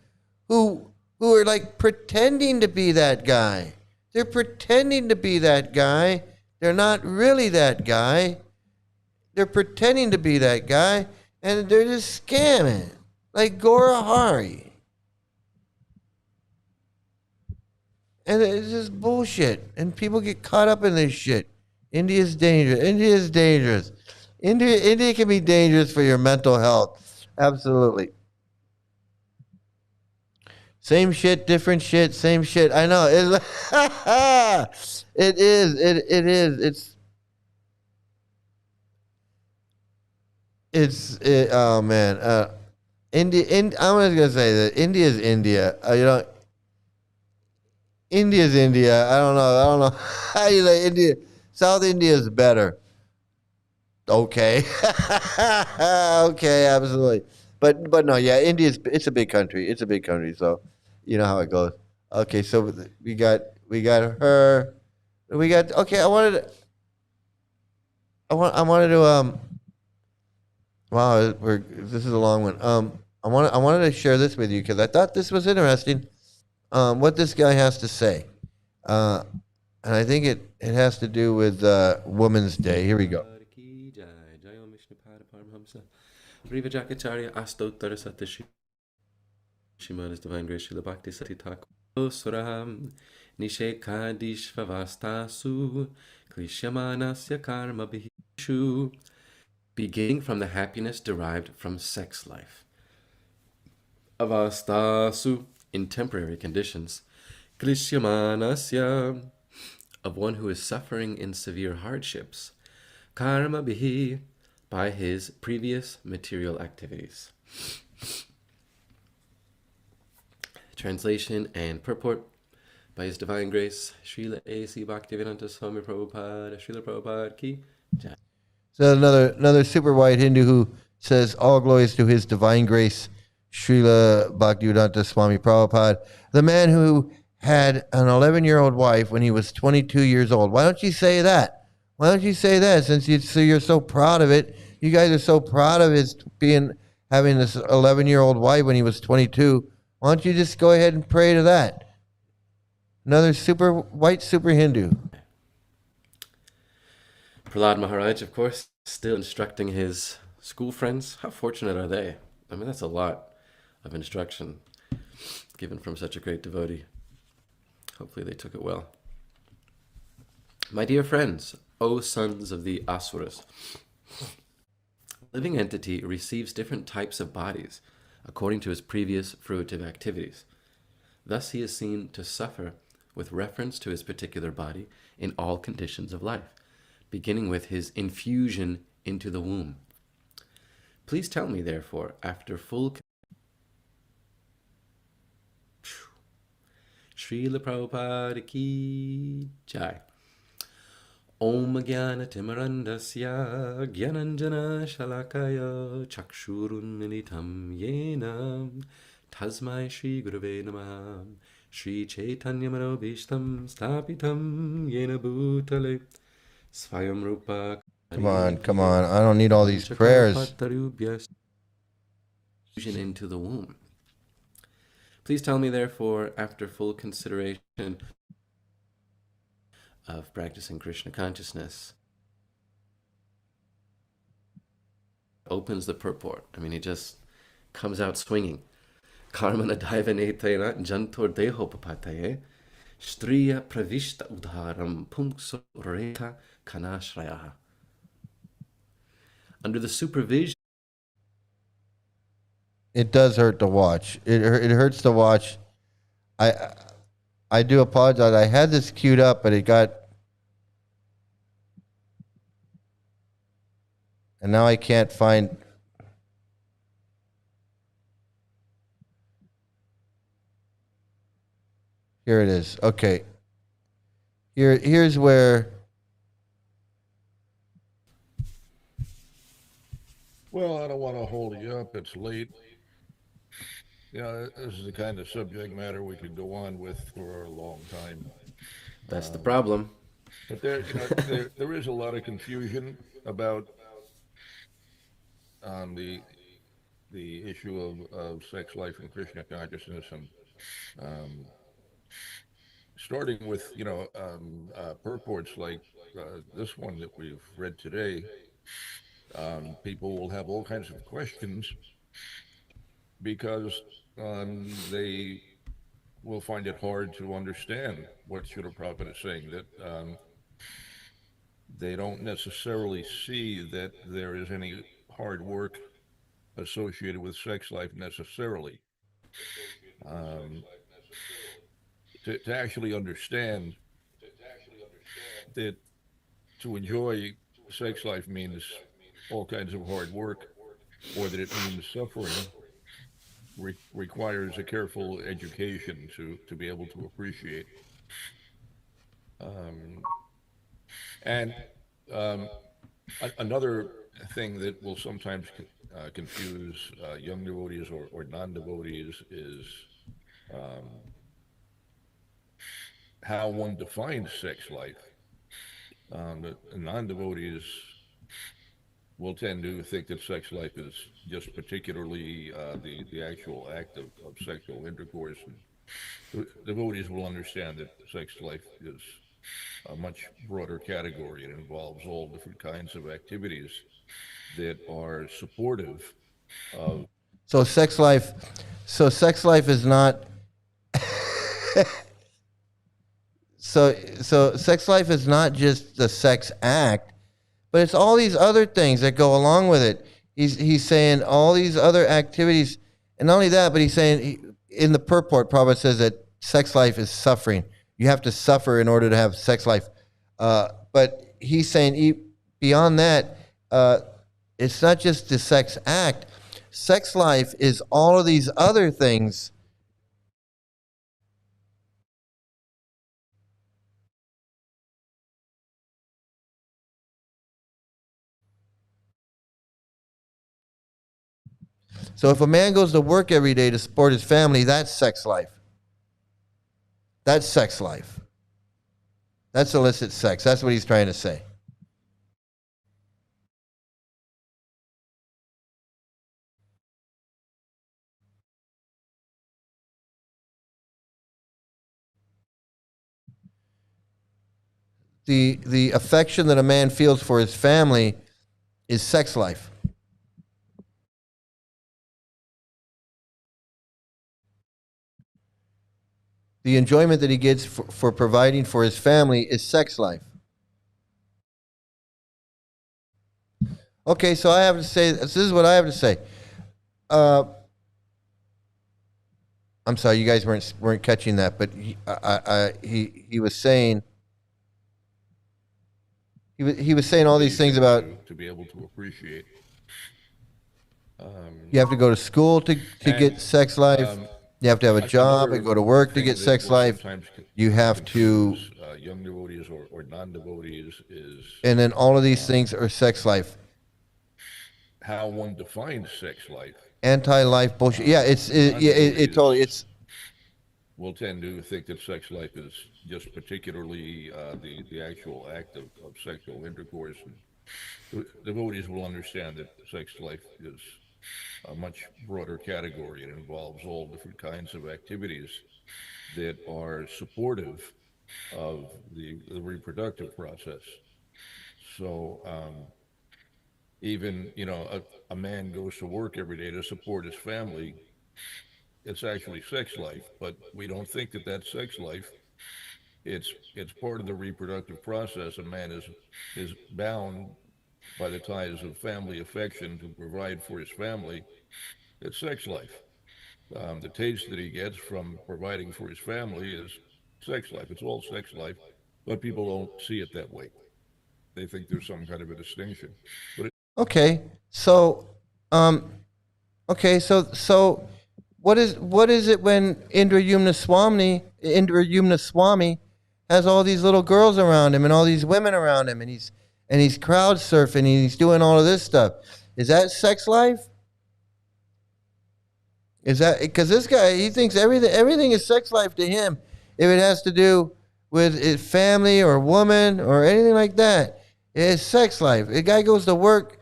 who are like pretending to be that guy. They're pretending to be that guy. They're not really that guy. They're pretending to be that guy, and they're just scamming, like Gorahari. And it's just bullshit, and people get caught up in this shit. India's dangerous. India's dangerous. India can be dangerous for your mental health. Absolutely. Same shit, different shit, same shit. I know. It is. Oh man. India. I'm just gonna say that India is India. India's India. I don't know how you say India. South India is better. Okay. Okay, absolutely. But no, yeah, it's a big country. It's a big country, so you know how it goes. Okay, so we got her. Okay, I wanted to Wow, this is a long one. I wanted to share this with you because I thought this was interesting. What this guy has to say, and I think it has to do with Women's Day. Here we go. Shimana's Divine Grace Srila Bhakti Sati Thakur Suraham Nishe Kadish Vavastasu Klishyamanasya Karma Bihishu, beginning from the happiness derived from sex life. Avastasu, in temporary conditions. Klishyamanasya, of one who is suffering in severe hardships. Karma Bihi, by his previous material activities. Translation and purport by His Divine Grace, Srila A.C. Bhaktivedanta Swami Prabhupada, Srila Prabhupada Ki Jai. So another super white Hindu who says, all glories to His Divine Grace, Srila Bhaktivedanta Swami Prabhupada, the man who had an 11-year-old wife when he was 22 years old. Why don't you say that? Why don't you say that since you're so proud of it? You guys are so proud of his having this 11-year-old wife when he was 22. Why don't you just go ahead and pray to that? Another super white super Hindu. Prahlad Maharaj, of course, still instructing his school friends. How fortunate are they? I mean, that's a lot of instruction given from such a great devotee. Hopefully they took it well. My dear friends, O sons of the Asuras, a living entity receives different types of bodies according to his previous fruitive activities. Thus he is seen to suffer with reference to his particular body in all conditions of life, beginning with his infusion into the womb. Please tell me, therefore, after full... Srila Prabhupada Ki Jai. Om Jnana Timarandasya Gyananjana Shalakaya Chakshurun Militam Yena Tasmai Shri Gurave Namaha Shri Chaitanya Manobhishtam Stapitam Yena Bhutale Svayam Rupa. Come on. I don't need all these prayers. Into the womb. Please tell me, therefore, after full consideration of practicing Krishna consciousness, opens the purport. I mean, he just comes out swinging. Karmana daivanetena jantor dehopapataye striya pravishta udharam pumkso reta kanashraya. Under the supervision. It does hurt to watch. It hurts to watch. I do apologize. I had this queued up, but it got... And now I can't find... Here it is. Okay. Here's where... Well, I don't want to hold you up. It's late. Yeah, this is the kind of subject matter we could go on with for a long time. That's the problem. But there is a lot of confusion about the issue of sex life and Krishna consciousness, and starting with purports like this one that we've read today. People will have all kinds of questions because they will find it hard to understand what Srila Prabhupada is saying, that they don't necessarily see that there is any hard work associated with sex life necessarily. To actually understand that to enjoy sex life means all kinds of hard work, or that it means suffering, requires a careful education to be able to appreciate. Another thing that will sometimes confuse young devotees or non-devotees is how one defines sex life. The non-devotees will tend to think that sex life is just particularly the actual act of sexual intercourse. And devotees will understand that sex life is a much broader category. It involves all different kinds of activities that are supportive of. So sex life is not. So sex life is not just the sex act, but it's all these other things that go along with it. He's saying all these other activities, and not only that, but he's saying in the purport, Prabhupada says that sex life is suffering. You have to suffer in order to have sex life. But he's saying beyond that, it's not just the sex act. Sex life is all of these other things. So if a man goes to work every day to support his family, that's sex life. That's sex life. That's illicit sex. That's what he's trying to say. The affection that a man feels for his family is sex life. The enjoyment that he gets for providing for his family is sex life. Okay, so I have to say, this is what I have to say. I'm sorry, you guys weren't catching that, but he was saying he was saying all these things about to be able to appreciate. You have to go to school to get sex life. You have to have a job and go to work to get sex life. You have to. Young devotees or non-devotees is. And then all of these things are sex life. How one defines sex life. Anti-life bullshit. Yeah, it totally. It's. Will tend to think that sex life is just particularly the actual act of sexual intercourse. And devotees will understand that sex life is a much broader category. It involves all different kinds of activities that are supportive of the reproductive process. So even, a man goes to work every day to support his family. It's actually sex life, but we don't think that that's sex life. It's part of the reproductive process. A man is bound by the ties of family affection to provide for his family. It's sex life. The taste that he gets from providing for his family is sex life. It's all sex life, but people don't see it that way. They think there's some kind of a distinction. But Okay, so what is it when Indra Swami has all these little girls around him and all these women around him, and he's crowd surfing and he's doing all of this stuff? Is that sex life? Is that because this guy, he thinks everything is sex life to him if it has to do with his family or woman or anything like that? It's sex life. The guy goes to work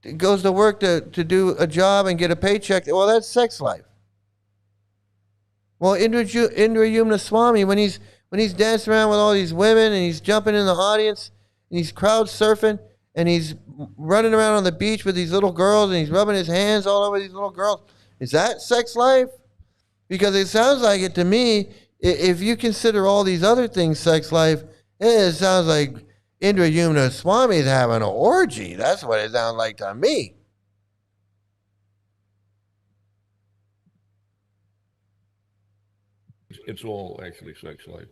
to do a job and get a paycheck. Well, that's sex life. Well, Indra Swami, when he's dancing around with all these women and he's jumping in the audience and he's crowd surfing and he's running around on the beach with these little girls and he's rubbing his hands all over these little girls, is that sex life? Because it sounds like it to me. If you consider all these other things sex life, it sounds like Indra Swami is having an orgy. That's what it sounds like to me. it's all actually sex life.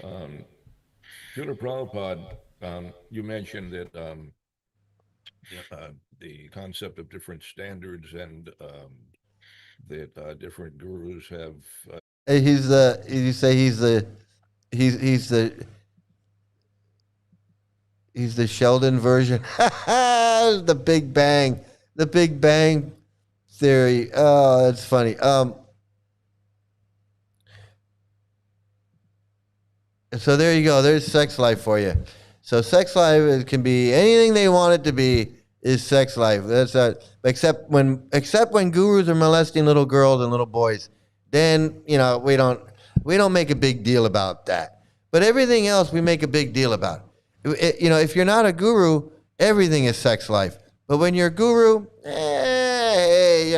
Srila Prabhupada, you mentioned that the concept of different standards and that different gurus have. He's the Sheldon version. The Big Bang Theory. Oh, that's funny. So there you go. There's sex life for you. So sex life can be anything they want it to be. Is sex life? That's except when gurus are molesting little girls and little boys, then we don't make a big deal about that. But everything else we make a big deal about. If you're not a guru, everything is sex life. But when you're a guru, hey,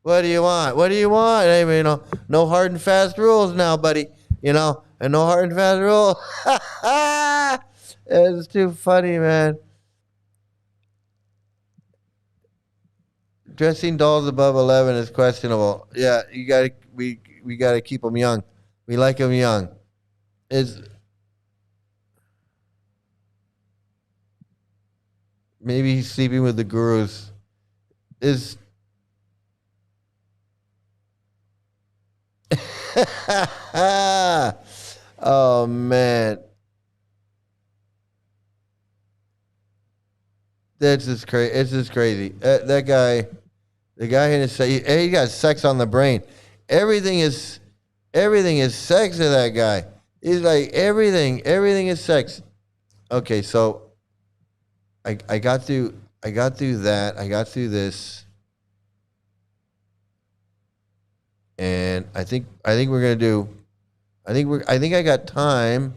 what do you want? What do you want? Hey, no hard and fast rules now, buddy. And no hard and fast rules. It's too funny, man. Dressing dolls above 11 is questionable. Yeah, we gotta keep them young. We like them young. Maybe he's sleeping with the gurus. Oh man, that's just crazy. It's just crazy. That guy, the guy in his he got sex on the brain. Everything is sex to that guy. He's like everything is sex. Okay, so I got through that. I got through this. And I think we're gonna do. I think I got time.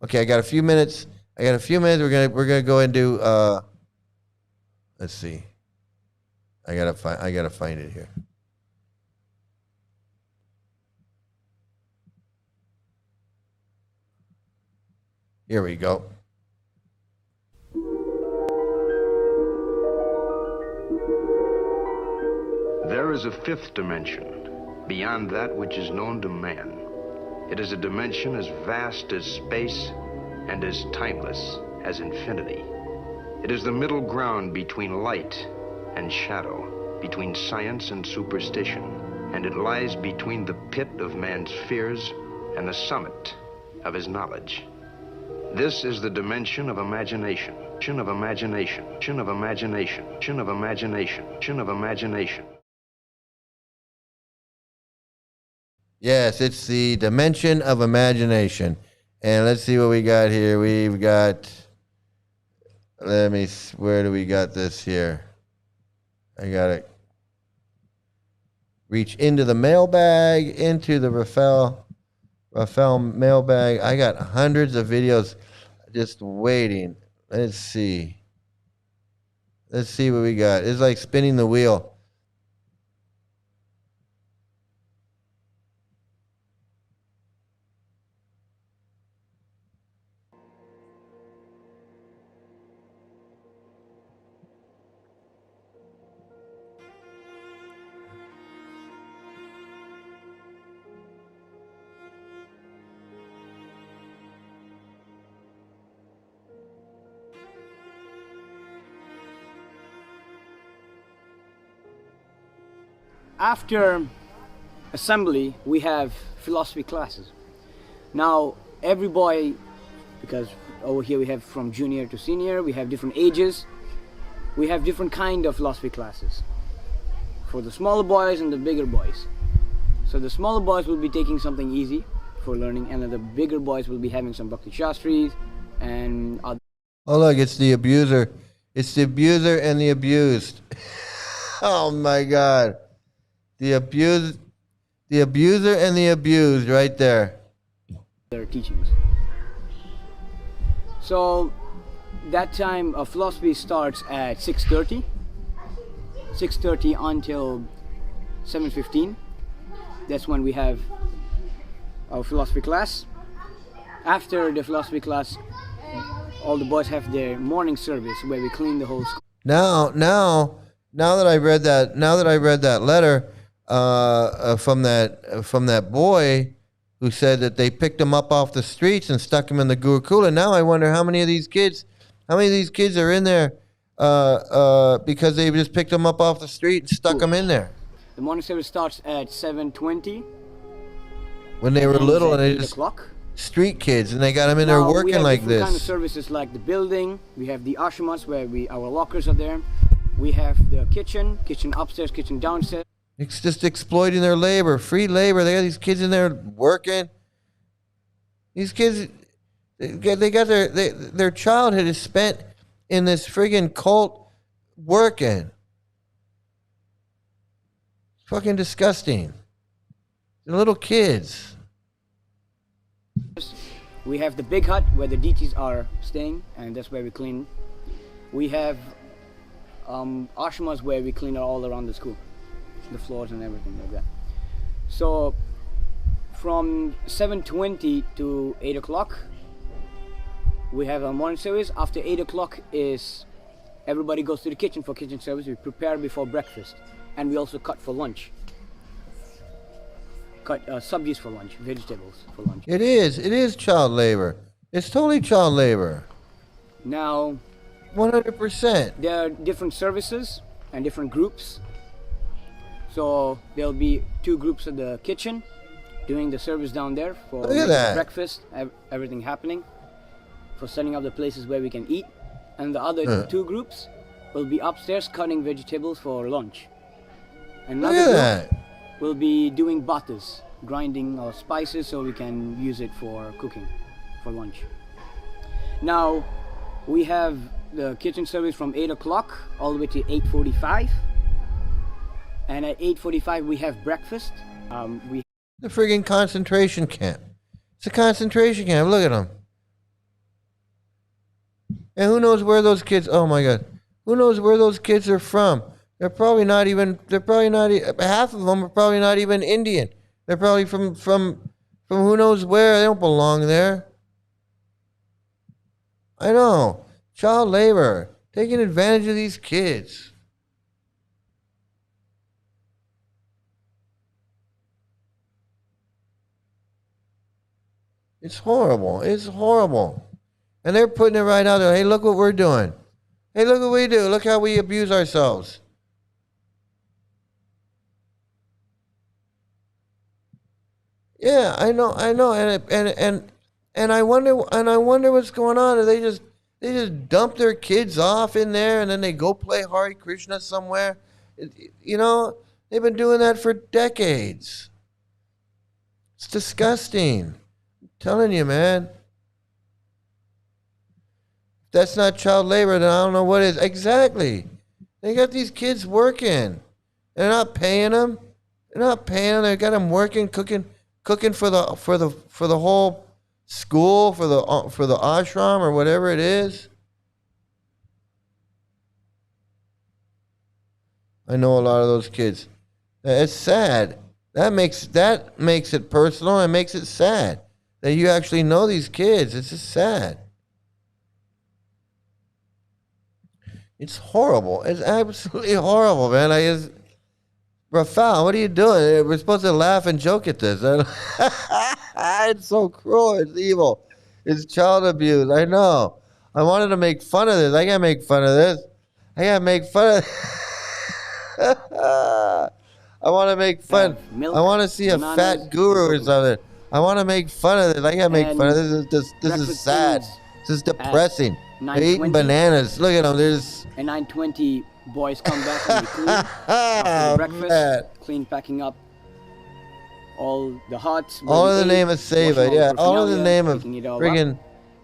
Okay, I got a few minutes. We're gonna go and do. Let's see. I gotta find it here. Here we go. There is a fifth dimension, beyond that which is known to man. It is a dimension as vast as space and as timeless as infinity. It is the middle ground between light and shadow, between science and superstition, and it lies between the pit of man's fears and the summit of his knowledge. This is the dimension of imagination, of imagination, of imagination, of imagination, of imagination. Yes, it's the dimension of imagination. And let's see what we got here. We've got, where do we got this here? I got to reach into the mailbag, into the Rafael mailbag. I got hundreds of videos just waiting. Let's see what we got. It's like spinning the wheel. After assembly, we have philosophy classes. Now, every boy, because over here we have from junior to senior, we have different ages, we have different kind of philosophy classes for the smaller boys and the bigger boys. So the smaller boys will be taking something easy for learning, and then the bigger boys will be having some Bhakti Shastris and other. Oh look, it's the abuser. It's the abuser and the abused. Oh my God. The abuser and the abused right there. Their teachings. So that time philosophy starts at 6:30 until 7:15. That's when we have our philosophy class. After the philosophy class, all the boys have their morning service where we clean the whole school. Now that I read that letter from that boy who said that they picked him up off the streets and stuck him in the Gurukula. Now I wonder how many of these kids are in there because they just picked them up off the street and stuck them in there. The morning service starts at 7:20. When they were little and they just street kids and they got them in there working like this. We have kind of services like the building. We have the ashramas where our lockers are there. We have the kitchen upstairs, kitchen downstairs. It's just exploiting their labor, free labor. They got these kids in there working. These kids They got their childhood is spent in this friggin' cult working. Fucking disgusting. The little kids. We have the big hut where the DTs are staying, and that's where we clean. We have ashramas where we clean all around the school, the floors and everything like that. So from 7:20 to 8 o'clock, we have a morning service. After 8 o'clock is everybody goes to the kitchen for kitchen service. We prepare before breakfast, and we also cut for lunch. Cut subsies for lunch, vegetables for lunch. It is child labor. It's totally child labor. Now, 100%. There are different services and different groups. So there'll be 2 groups at the kitchen doing the service down there for breakfast, everything happening, for setting up the places where we can eat. And the other 2 groups will be upstairs cutting vegetables for lunch. Another group will be doing butters, grinding our spices so we can use it for cooking for lunch. Now we have the kitchen service from 8 o'clock all the way to 8:45, and at 8:45 we have breakfast. The friggin' concentration camp. It's a concentration camp. Look at them. And who knows where those kids? Oh my God, who knows where those kids are from? They're probably not even. Half of them are probably not even Indian. They're probably from who knows where. They don't belong there. I know. Child labor, taking advantage of these kids. It's horrible. It's horrible. And they're putting it right out there. Hey, look what we're doing. Hey, look what we do. Look how we abuse ourselves. Yeah, I know, and I wonder what's going on. They just dump their kids off in there, and then they go play Hare Krishna somewhere. You know, they've been doing that for decades. It's disgusting. I'm telling you, man. If that's not child labor, then I don't know what is. Exactly. They got these kids working. They're not paying them. They got them working, cooking for the whole school, for the ashram or whatever it is. I know a lot of those kids. It's sad. That makes it personal and makes it sad that you actually know these kids. It's just sad. It's horrible. It's absolutely horrible, man. Rafael, what are you doing? We're supposed to laugh and joke at this. It's so cruel. It's evil. It's child abuse. I know. I wanted to make fun of this. I can't make fun of this. I can't make fun of I want to make fun. I want to see a fat guru or something. I want to make fun of this. I can't make fun of this. This is sad. This is depressing. They're eating bananas. Look at them. There's At 9:20, boys come back and we clean after the breakfast, clean, packing up all the huts. All in the name of Seva, yeah. All in the name of friggin'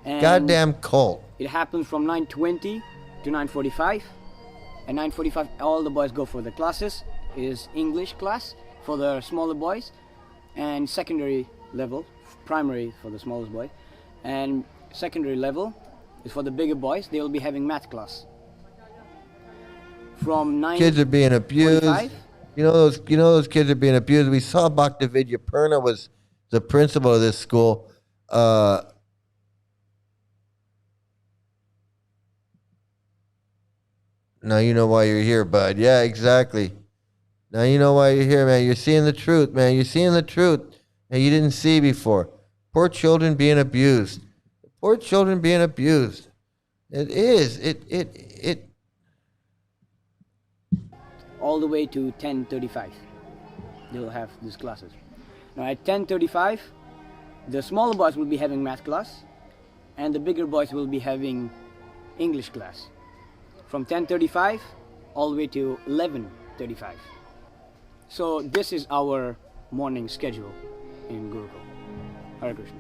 goddamn cult. It happens from 9:20 to 9:45. At 9:45, all the boys go for the classes. It is English class for the smaller boys, and secondary level, primary for the smallest boy, and secondary level is for the bigger boys. They will be having math class. From 9 kids are being abused. You know those kids are being abused. We saw Bhaktividya Purna was the principal of this school. Now you know why you're here, bud. Yeah, exactly. Now you know why you're here, man. You're seeing the truth, man. You're seeing the truth that you didn't see before. Poor children being abused. Poor children being abused. It is. It. All the way to 10:35, they'll have these classes. Now at 10:35, the smaller boys will be having math class, and the bigger boys will be having English class. From 10:35 all the way to 11:35. So this is our morning schedule in Gurukul. Hare Krishna.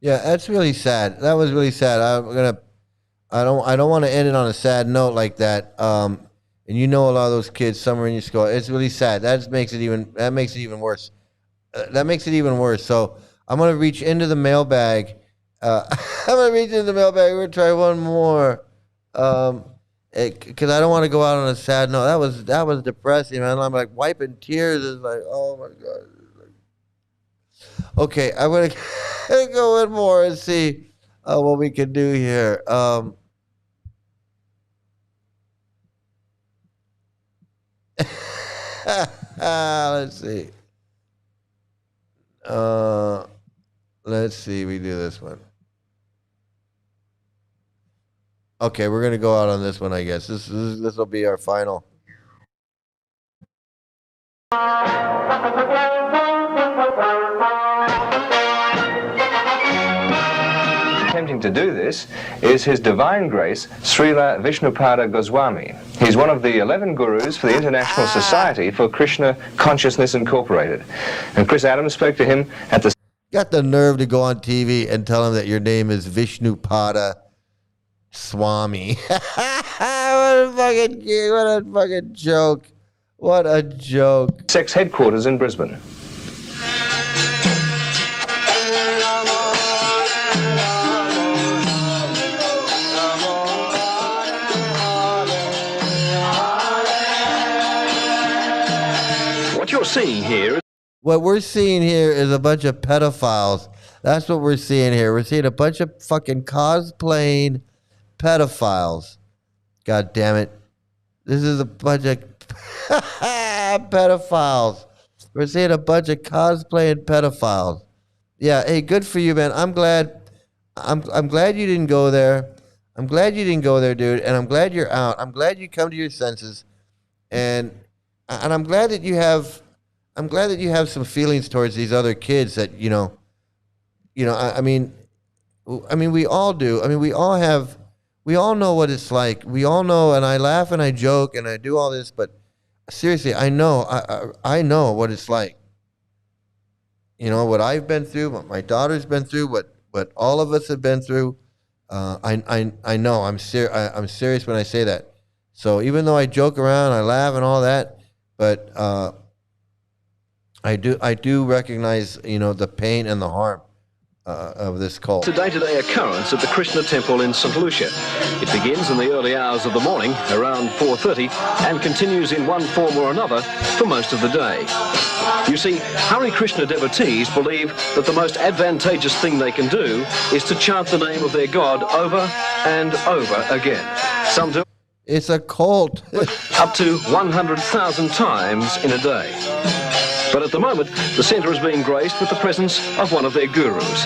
Yeah, that's really sad. That was really sad. I don't want to end it on a sad note like that. And you know a lot of those kids somewhere in your school. It's really sad. That makes it even worse. That makes it even worse. So I'm gonna reach into the mailbag. I'm gonna reach into the mailbag. We're gonna try one more. Because I don't want to go out on a sad note. That was depressing, man. I'm like wiping tears. It's like, oh my god. Okay, I'm gonna go in more and see what we can do here. Let's see. Let's see. We do this one. Okay, we're gonna go out on this one, I guess. This will be our final. Attempting to do this is His Divine Grace Srila Vishnupada Goswami. He's one of the 11 gurus for the International Society for Krishna Consciousness Incorporated. And Chris Adams spoke to him at the... Got the nerve to go on TV and tell him that your name is Vishnupada Swami. What a fucking joke. What a joke. Sex headquarters in Brisbane. What you're seeing here... What we're seeing here is a bunch of pedophiles. That's what we're seeing here. We're seeing a bunch of fucking cosplaying pedophiles. God damn it. This is a bunch of pedophiles. We're seeing a bunch of cosplaying pedophiles. Yeah, hey, good for you, man. I'm glad you didn't go there. I'm glad you didn't go there, dude. And I'm glad you're out. I'm glad you come to your senses. And I'm glad that you have some feelings towards these other kids that, I mean, we all do. I mean, we all know what it's like. We all know, and I laugh and I joke and I do all this, but seriously, I know what it's like. You know, what I've been through, what my daughter's been through, what all of us have been through. I know, I'm serious when I say that. So even though I joke around, I laugh and all that, but I do recognize, the pain and the harm of this cult. It's a day-to-day occurrence at the Krishna temple in St. Lucia. It begins in the early hours of the morning, around 4:30, and continues in one form or another for most of the day. You see, Hare Krishna devotees believe that the most advantageous thing they can do is to chant the name of their God over and over again. Some do it's a cult. up to 100,000 times in a day. But at the moment, the centre is being graced with the presence of one of their gurus.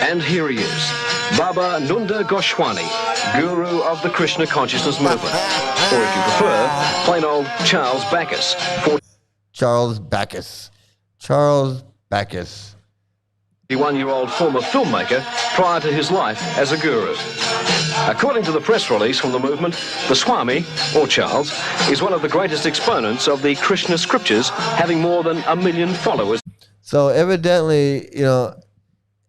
And here he is, Baba Nunda Goswami, guru of the Krishna consciousness movement. Or if you prefer, plain old Charles Bacchus. Charles Bacchus. 41-year-old former filmmaker prior to his life as a guru. According to the press release from the movement, the Swami, or Charles, is one of the greatest exponents of the Krishna scriptures, having more than 1 million followers. So evidently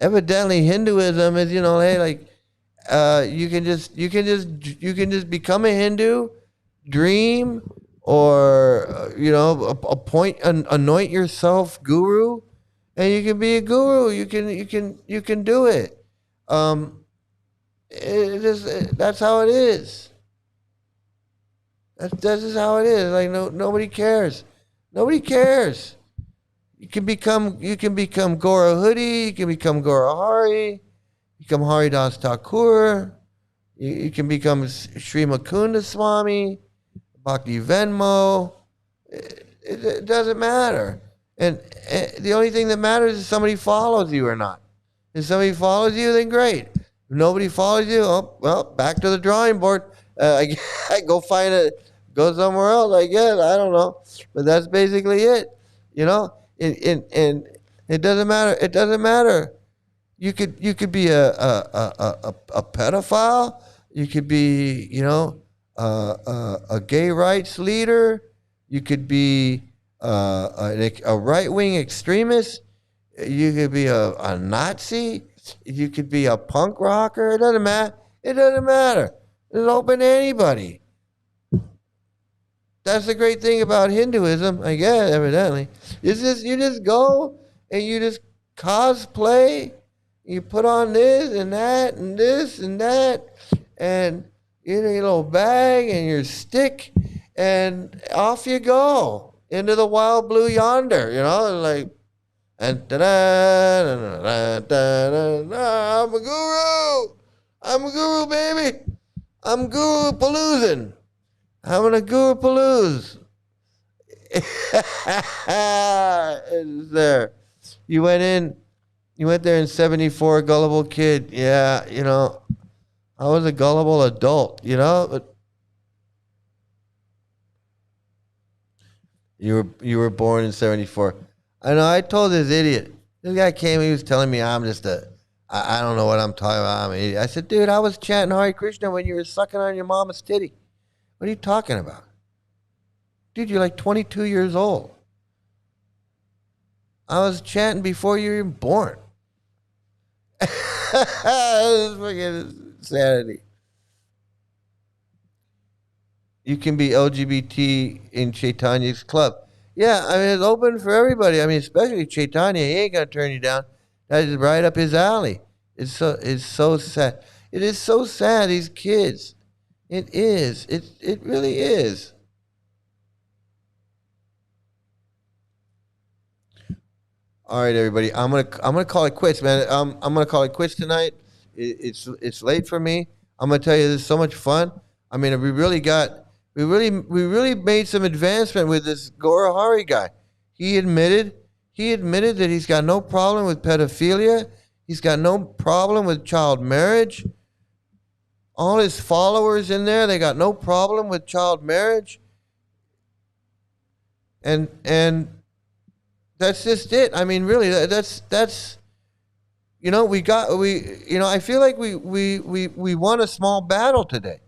Hinduism is, hey, like, you can just become a Hindu, dream, or anoint yourself guru, and you can be a guru. You can do it. That's how it is. That's just how it is. Like nobody cares. Nobody cares. You can become Gora Hoodie. You can become Gora Hari. Become Haridas Thakur. You can become Sri Mukunda Swami, Bhakti Venmo. It doesn't matter. And the only thing that matters is somebody follows you or not. If somebody follows you, then great. If nobody follows you, oh, well, back to the drawing board. I go go somewhere else, I guess. I don't know. But that's basically it. And it doesn't matter. It doesn't matter. You could be a pedophile. You could be, a gay rights leader. You could be a right-wing extremist. You could be a Nazi. You could be a punk rocker. It doesn't matter. It doesn't matter. It's open to anybody. That's the great thing about Hinduism, I guess, evidently. Is just you just go and you just cosplay. You put on this and that and this and that, and you know, your little bag and your stick, and off you go into the wild blue yonder. You know, like, and I'm a guru. I'm a guru, baby. I'm Guru Paloozin'. I'm gonna Guru Palooz. It's there. You went there in 74, gullible kid. Yeah, you know, I was a gullible adult, you know, but you were born in 74. I know, I told this idiot. This guy came, he was telling me I'm just I don't know what I'm talking about. I'm an idiot. I said, dude, I was chanting Hare Krishna when you were sucking on your mama's titty. What are you talking about? Dude, you're like 22 years old. I was chanting before you were even born. This is fucking insanity. You can be LGBT in Chaitanya's club. Yeah, I mean, it's open for everybody. I mean, especially Chaitanya. He ain't going to turn you down. That is right up his alley. It's so sad. It is so sad, these kids. It is. It really is. All right, everybody. I'm gonna call it quits, man. I'm gonna call it quits tonight. It's late for me. I'm gonna tell you, this is so much fun. I mean, we really made some advancement with this Gora Hari guy. He admitted that he's got no problem with pedophilia. He's got no problem with child marriage. All his followers in there, they got no problem with child marriage. And that's just it. I mean, really, that's you know, I feel like we won a small battle today.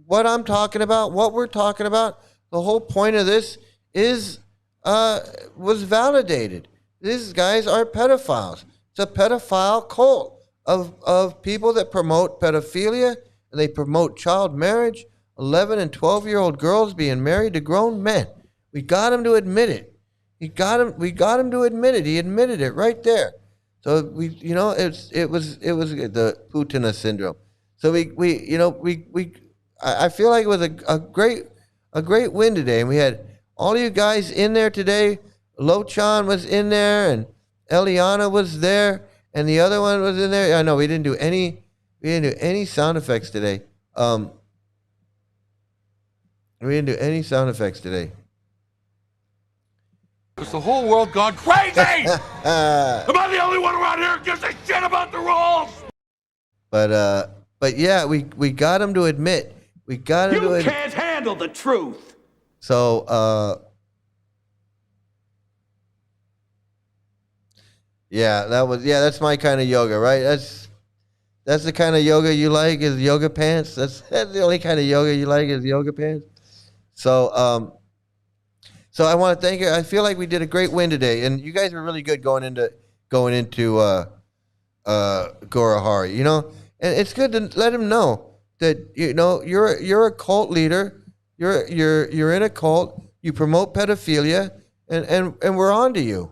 What I'm talking about, what we're talking about, the whole point of this is was validated. These guys are pedophiles. It's a pedophile cult of people that promote pedophilia, and they promote child marriage, 11 and 12-year-old girls being married to grown men. We got him to admit it. We got him to admit it. He admitted it right there. So it was the Putina syndrome. So I feel like it was a great win today, and we had all you guys in there today. Lochan was in there, and Eliana was there, and the other one was in there. I know we didn't do any sound effects today. We didn't do any sound effects today. Has the whole world gone crazy? Am I the only one around here who gives a shit about the rules? But yeah, we got him to admit. We got him to admit. You can't handle the truth. So that's my kind of yoga, right? That's the kind of yoga you like, is yoga pants. That's the only kind of yoga you like, is yoga pants. So I want to thank you. I feel like we did a great win today, and you guys were really good going into Gora Hari. You know, and it's good to let him know that you're a cult leader. You're in a cult. You promote pedophilia, and we're on to you.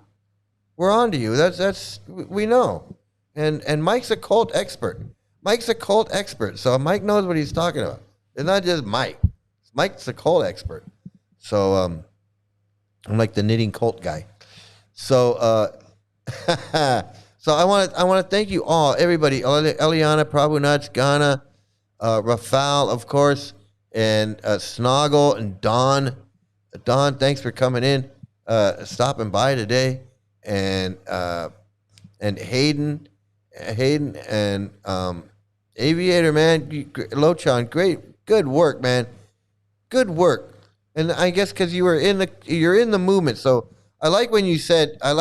We're on to you. That's we know. And Mike's a cult expert. So Mike knows what he's talking about. It's not just Mike. Mike's a cult expert. So I'm like the knitting cult guy. So so I want to thank you all, everybody. Eliana, Prabhunath, Ghana, Rafal, of course, and Snoggle and Don. Don, thanks for coming in, stopping by today, and Hayden and Aviator, man, Lochan, good work, man, good work. And I guess because you're in the movement, so I like when you said I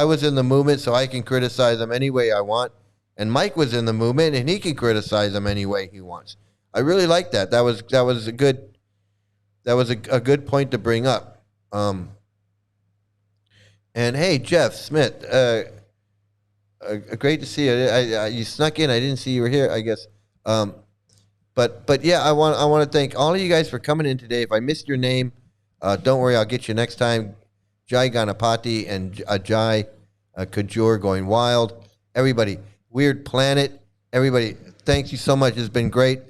was in the movement, so I can criticize them any way I want. And Mike was in the movement, and he can criticize them any way he wants. I really like that. That was a good point to bring up. And hey, Jeff Smith, great to see you. You snuck in. I didn't see you were here, I guess. But yeah, I want to thank all of you guys for coming in today. If I missed your name, don't worry, I'll get you next time. Jai Ganapati and Jai Kajur going wild. Everybody, Weird Planet. Everybody, thank you so much. It's been great.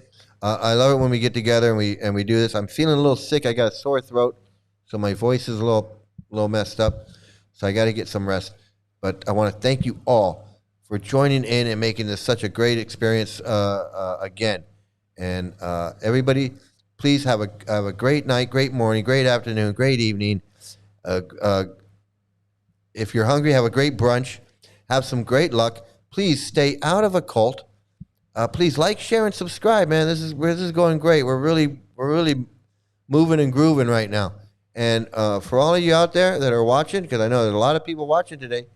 I love it when we get together and we do this. I'm feeling a little sick. I got a sore throat, so my voice is a little messed up. So I got to get some rest. But I want to thank you all for joining in and making this such a great experience again. And everybody, please have a great night, great morning, great afternoon, great evening. If you're hungry, have a great brunch. Have some great luck. Please stay out of a cult. Please like, share, and subscribe, man. This is going great. We're really moving and grooving right now. And for all of you out there that are watching, because I know there's a lot of people watching today,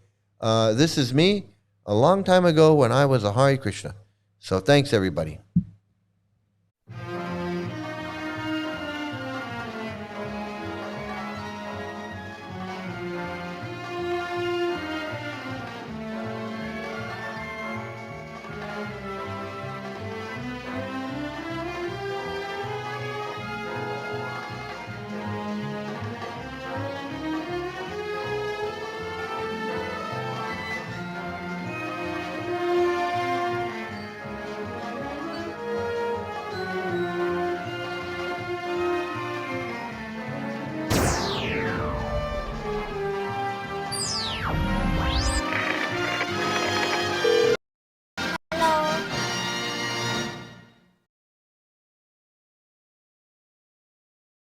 this is me a long time ago when I was a Hare Krishna. So thanks, everybody.